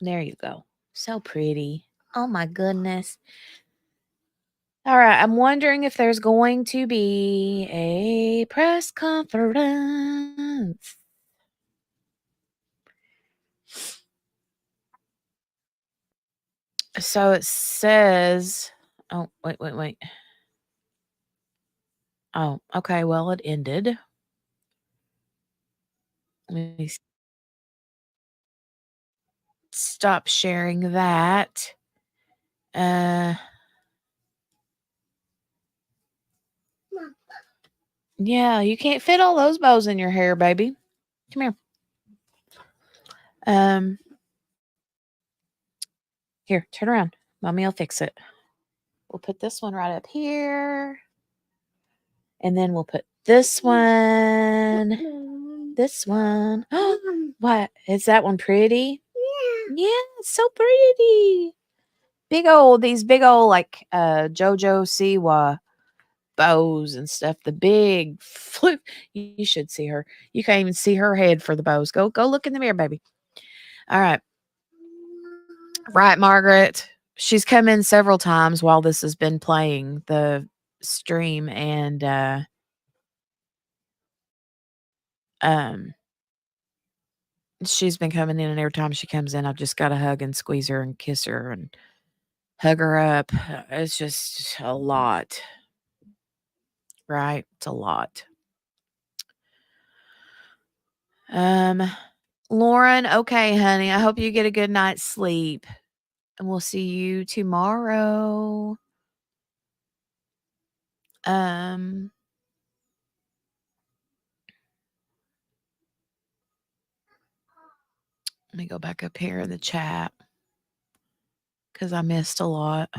There you go. So pretty. Oh my goodness. All right. I'm wondering if there's going to be a press conference. So it says, oh, wait. Oh, okay. Well, it ended. Let me stop sharing that. Yeah, you can't fit all those bows in your hair, baby. Come here. Here, turn around. Mommy will fix it. We'll put this one right up here. And then we'll put this one. This one. What? Is that one pretty? Yeah, it's so pretty. These big old like JoJo Siwa bows and stuff. The big flip. You should see her. You can't even see her head for the bows. Go look in the mirror, baby. All right. Right, Margaret. She's come in several times while this has been playing the stream, and she's been coming in, and every time she comes in, I've just got to hug and squeeze her and kiss her and hug her up. It's just a lot. Right? It's a lot. Lauren, okay, honey. I hope you get a good night's sleep. And we'll see you tomorrow. Let me go back up here in the chat because I missed a lot.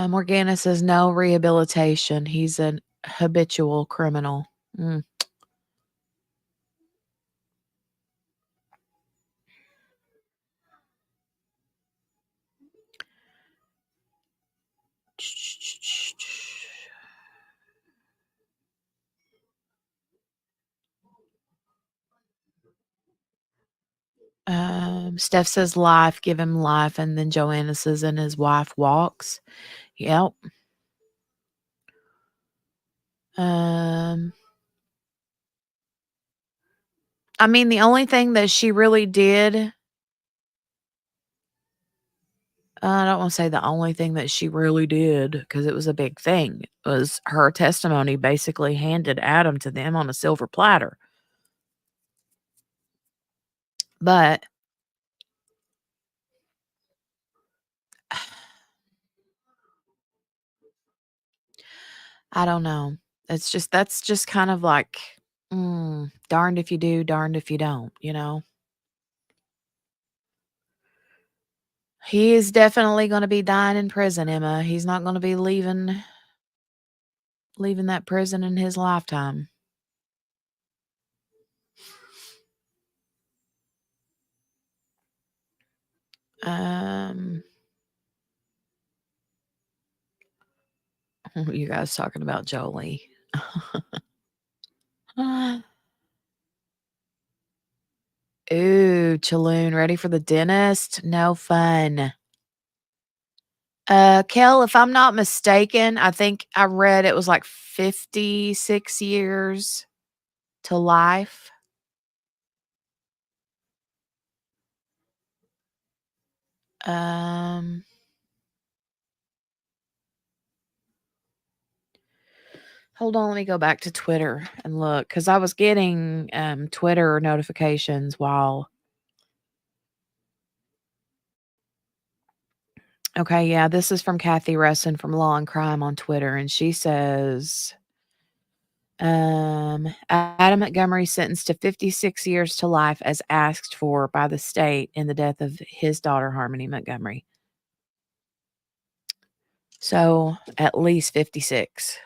Morgana says no rehabilitation. He's an habitual criminal. Mm. Steph says life, give him life, and then Joanna says and his wife walks. Yep. I mean, the only thing that she really did, I don't want to say the only thing that she really did because it was a big thing, was her testimony basically handed Adam to them on a silver platter. But I don't know. That's just kind of like, darned if you do, darned if you don't, you know? He is definitely gonna be dying in prison, Emma. He's not gonna be leaving that prison in his lifetime. You guys talking about Jolie. Ooh, Chaloon, ready for the dentist? No fun. Kel, if I'm not mistaken, I think I read it was like 56 years to life. Um, hold on, let me go back to Twitter and look because I was getting Twitter notifications while. Okay, yeah, this is from Kathy Russin from Law and Crime on Twitter, and she says, Adam Montgomery sentenced to 56 years to life as asked for by the state in the death of his daughter, Harmony Montgomery. So at least 56.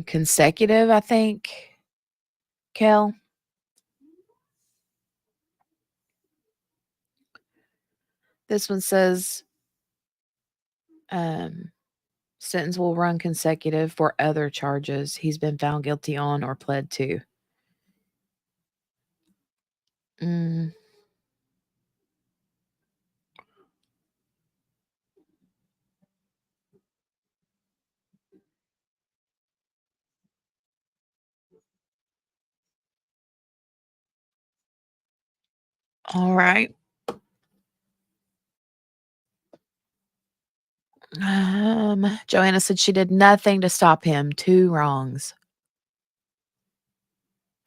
Consecutive, I think, Kel. This one says, sentence will run consecutive for other charges he's been found guilty on or pled to. Mm. All right. Joanna said she did nothing to stop him. 2 wrongs.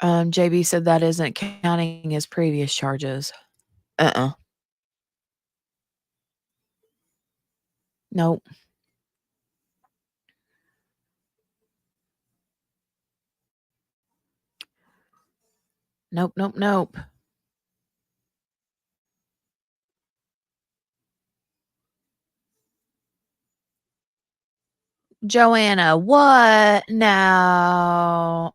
JB said that isn't counting his previous charges. Nope. Nope, nope, nope. Joanna, what? No.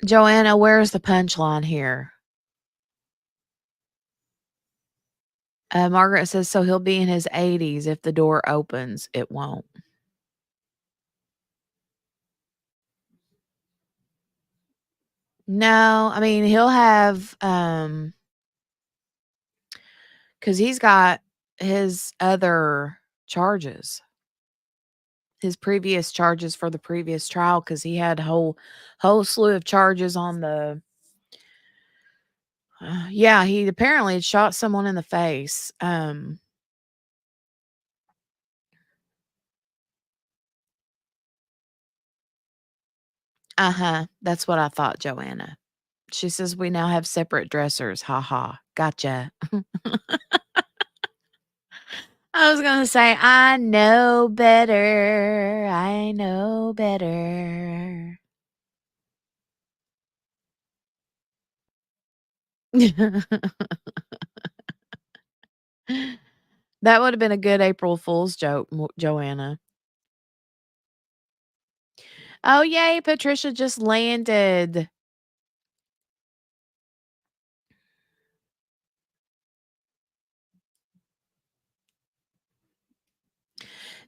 Joanna, where's the punchline here? Margaret says, so he'll be in his 80s if the door opens. It won't. No, I mean, he'll have, because he's got his other charges. His previous charges for the previous trial, because he had a whole slew of charges on the. Yeah, he apparently had shot someone in the face. That's what I thought, Joanna. She says we now have separate dressers. Ha ha. Gotcha. I was gonna say, I know better. I know better. That would have been a good April Fool's joke, Joanna. Oh, yay, Patricia just landed.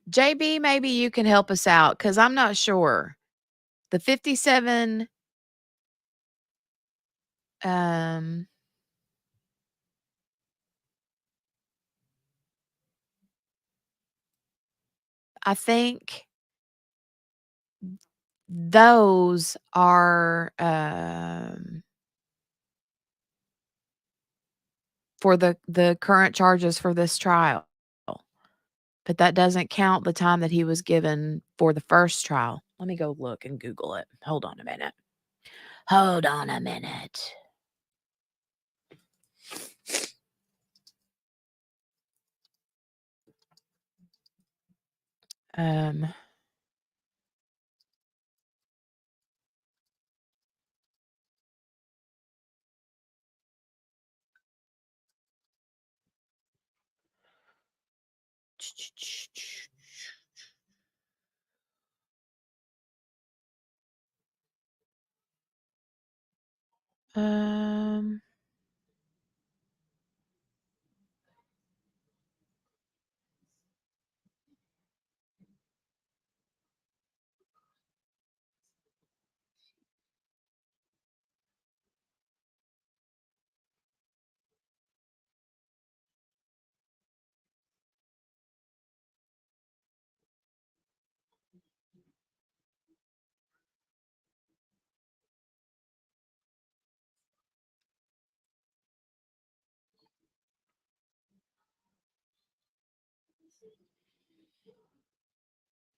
JB, maybe you can help us out because I'm not sure. The 57, I think those are for the current charges for this trial. But that doesn't count the time that he was given for the first trial. Let me go look and Google it. Hold on a minute. Hold on a minute. Um, um,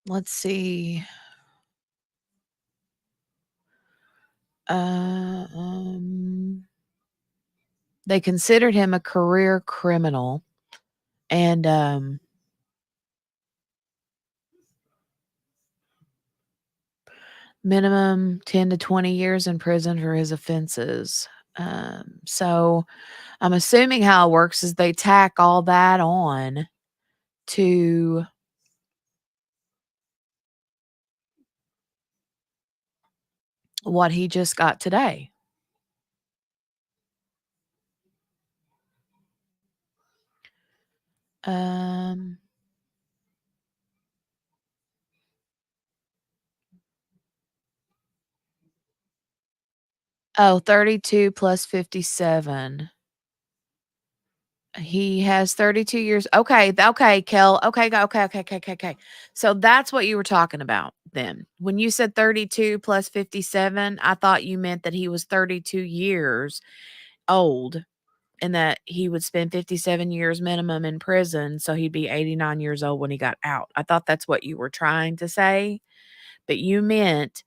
let's see. They considered him a career criminal, and minimum 10 to 20 years in prison for his offenses. So I'm assuming how it works is they tack all that on to what he just got today. Um, oh, 32 plus 57. He has 32 years. Okay, Kel. Okay. So that's what you were talking about then. When you said 32 plus 57, I thought you meant that he was 32 years old and that he would spend 57 years minimum in prison. So he'd be 89 years old when he got out. I thought that's what you were trying to say. But you meant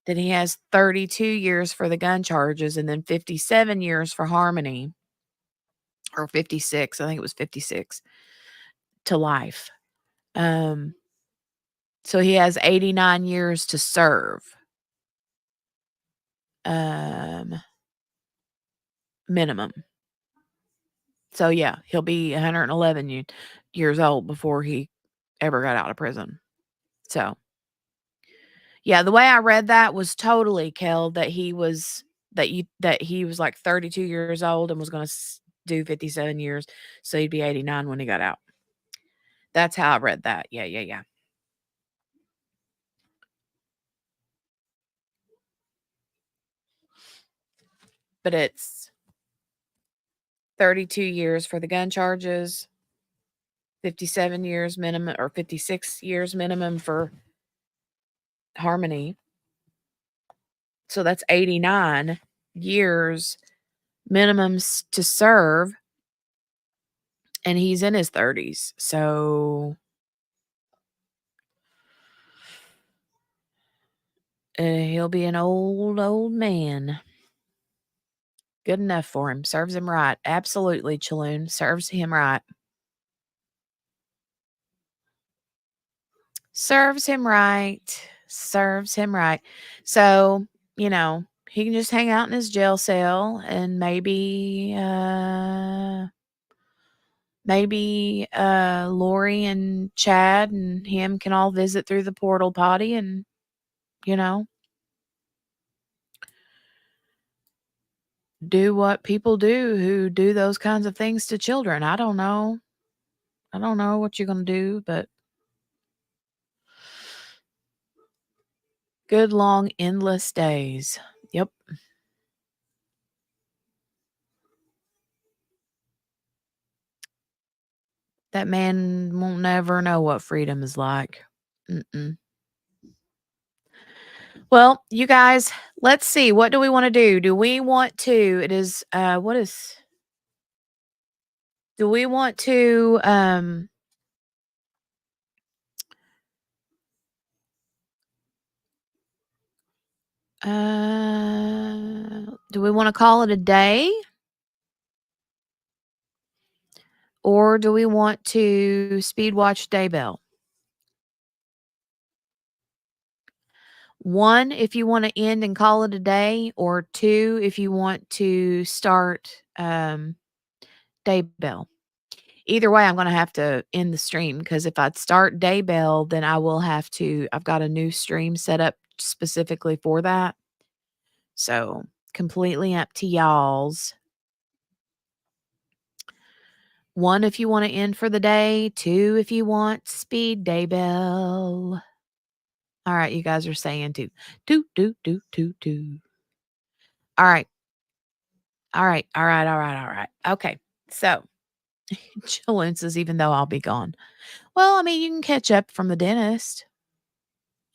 that he has 32 years for the gun charges and then 57 years for Harmony. Or 56. I think it was 56 to life. So he has 89 years to serve. Minimum. So yeah, he'll be 111 years old before he ever got out of prison. So yeah, the way I read that was totally, Kel, that he was like 32 years old and was going to do 57 years, so he'd be 89 when he got out. That's how I read that. Yeah. But it's 32 years for the gun charges, 57 years minimum or 56 years minimum for Harmony. So that's 89 years minimums to serve. And he's in his 30s. So he'll be an old man. Good enough for him. Serves him right. Absolutely, Chaloon. Serves him right. Serves him right. Serves him right. So, he can just hang out in his jail cell and maybe Lori and Chad and him can all visit through the portal potty and, do what people do who do those kinds of things to children. I don't know. I don't know what you're going to do, but good, long, endless days. Yep. That man won't never know what freedom is like. Mm-mm. Well, you guys, let's see. What do we want to do? Do we want to, it is, do we want to, do we want to call it a day? Or do we want to speed watch Daybell? 1, if you want to end and call it a day, or 2, if you want to start Daybell. Either way, I'm going to have to end the stream because if I start Daybell, then I will have to, I've got a new stream set up specifically for that. So completely up to y'all's. 1, if you want to end for the day. 2, if you want speed Daybell. All right, you guys are saying 2. 2, 2, 2, 2, 2. All right. All right. Okay. So, Jillian says, even though I'll be gone. Well, I mean, you can catch up from the dentist,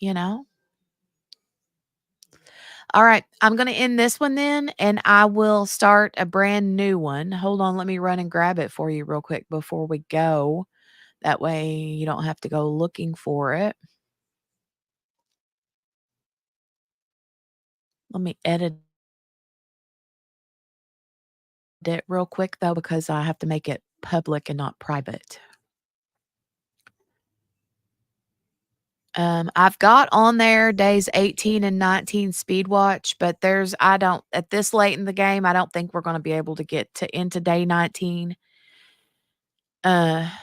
you know? All right. I'm going to end this one then, and I will start a brand new one. Hold on. Let me run and grab it for you real quick before we go. That way you don't have to go looking for it. Let me edit it real quick, though, because I have to make it public and not private. I've got on there days 18 and 19 speed watch, but at this late in the game, I don't think we're going to be able to get into day 19.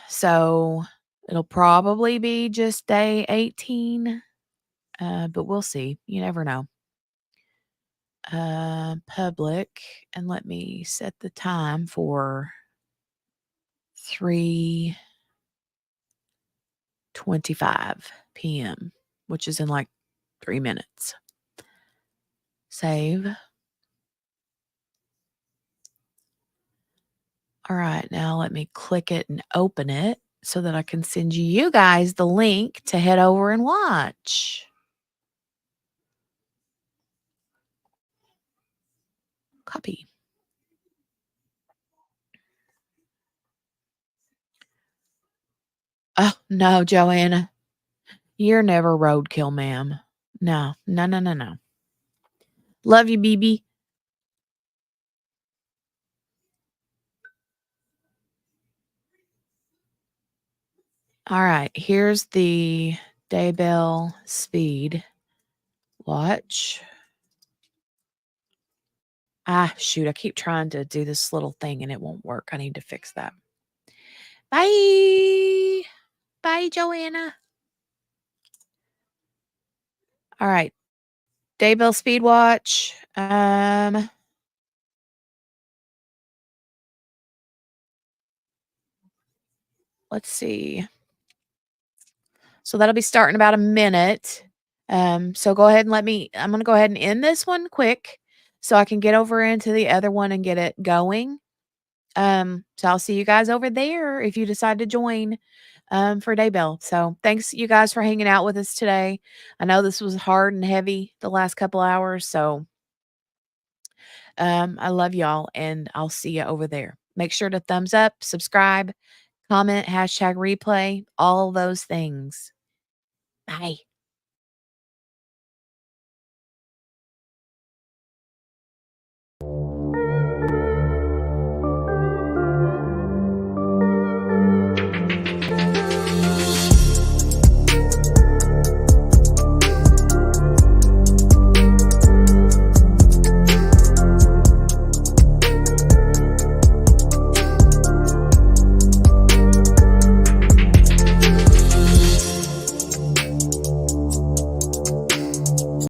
So it'll probably be just day 18. But we'll see. You never know. Public, and let me set the time for 3:25 p.m., which is in like 3 minutes. Save. All right, now let me click it and open it so that I can send you guys the link to head over and watch. Copy. Oh, no, Joanna. You're never roadkill, ma'am. No. Love you, BB. All right, here's the Daybell speed watch. Shoot, I keep trying to do this little thing and it won't work. I need to fix that. Bye. Bye, Joanna. All right. Daybell speed watch. Let's see. So that'll be starting about a minute. So go ahead and I'm going to go ahead and end this one quick so I can get over into the other one and get it going. So I'll see you guys over there if you decide to join for Daybell. So thanks you guys for hanging out with us today. I know this was hard and heavy the last couple hours. So I love y'all and I'll see you over there. Make sure to thumbs up, subscribe, comment, #replay, all those things. Bye.